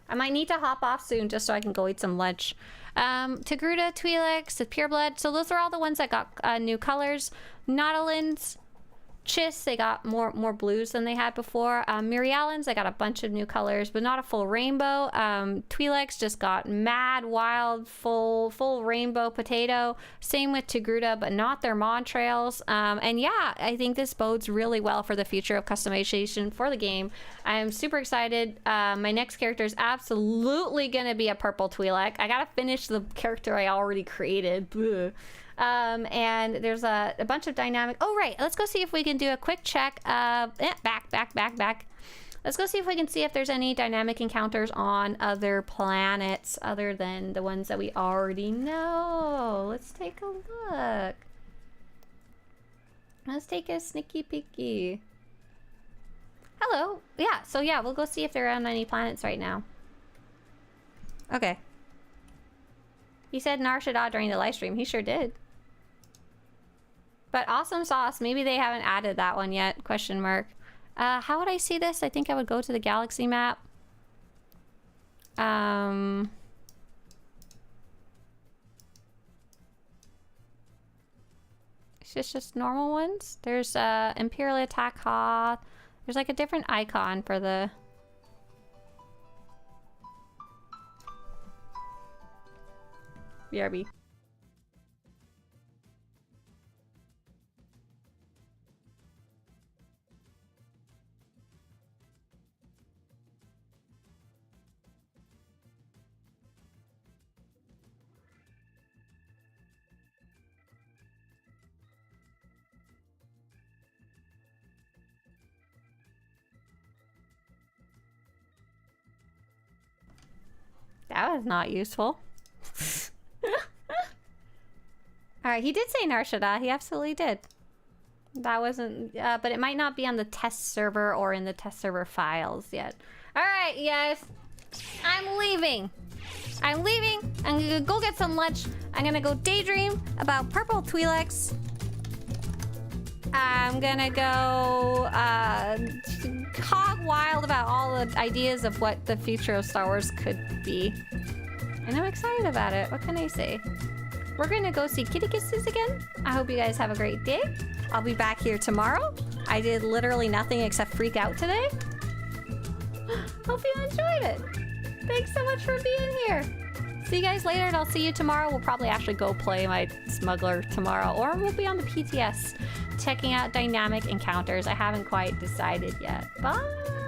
Speaker 1: I might need to hop off soon just so I can go eat some lunch. Togruta, TWI'LEKS, the Pureblood. So those are all the ones that got new colors. Nautilin's, Chiss, they got more blues than they had before. Mirialans, they got a bunch of new colors, but not a full rainbow. TWI'LEKS just got mad, wild, full rainbow potato. Same with Togruta, but not their Montrails. And yeah, I think this bodes really well for the future of customization for the game. I'm super excited. My next character is absolutely gonna be a purple TWI'LEK. I gotta finish the character I already created. Bleh. And there's a bunch of dynamic. Oh, right. Let's go see if we can do a quick check. Back. Let's go see if we can see if there's any dynamic encounters on other planets other than the ones that we already know. Let's take a look. Let's take a sneaky peeky. Hello. Yeah. So yeah, we'll go see if they're on any planets right now. Okay. He said Nar Shaddaa during the live stream. He sure did. But awesome sauce. Maybe they haven't added that one yet. Question mark. How would I see this? I think I would go to the galaxy map. It's just normal ones. There's Imperial Attack Hoth. There's like a different icon for the... BRB. That was not useful. Alright, he did say Nar Shaddaa. He absolutely did. That wasn't... but it might not be on the test server or in the test server files yet. Alright, guys. I'm leaving. I'm gonna go get some lunch. I'm gonna go daydream about purple TWI'LEKS. I'm gonna go hog wild about all the ideas of what the future of Star Wars could be. And I'm excited about it. What can I say? We're gonna go see Kitty Kisses again. I hope you guys have a great day. I'll be back here tomorrow. I did literally nothing except freak out today. Hope you enjoyed it. Thanks so much for being here. See you guys later, and I'll see you tomorrow. We'll probably actually go play my smuggler tomorrow, or we'll be on the PTS checking out dynamic encounters. I haven't quite decided yet. Bye.